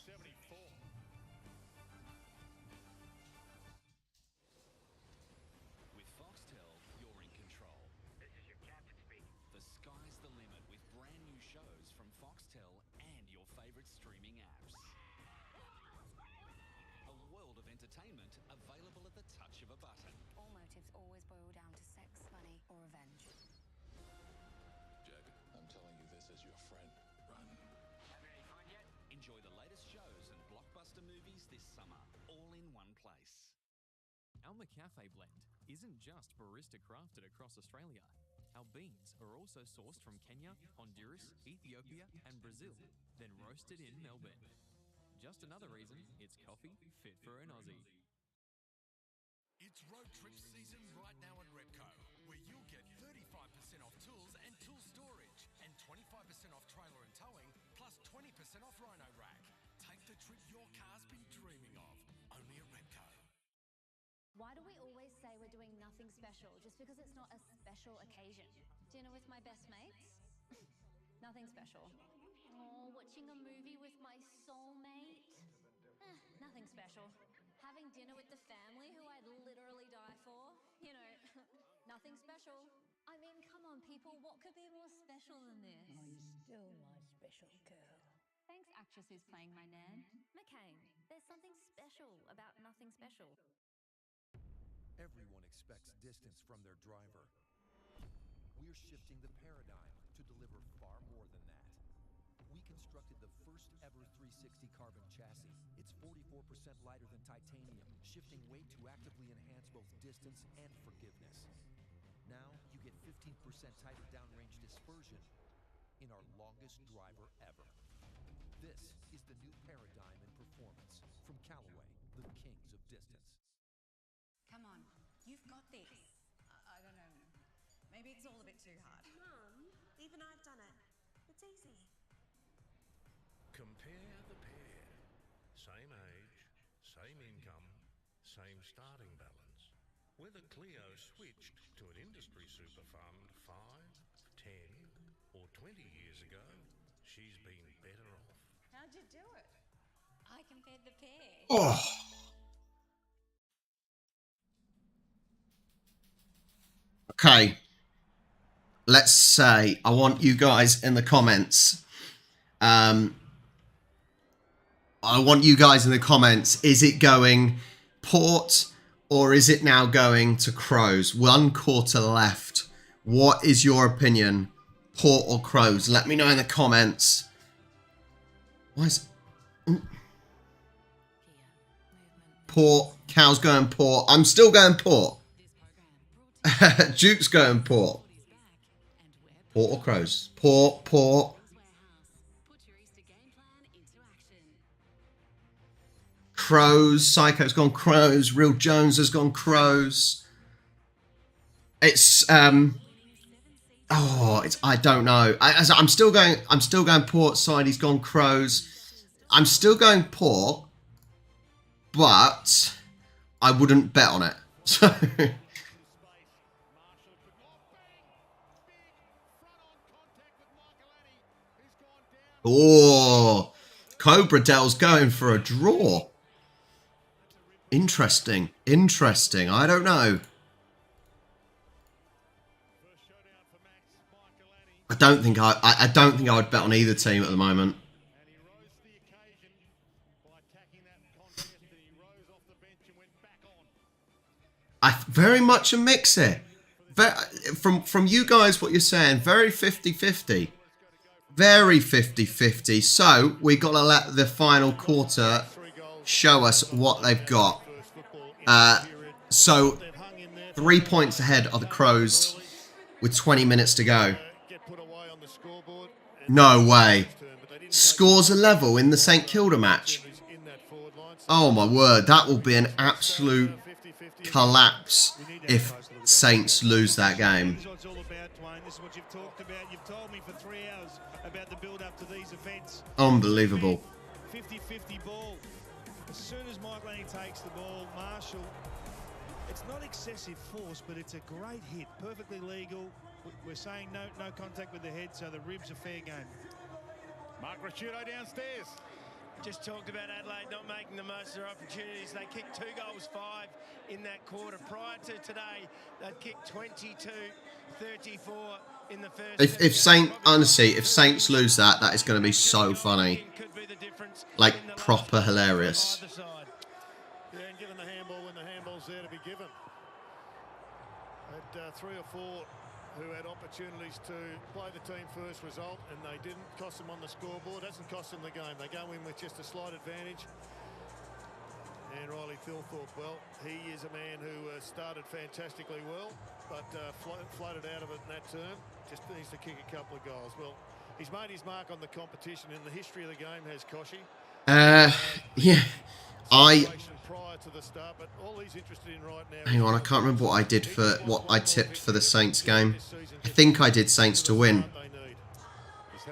H: Our McCafe blend isn't just barista crafted across Australia. Our beans are also sourced from Kenya, Honduras, Ethiopia and Brazil, then roasted in Melbourne. Just another reason it's coffee fit for an Aussie.
I: It's road trip season right now at Repco, where you'll get 35% off tools and tool storage, and 25% off trailer and towing, plus 20% off Rhino Rack. Take the trip your car's been dreaming of, only at Repco.
J: Why do we always say we're doing nothing special just because it's not a special occasion? Dinner with my best mates? Nothing special. Oh, watching a movie with my soulmate? Nothing special. Having dinner with the family who I'd literally die for? You know, nothing special. I mean, come on people, what could be more special than this?
K: Oh, you're still my special girl.
J: Thanks, actress who's playing my nan. McCain, there's something special about nothing special.
L: Everyone expects distance from their driver. We're shifting the paradigm to deliver far more than that. We constructed the first ever 360 carbon chassis. It's 44% lighter than titanium, shifting weight to actively enhance both distance and forgiveness. Now you get 15% tighter downrange dispersion in our longest driver ever. This is the new paradigm in performance from Callaway, the kings of distance.
M: Come on, you've got this. I don't know. Maybe it's all a bit too hard.
N: Mum, even I've done it. It's easy.
O: Compare the pair. Same age, same income, same starting balance. Whether Clio switched to an industry super fund 5, 10 or 20 years ago, she's been better off.
M: How'd you do it?
J: I compared the pair.
A: Oh. Okay, let's say I want you guys in the comments. Is it going Port or is it now going to Crows? 1 quarter left. What is your opinion? Port or Crows? Let me know in the comments. Why is... Port. Cal's going Port. I'm still going Port. Duke's going Port. Port or Crows? Port, Port. Crows. Psycho's gone Crows. Real Jones has gone Crows. It's I don't know. I'm still going Port side. He's gone Crows. I'm still going Port, but I wouldn't bet on it. So oh, Cobra Dell's going for a draw. Interesting. Interesting. I don't know. I don't think I would bet on either team at the moment. Very much a mix here. From you guys, what you're saying, very 50-50. Very 50-50. So we got to let the final quarter show us what they've got. So 3 points ahead are the Crows with 20 minutes to go. No way. Scores a level in the St Kilda match. Oh my word, that will be an absolute collapse if Saints lose that game.
D: This is what it's all about, Dwayne. This is what you've talked about. You've told me for 3 hours about the build-up to these events.
A: Unbelievable.
D: 50-50 ball. As soon as Mike Lanning takes the ball, Marshall, it's not excessive force, but it's a great hit. Perfectly legal. We're saying no contact with the head, so the ribs are fair game.
F: Mark Ricciuto downstairs.
E: Just talked about Adelaide not making the most of their opportunities. They kicked 2 goals 5 in that quarter. Prior to today, they'd kicked 22-34 in the first.
A: If Saints lose that, that is going to be so funny. Like proper hilarious.
C: Yeah, and given the handball when the handball's there to be given. Had 3 or 4 who had opportunities to play the team first result, and they didn't. Cost them on the scoreboard. Doesn't cost them the game. They go in with just a slight advantage. And Riley Thilthorpe, well, he is a man who started fantastically well, but floated out of it in that term. Just needs to kick a couple of goals. Well, he's made his mark on the competition, and the history of the game has Koshy.
A: Yeah.
C: Prior to the start, but all he's interested in right now.
A: Hang on, I can't remember what I did for what I tipped for the Saints game. I think I did Saints to win.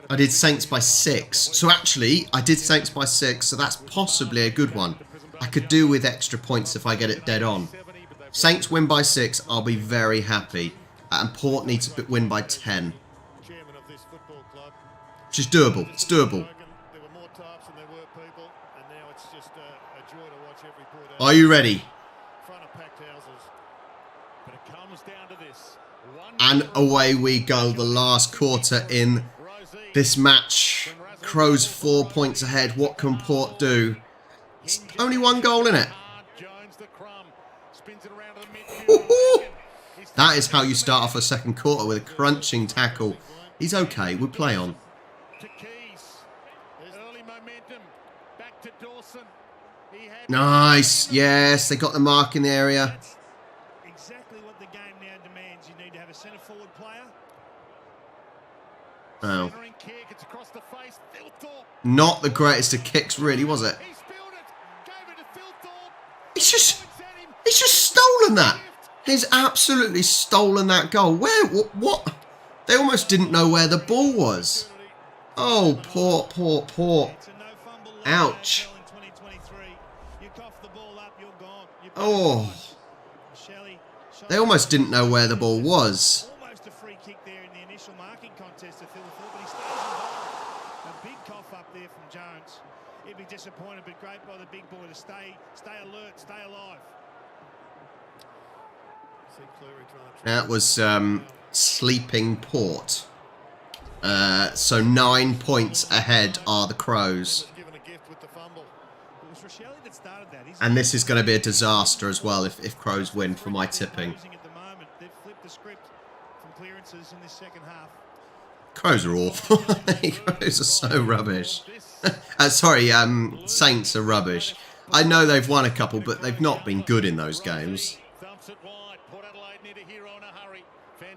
A: I did Saints by 6. So actually, I did Saints by 6, so that's possibly a good one. I could do with extra points if I get it dead on. Saints win by 6, I'll be very happy. And Port needs to win by 10. Which is doable. It's doable. Are you ready? And away we go, the last quarter in this match. Crows 4 points ahead. What can Port do? It's only 1 goal in it. That is how you start off a second quarter, with a crunching tackle. He's okay, we'll play on. Nice, yes, they got the mark in the area.
D: That's exactly what the game now demands. You need to have a centre forward player.
A: Oh. Not the greatest of kicks, really, was it? He's just stolen that. He's absolutely stolen that goal. Where? What? They almost didn't know where the ball was. Oh, Port. Ouch. Oh. They almost didn't know where the ball was.
D: Almost a free kick there in the initial marking contest to Thilthorpe, but he stays involved. A big cough up there from Jones. He'd be disappointed, but great by the big boy to stay alert, stay alive.
A: That was sleeping Port. So 9 points ahead are the Crows.
D: Shelley that started that.
A: And this is going to be a disaster as well if Crows win for my tipping.
D: At the moment, they've flipped the script from clearances in this second half.
A: Crows are awful. Crows are so rubbish. Sorry, Saints are rubbish. I know they've won a couple, but they've not been good in those games.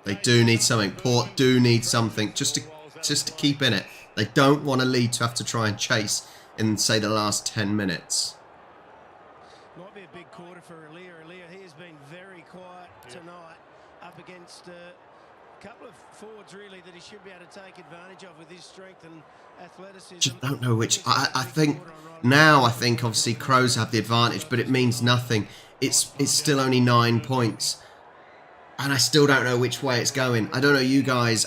A: They do need something. Port do need something just to keep in it. They don't want a lead to have to try and chase in, say, the last 10 minutes.
E: Might be a big quarter for Alia. He has been very quiet tonight up against a couple of forwards, really, that he should be able to take advantage of with his strength and athleticism.
A: Just don't know which. I think now, obviously Crows have the advantage, but it means nothing. It's still only 9 points. And I still don't know which way it's going. I don't know you guys.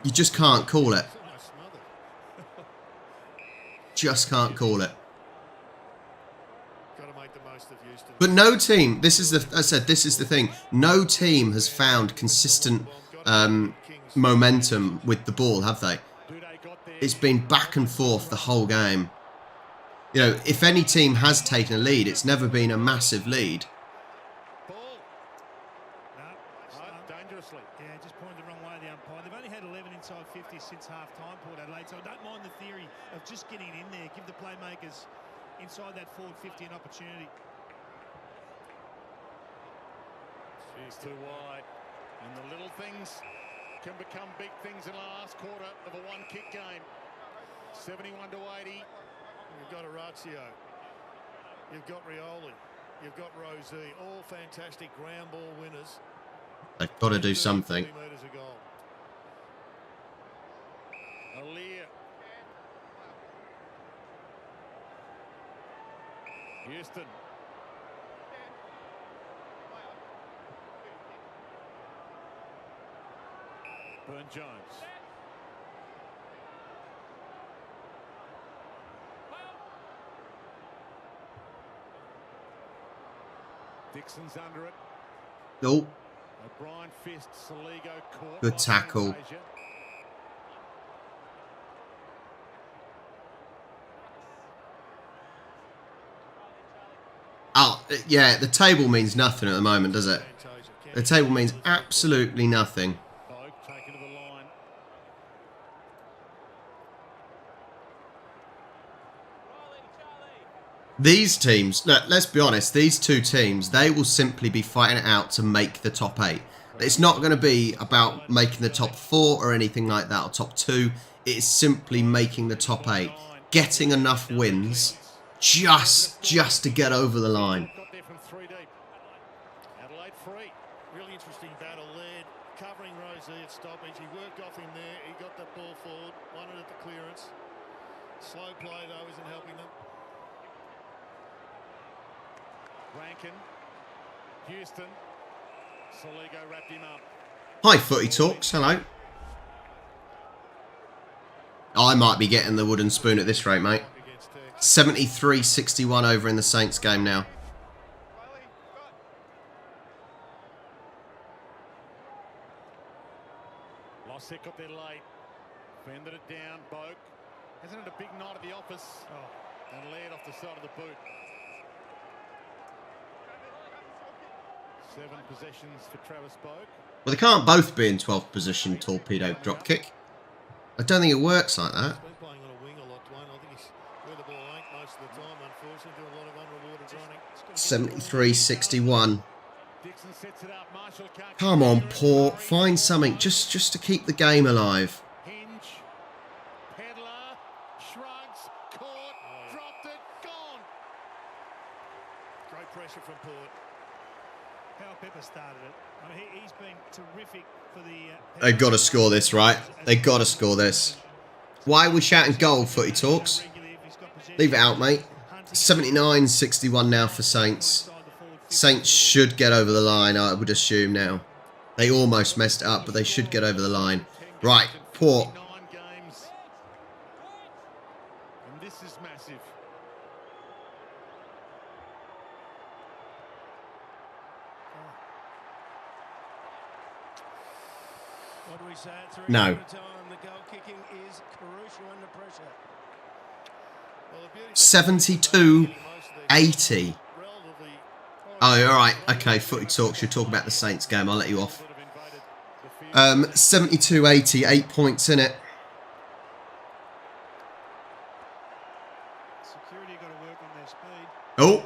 A: You just can't call it. Just can't call it. But no team, this is the thing. No team has found consistent momentum with the ball, have they? It's been back and forth the whole game. You know, if any team has taken a lead, it's never been a massive lead.
D: Yeah, just pointed the wrong way, the umpire. They've only had 11 inside 50 since half-time, Port Adelaide, so I don't mind the theory of just getting in there, give the playmakers inside that forward 50 an opportunity.
F: She's too wide, and the little things can become big things in the last quarter of a one-kick game. 71 to 80.
C: You've got Orazio, you've got Rioli, you've got Rosie, all fantastic ground ball winners.
A: They've got to do something.
F: Alia. Houston. Burn-Jones. Dixon's under it.
A: Nope.
F: O'Brien fist, Saligo caught.
A: Good tackle. Oh, yeah, the table means nothing at the moment, does it? The table means absolutely nothing. These teams, let's be honest, these two teams, they will simply be fighting it out to make the top 8. It's not going to be about making the top 4 or anything like that, or top 2. It is simply making the top 8. Getting enough wins just to get over the line.
C: Adelaide free. Really interesting battle there. Covering Rosie at stoppage. He worked off him there. He got that ball forward. Won it at the clearance. Slow play though isn't helping them.
F: Rankin, Houston, Saligo wrapped him up.
A: Hi, Footy Talks. Hello. I might be getting the wooden spoon at this rate, mate. 73-61 over in the Saints game now.
F: Lossick got there late. Fended it down. Boak. Hasn't it a big night at the office? Oh. And laid off the side of the boot. 7 possessions for Travis Boak.
A: Well, they can't both be in 12th position torpedo dropkick. I don't think it works like that. 73-61. Come on, Port. Find something just to keep the game alive.
F: Hinge. Pedler. Shrugs. Caught. Dropped it. Gone.
C: Great pressure from Port.
D: Hal Pepper started it. I mean, he's been terrific for the...
A: They've got to score this, right? They've got to score this. Why are we shouting goal, Footy Talks? Leave it out, mate. 79-61 now for Saints. Saints should get over the line, I would assume now. They almost messed it up, but they should get over the line. Right, Port.
F: And this is massive.
E: What do we say?
A: No.
E: The goal kicking is crucial under pressure.
A: 72-80. Oh, all right. Okay, Footy Talks. You're talking about the Saints game. I'll let you off. 72-80. 8 points in it.
D: Security got to work on their speed.
A: Oh.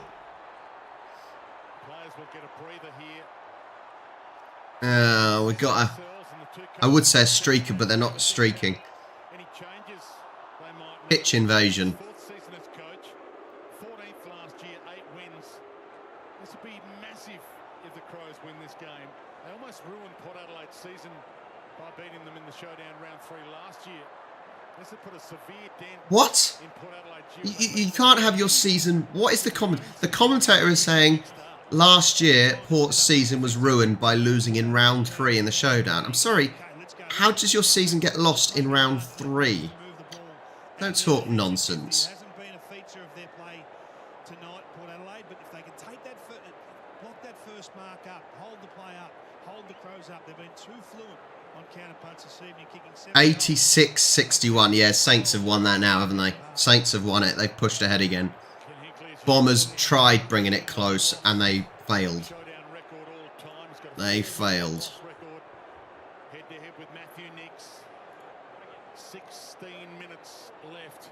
F: Players will get a breather here.
A: We got a... I would say a streaker, but they're not streaking.
F: Any changes they might make.
A: Pitch invasion.
F: Fourth season as coach. 14th last year, 8 wins. This would be massive if the Crows win this game. They almost ruined Port Adelaide's season by beating them in the showdown round 3 last year. This would put a severe dent.
A: What?
F: In Port Adelaide.
A: You can't have your season... What is the comment? The commentator is saying last year Port's season was ruined by losing in round 3 in the showdown. I'm sorry. How does your season get lost in round 3? Don't talk nonsense.
D: It hasn't been a feature of their play tonight, Port Adelaide, but if they can take that, block that first mark up, hold the play up, hold the Crows up, they've been too fluent on counterpunts this evening, kicking
A: 86-61. Yeah, Saints have won that now, haven't they? Saints have won it. They've pushed ahead again. Bombers tried bringing it close and they failed. They failed.
F: Head to head with Matthew Nicks. 16 minutes left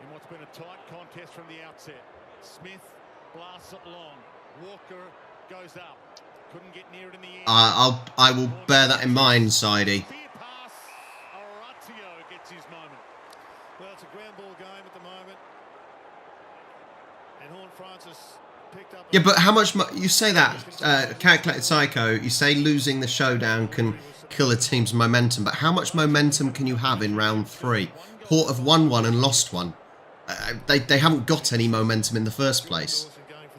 F: in what's been a tight contest from the outset. Smith blasts it long. Walker goes up. Couldn't get near it in the end.
A: I will bear that in mind, Sidey.
F: Pass. Oratio gets his moment.
C: Well, it's a ground ball game at the moment. And Horn Francis picked up...
A: Yeah, but how much... You say that, Calculated Psycho, you say losing the showdown can kill a team's momentum, but how much momentum can you have in round 3? Port have won one and lost one. They haven't got any momentum in the first place.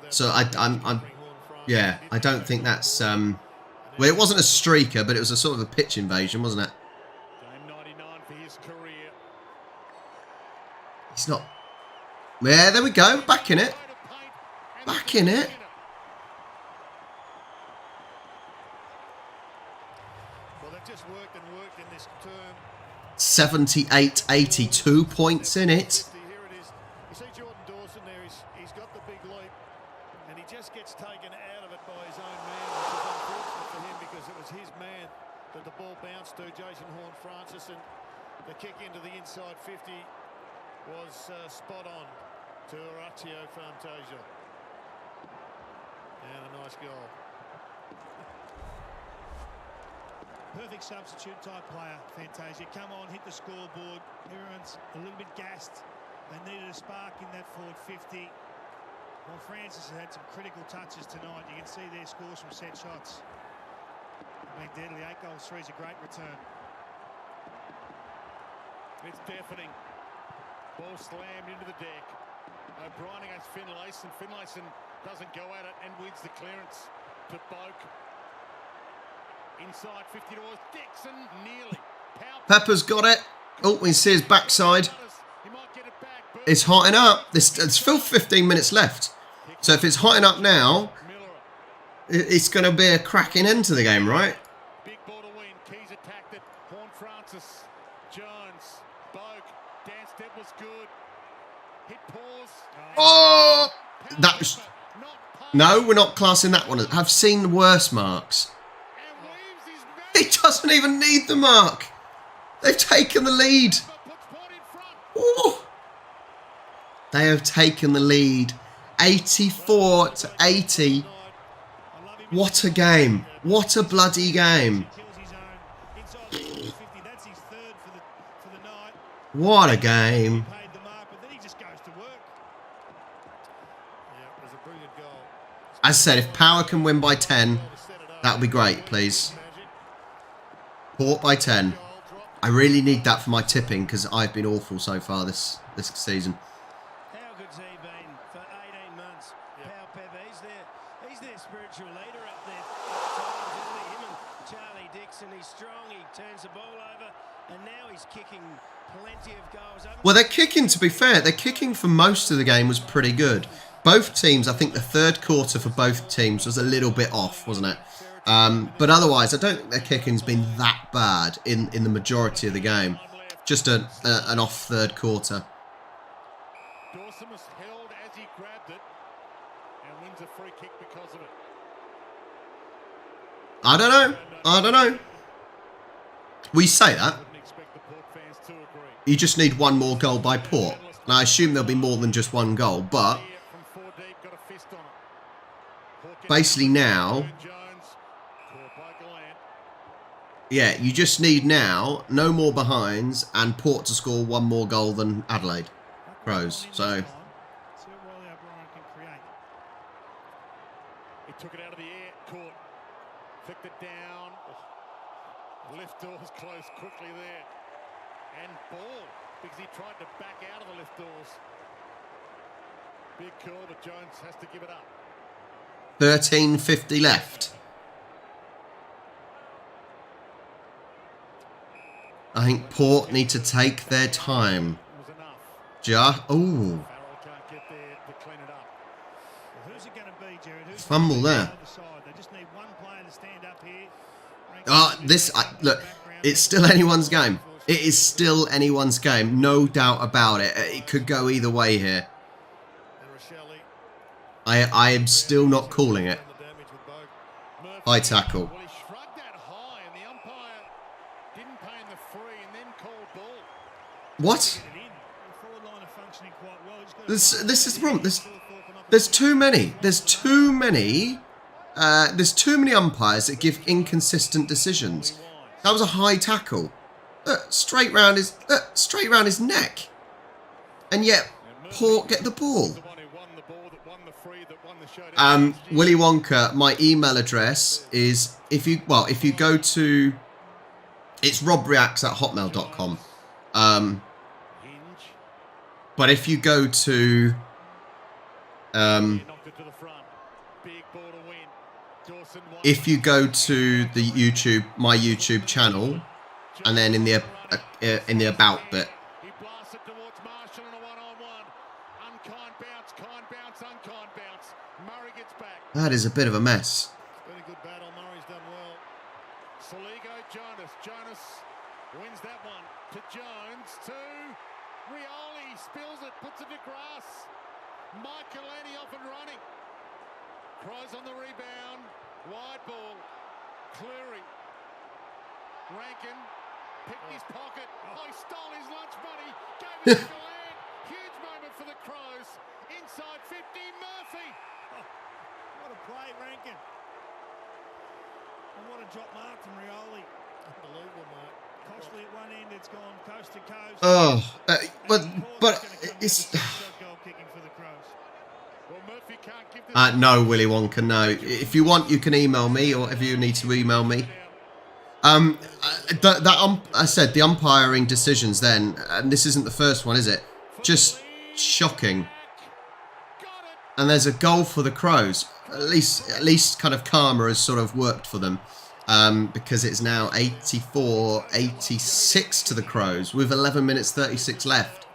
A: So I'm yeah, I don't think that's... Well, it wasn't a streaker, but it was a sort of a pitch invasion, wasn't it?
F: Game 99 for his career.
A: It's not... Yeah, there we go. Back in it. Back in it.
C: Well, they've just worked and worked in this term.
A: 78-82 points in it.
C: Here it is. You see Jordan Dawson there, he's got the big leap and he just gets taken out of it by his own man, which is unfortunate for him because it was his man that the ball bounced to, Jason Horne-Francis, and the kick into the inside 50 was spot on to Oratio Fantasia. And a nice goal.
D: Perfect substitute type player, Fantasia. Come on, hit the scoreboard. Everyone's a little bit gassed. They needed a spark in that forward 50. Well, Francis has had some critical touches tonight. You can see their scores from set shots. I mean, deadly. 8 goals, 3 is a great return.
F: It's deafening. Ball slammed into the deck. O'Brien against Finlayson. Finlayson doesn't go at it and wins the clearance to Boak. Inside 50 doors. Dixon nearly.
A: Pepper's got it. Oh, we see his backside. It's hotting up. There's still 15 minutes left. So if it's hotting up now, it's going to be a cracking end to the game, right?
F: Big ball to win. Keys attacked it. Horne-Francis. Jones. Boak. Dan step was good. Hit pause.
A: Oh! That was... No, we're not classing that one. I've seen worse marks. He doesn't even need the mark. They've taken the lead. Ooh. They have taken the lead. 84-80. What a game. What a bloody game. What a game. As I said, if Power can win by 10, that would be great, please. Port by 10. I really need that for my tipping because I've been awful so far this season.
E: How good's he been for 18 months? Power Pepper, he's their spiritual leader up there at times, isn't he? Him and Charlie Dixon, he's strong, he turns the ball over, and now he's kicking plenty of goals.
A: Well, they're kicking, to be fair. Their kicking for most of the game was pretty good. Both teams, I think the third quarter for both teams was a little bit off, wasn't it? But otherwise, I don't think their kicking's been that bad in the majority of the game. Just an off third quarter.
F: free kick because of it.
A: I don't know. I don't know. We say that. You just need one more goal by Port. Now, I assume there'll be more than just one goal, but basically now, yeah, you just need now no more behinds and Port to score one more goal than Adelaide Crows. So
F: he took it out of the air, caught, flicked it down. Lift doors closed quickly there, and ball because he tried to back out of the lift doors. Big call, but Jones has to give it up.
A: 13:50 left. I think Port need to take their time. Ooh. Fumble there. Look, it's still anyone's game. It is still anyone's game, no doubt about it. It could go either way here. I am still not calling it. High tackle. What? This is the problem. There's too many. There's too many umpires that give inconsistent decisions. That was a high tackle. Straight round his neck. And yet Port get the ball. Willy Wonka, my email address is if you go to, it's robreacts@hotmail.com. But if you go to the YouTube, my YouTube channel, and then in the about bit, that is a bit of a mess.
C: Very good battle. Murray's done well. Soligo, Jonas wins that one to Jones to Rioli, spills it, puts it to grass. Michaelini off and running. Crows on the rebound. Wide ball. Cleary. Rankin picked his pocket. Oh, he stole his lunch money. Gave it to Land. Huge moment for the Crows. Inside 50, Murphy. Oh, what a play, Rankin. And what a drop mark from Rioli. Unbelievable, mate. Costly at one end, it's gone coast to coast.
A: Oh, but it's... no, Willy Wonka, no. If you want, you can email me, or if you need to email me. I said the umpiring decisions then, and this isn't the first one, is it? Just shocking. And there's a goal for the Crows. At least kind of karma has sort of worked for them. Because it's now 84-86 to the Crows with 11 minutes 36 left.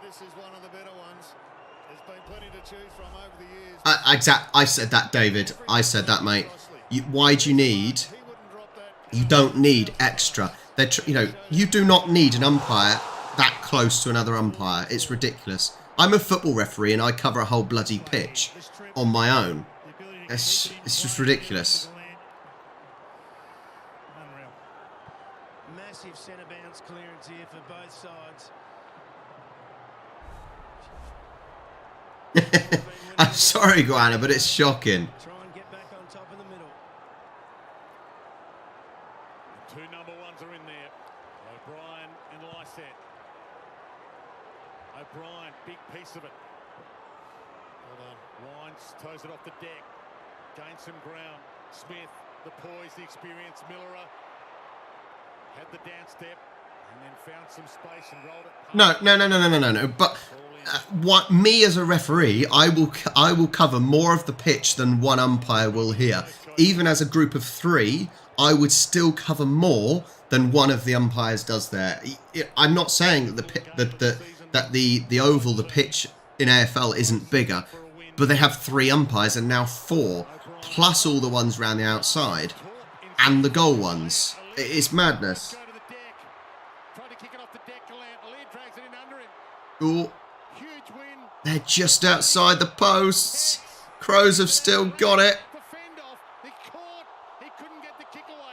A: I said that, David. I said that, mate. Why do you need... You don't need extra. You do not need an umpire that close to another umpire. It's ridiculous. I'm a football referee and I cover a whole bloody pitch on my own. It's just ridiculous.
E: Massive centre bounce clearance here for both sides.
A: I'm sorry, Guana, but it's shocking.
E: Try and get back on top of the middle.
F: Two number ones are in there. O'Brien and Lysette. O'Brien, big piece of it. Hold on. Wines toes it off the deck. Gains some ground. Smith, the poise, the experience. Millerer had the down step and then found some space and rolled it.
A: No. But me as a referee, I will cover more of the pitch than one umpire will here. Even as a group of three, I would still cover more than one of the umpires does there. I'm not saying that the oval, the pitch in AFL isn't bigger, but they have 3 umpires and now 4, plus all the ones around the outside and the goal ones. It's madness. Ooh. They're just outside the posts. Crows have still got it.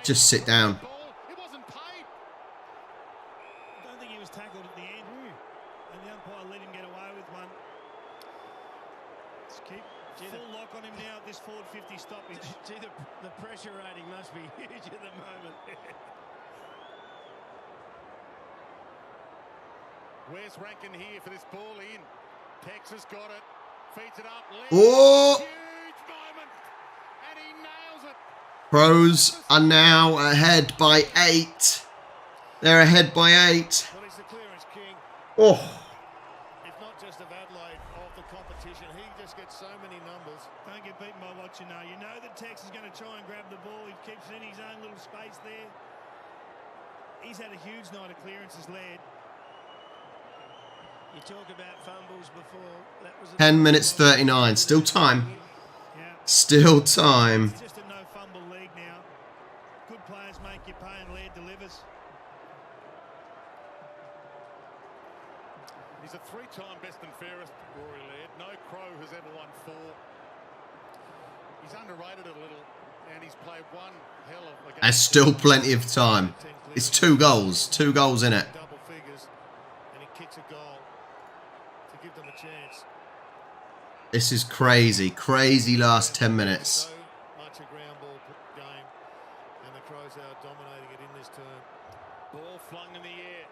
A: Just sit down.
D: I don't think he was tackled at the end, and the umpire let him get away with one. Let's keep full lock on him now at this forward 50 stoppage.
E: Gee, the pressure rating must be huge at the moment.
F: Where's Rankin here for this ball in? Texas got it. Feeds it up.
A: Oh!
F: Huge moment. And he nails it.
A: Crows are now ahead by 8. They're ahead by 8.
C: Well, he's the clearance king.
A: Oh.
C: If not just of Adelaide, of the competition. He just gets so many numbers.
D: Don't get beaten by what you know. You know that Tex is going to try and grab the ball. He keeps it in his own little space there. He's had a huge night of clearances led.
E: You talk about fumbles before. That was
A: 10 minutes 39. Still time. Still time.
D: It's just a no fumble league now. Good players make you pay and Laird delivers.
F: He's a 3-time best and fairest, Rory Laird. No Crow has ever won 4. He's underrated a little, and he's played one hell of a game.
A: There's still plenty of time. It's 2 goals. 2 goals in it.
C: Double figures, and he kicks a goal to give them a chance.
A: This is crazy. Crazy last 10 minutes.
C: So much a ground ball game, and the Crows are dominating it in this turn.
F: Ball flung in the air.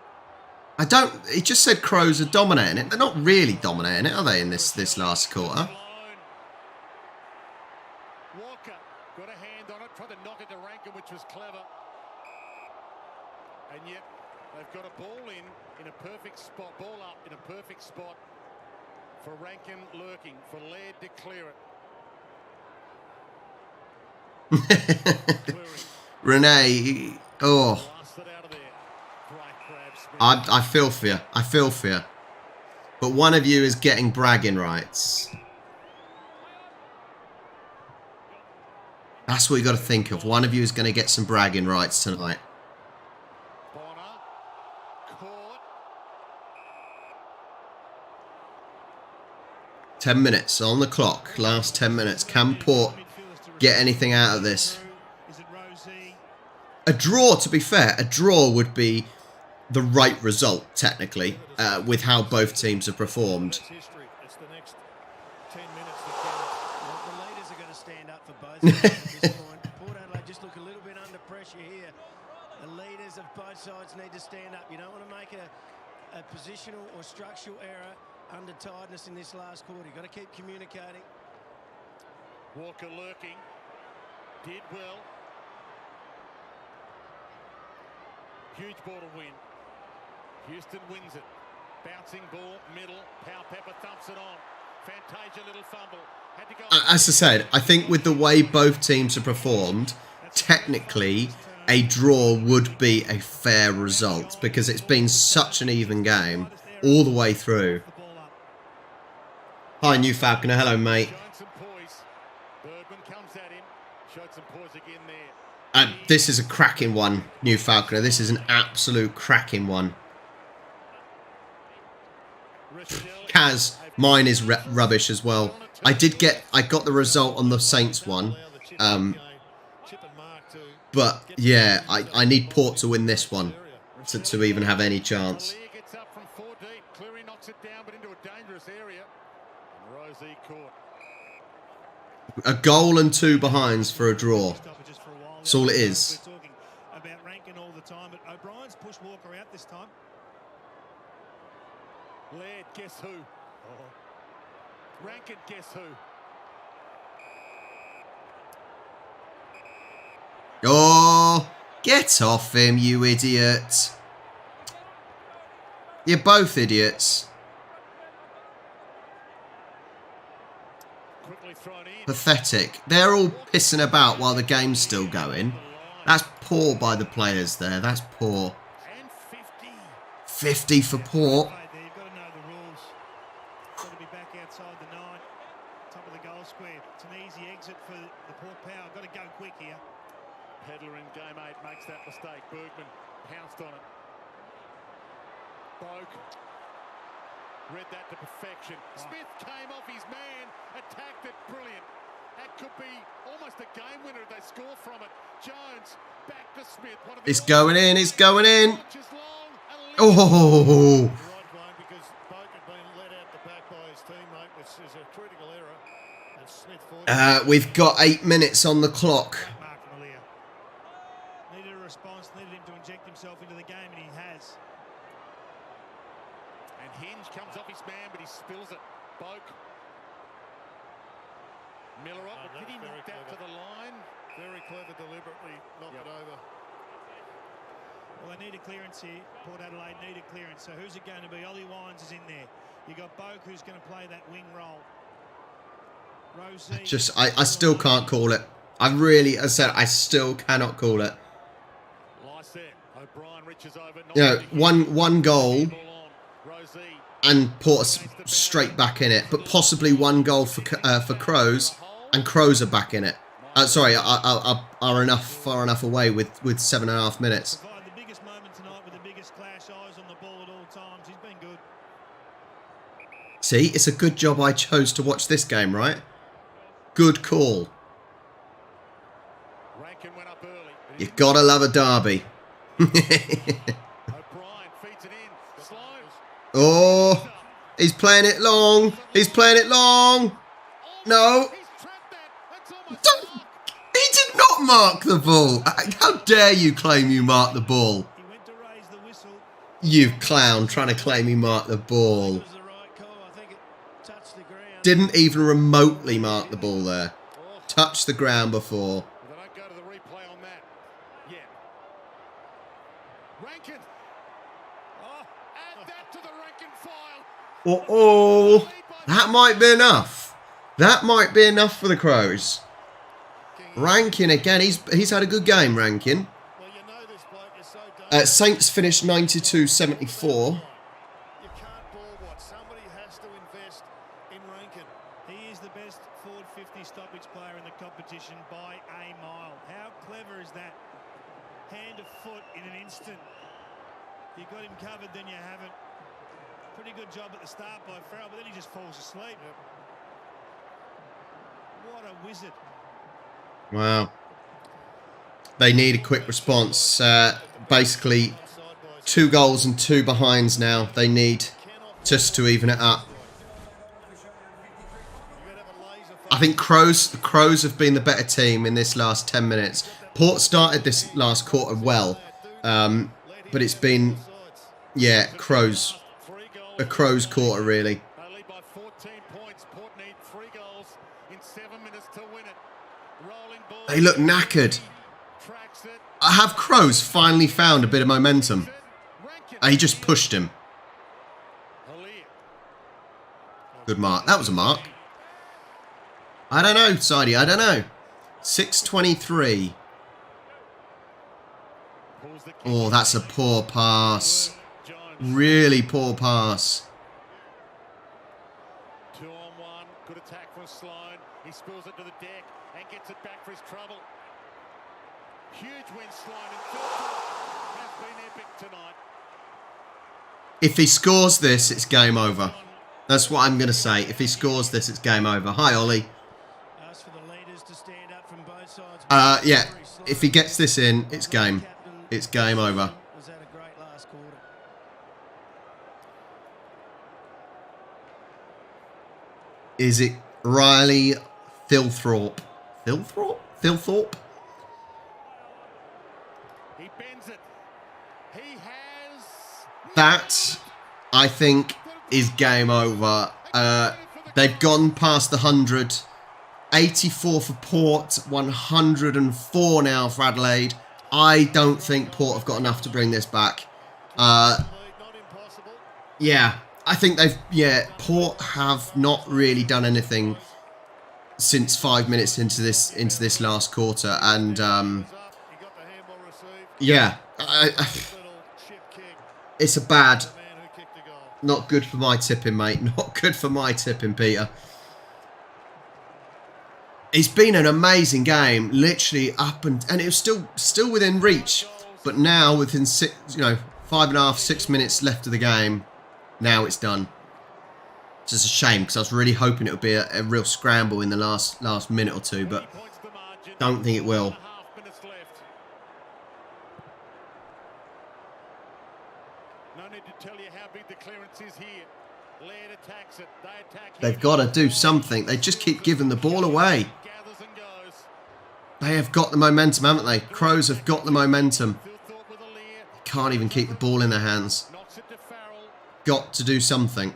A: I don't... He just said Crows are dominating it. They're not really dominating it, are they, in this last quarter?
F: Walker got a hand on it, tried to knock it to Rankin, which was clever. And yet they've got a ball in a perfect spot, ball up in a perfect spot for Rankin lurking, for Laird to clear it.
A: Renee, oh. I feel for you. I feel for you. But one of you is getting bragging rights. That's what you got to think of. One of you is going to get some bragging rights tonight. 10 minutes on the clock. Last 10 minutes. Can Port get anything out of this? A draw, to be fair, a draw would be the right result, technically, with how both teams have performed.
C: It's the next 10 minutes
E: the leaders are going to stand up for both sides at this point. Port Adelaide just look a little bit under pressure here. The leaders of both sides need to stand up. You don't want to make a positional or structural error under tiredness in this last quarter. You've got to keep communicating.
F: Walker lurking. Did well. Huge ball to win. Houston wins it. Bouncing ball, middle. Powell-Pepper thumps it on. Fantasia, little fumble. Had to go.
A: As I said, I think with the way both teams have performed, technically a draw would be a fair result because it's been such an even game all the way through. Hi, New Falconer. Hello, mate. This is a cracking one, New Falconer. This is an absolute cracking one. Kaz, mine is rubbish as well. I got the result on the Saints one. But yeah, I need Port to win this one to even have any chance. A goal and 2 behinds for a draw. That's all it is.
D: We're talking about Rankin all the time, but O'Brien's pushed Walker out this time.
F: Laird, guess who? Oh. Rankin, guess who?
A: Oh, get off him, you idiot. You're both idiots. Pathetic. They're all pissing about while the game's still going. That's poor by the players there. That's poor. 50 for Port.
D: You've got to know the rules. Got to be back outside the 9. Top of the goal square. It's an easy exit for the Port Power. Got to go quick here.
F: Pedler in game 8 makes that mistake. Bergman pounced on it. Broke. Read that to perfection. Smith came off his man, attacked it, brilliant. That could be almost a game winner if they score from it. Jones back to Smith.
A: It's going in. It's going in. Oh.
C: Because Boak had been let out the back by his teammate, which is a critical error. And Smith
A: We've got 8 minutes on the clock.
D: Needed a response, needed him to inject himself into the game, and he has.
F: And Hinge comes off his man, but he spills it. Boak. Miller up, but did he knock that to the line?
C: Very clever, deliberately knock it over.
D: Well, they need a clearance here. Port Adelaide need a clearance. So who's it going to be? Ollie Wines is in there. You got Boak, who's going to play that wing role.
A: Just, I still can't call it. I said, I still cannot call it. You know, one goal and Port straight back in it, but possibly one goal for Crows, and Crows are back in it. Sorry, are far enough away with 7.5 minutes.
D: The biggest moment tonight with the biggest clash, eyes on the ball at all times. He's been good.
A: See, it's a good job I chose to watch this game, right? Good call. You gotta love a derby. Oh, he's playing it long. He's playing it long. No. He did not mark the ball. How dare you claim you marked the ball? You clown trying to claim he marked the ball. Didn't even remotely mark the ball there. Touched the ground before. Oh, that might be enough. That might be enough for the Crows. Rankin again. He's had a good game, Rankin. Saints finished 92-74.
D: He is the best forward 50 stoppage player in the competition by a mile. How clever is that? Hand to foot in an instant. You got him covered, then you haven't. Pretty good job at the start by Farrell, but then he just falls asleep. What a wizard.
A: Wow. They need a quick response. Basically, 2 goals and 2 behinds now. They need just to even it up. I think the Crows have been the better team in this last 10 minutes. Port started this last quarter well, but it's been, yeah, Crows. A Crows quarter, really. They look knackered. Have Crows finally found a bit of momentum? He just pushed him. Good mark. That was a mark. I don't know, Sidey. I don't know. 6:23. Oh, that's a poor pass. Really poor pass.
F: 2-on-1. Good attack from Sloan. He spills it to the deck and gets it back for his trouble. Huge win, Sloan, and Philpott has been epic tonight.
A: If he scores this, it's game over. That's what I'm going to say. If he scores this, it's game over. Hi, Ollie. Yeah, if he gets this in, it's game. It's game over. Is it Riley Thilthorpe? Thilthorpe?
F: He bends it. He has...
A: That, I think, is game over. They've gone past the 100. 84 for Port, 104 now for Adelaide. I don't think Port have got enough to bring this back. Yeah, I think Port have not really done anything since 5 minutes into this last quarter, and yeah, it's a bad, not good for my tipping, mate. Not good for my tipping, Peter. It's been an amazing game, literally up and it was still within reach, but now within 5.5, 6 minutes left of the game, now it's done. It's just a shame because I was really hoping it would be a real scramble in the last minute or two, but don't think it will.
F: No need to tell you how big the clearance is here. Laird attacks it. They attack.
A: They've got to do something. They just keep giving the ball away. They have got the momentum, haven't they? Crows have got the momentum. They can't even keep the ball in their hands. Got to do something.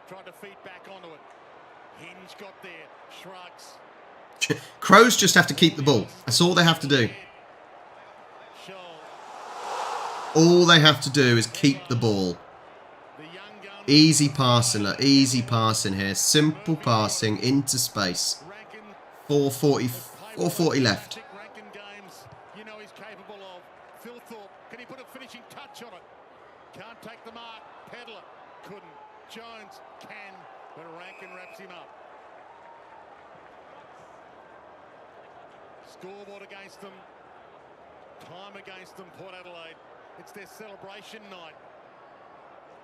F: Tried to feed back onto it. Hinge got there. Shrugs.
A: Crows just have to keep the ball. That's all they have to do. All they have to do is keep the ball. Easy passing, look. Easy passing here. Simple passing into space. 4:40 left.
F: You know he's capable of. Phil Thorpe, can he put a finishing touch on it? Can't take the mark. Pedler couldn't. Jones can, but Rankin wraps him up. Scoreboard against them. Time against them, Port Adelaide. It's their celebration night.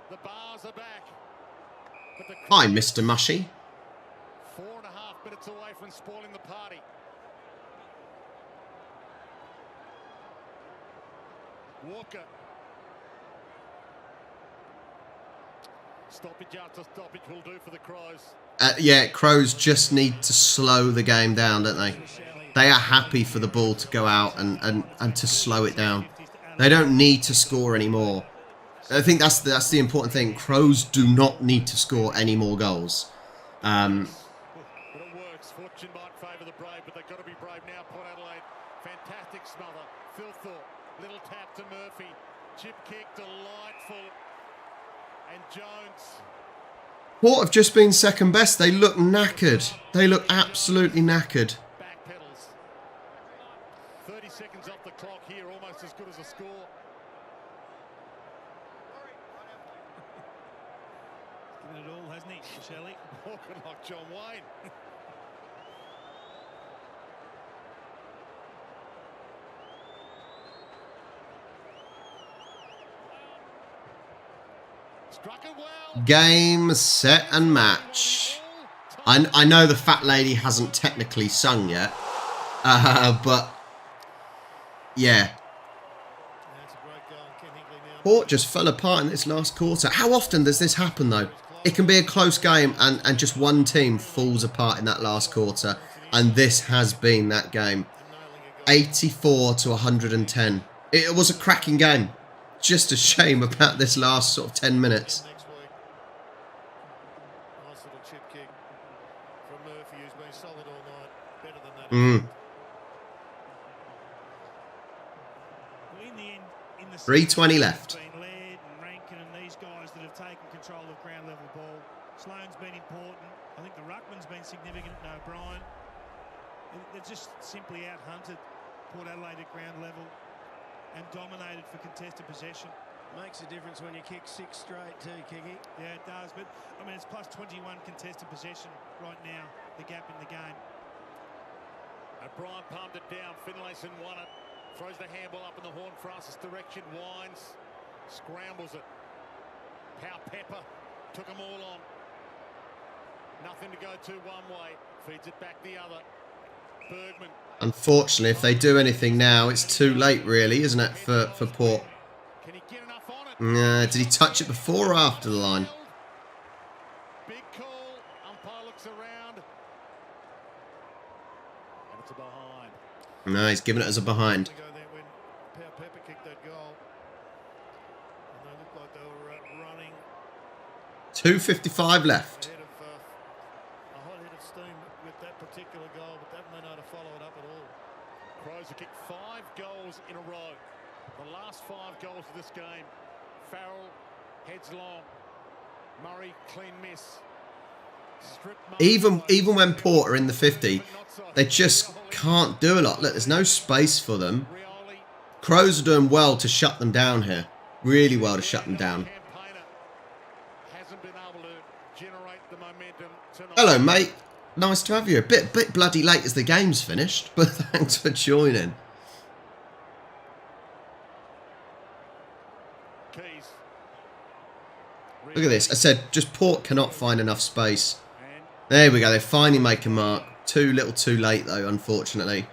F: The bars are back.
A: Hi, Mr. Mushy.
F: 4.5 minutes away from spoiling the party. Walker. Stoppage after stoppage will do for the Crows.
A: Yeah, Crows just need to slow the game down, don't they? They are happy for the ball to go out and to slow it down. They don't need to score anymore. I think that's the important thing. Crows do not need to score any more goals.
F: But it works. Fortune might favour the brave, but they've got to be brave now. Port Adelaide, fantastic smother. Phil Thorpe, little tap to Murphy. Chip kick, delightful. And Jones.
A: Port have just been second best. They look knackered. They look absolutely knackered.
F: Back pedals. 30 seconds off the clock here, almost as good as a score.
D: Given it all, hasn't he, Shelley?
F: Walking like John Wayne. Struck it well.
A: Game, set and match. I know the fat lady hasn't technically sung yet. But yeah. Port just fell apart in this last quarter. How often does this happen though? It can be a close game and just one team falls apart in that last quarter. And this has been that game. 84 to 110. It was a cracking game. Just a shame about this last sort of 10 minutes.
C: Nice little chip kick from Murphy, who's been solid all night. Better than that.
A: 3:20 left.
D: Laird and Rankin and these guys that have taken control of ground level ball. Sloane's been important. I think the ruckman's been significant. No, O'Brien. They're just simply out-hunted Port Adelaide at ground level and dominated for contested possession.
E: Makes a difference when you kick 6 straight too, Kiki.
D: Yeah, it does. But, I mean, it's plus 21 contested possession right now, the gap in the game.
F: O'Brien palmed it down. Finlayson won it. Throws the handball up in the Horn Francis direction. Winds. Scrambles it. Pow Pepper took them all on. Nothing to go to one way. Feeds it back the other. Bergman.
A: Unfortunately, if they do anything now, it's too late really, isn't it, for Port?
F: Can he get enough on
A: Did
F: it?
A: he touch it before or after the line?
F: Big call. Umpire looks around. And it's a behind.
A: No, he's giving it as a behind.
C: Pepper kicked that goal. And they looked like they were running
A: 2:55 left.
C: ahead of a hot head of steam with that particular goal, but they haven't been able to follow it up at all.
F: Crows have kicked 5 goals in a row. The last 5 goals of this game. Farrell heads long. Murray clean miss.
A: Even when Port are in the 50, they just can't do a lot. Look, there's no space for them. Crows are doing well to shut them down here. Really well to shut them down. Hello, mate. Nice to have you. A bit bloody late as the game's finished, but thanks for joining.
F: Keys.
A: Look at this. I said just Port cannot find enough space. There we go. They finally make a mark. Too little too late, though, unfortunately.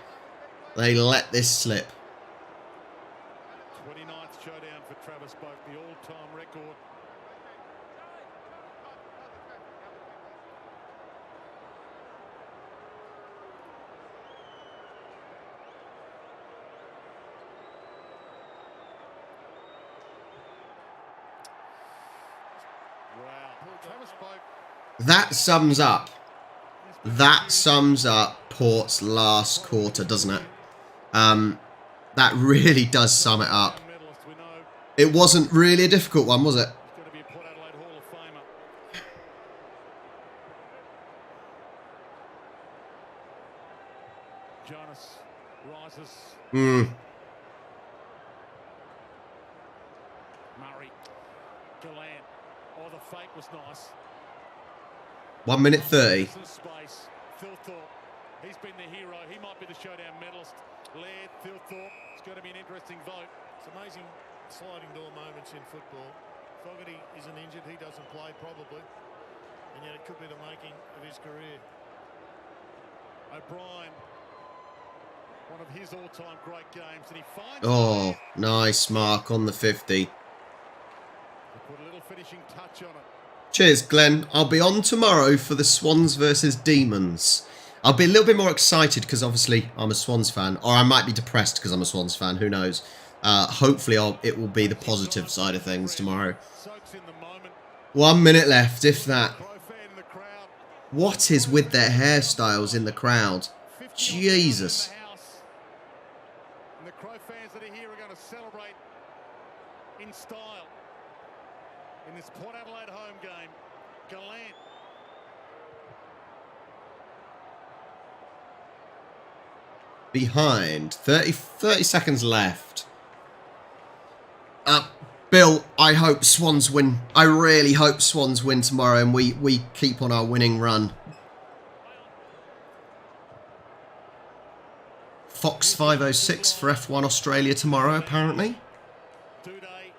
A: They let this slip.
F: 29th showdown for Travis Boak, the all-time record.
A: That sums up Port's last quarter, doesn't it? That really does sum it up. It wasn't really a difficult one, was it?
F: Jonas rises.
A: Mm.
F: Murray. Gallant. Oh, the fake was nice.
A: 1 minute 30.
F: Space. Phil Thorpe. He's been the hero. He might be the showdown medalist. Laird, Phil Thorpe. It's going to be an interesting vote.
C: It's amazing sliding door moments in football. Fogarty isn't injured. He doesn't play probably. And yet it could be the making of his career.
F: O'Brien. One of his all-time great games. And he finds...
A: Oh, nice mark on the 50.
F: Put a little finishing touch on it.
A: Cheers, Glenn. I'll be on tomorrow for the Swans versus Demons. I'll be a little bit more excited because obviously I'm a Swans fan. Or I might be depressed because I'm a Swans fan. Who knows? Hopefully it will be the positive side of things tomorrow. 1 minute left, if that. What is with their hairstyles in the crowd? Jesus.
F: And the Crow fans that are here are going to celebrate in style in this Port Adelaide home game. Gallant.
A: Behind. 30 seconds left. Bill, I hope Swans win. I really hope Swans win tomorrow and we keep on our winning run. Fox 506 for F1 Australia tomorrow, apparently.
F: Duday,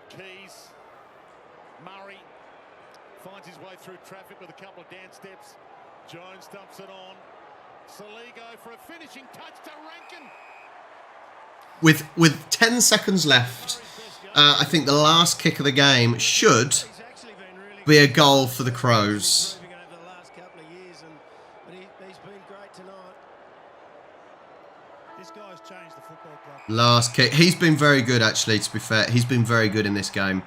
F: Keys, Murray finds his way through traffic with a couple of dance steps. Jones dumps it on. Saligo for a finishing touch to Rankin.
A: With 10 seconds left, I think the last kick of the game should be a goal for the Crows. Last kick. He's been very good, actually, to be fair. He's been very good in this game.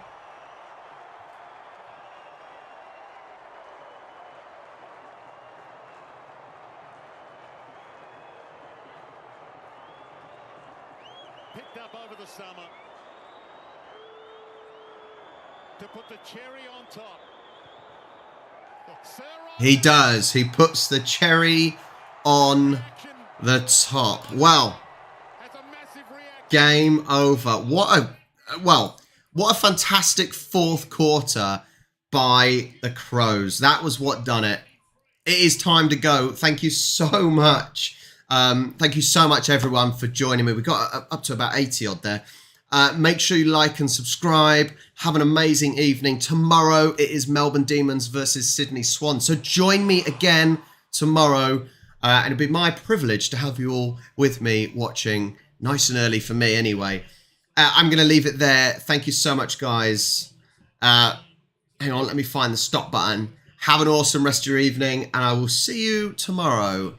F: Picked up over the summer to put the cherry on top.
A: He does. He puts the cherry on the top. Wow. Game over. What a fantastic fourth quarter by the Crows. That was what done it. It is time to go. Thank you so much. Thank you so much, everyone, for joining me. We got up to about 80 odd there. Make sure you like and subscribe. Have an amazing evening. Tomorrow it is Melbourne Demons versus Sydney Swans. So join me again tomorrow. And it'll be my privilege to have you all with me watching nice and early for me anyway. I'm going to leave it there. Thank you so much, guys. Hang on, let me find the stop button. Have an awesome rest of your evening, and I will see you tomorrow.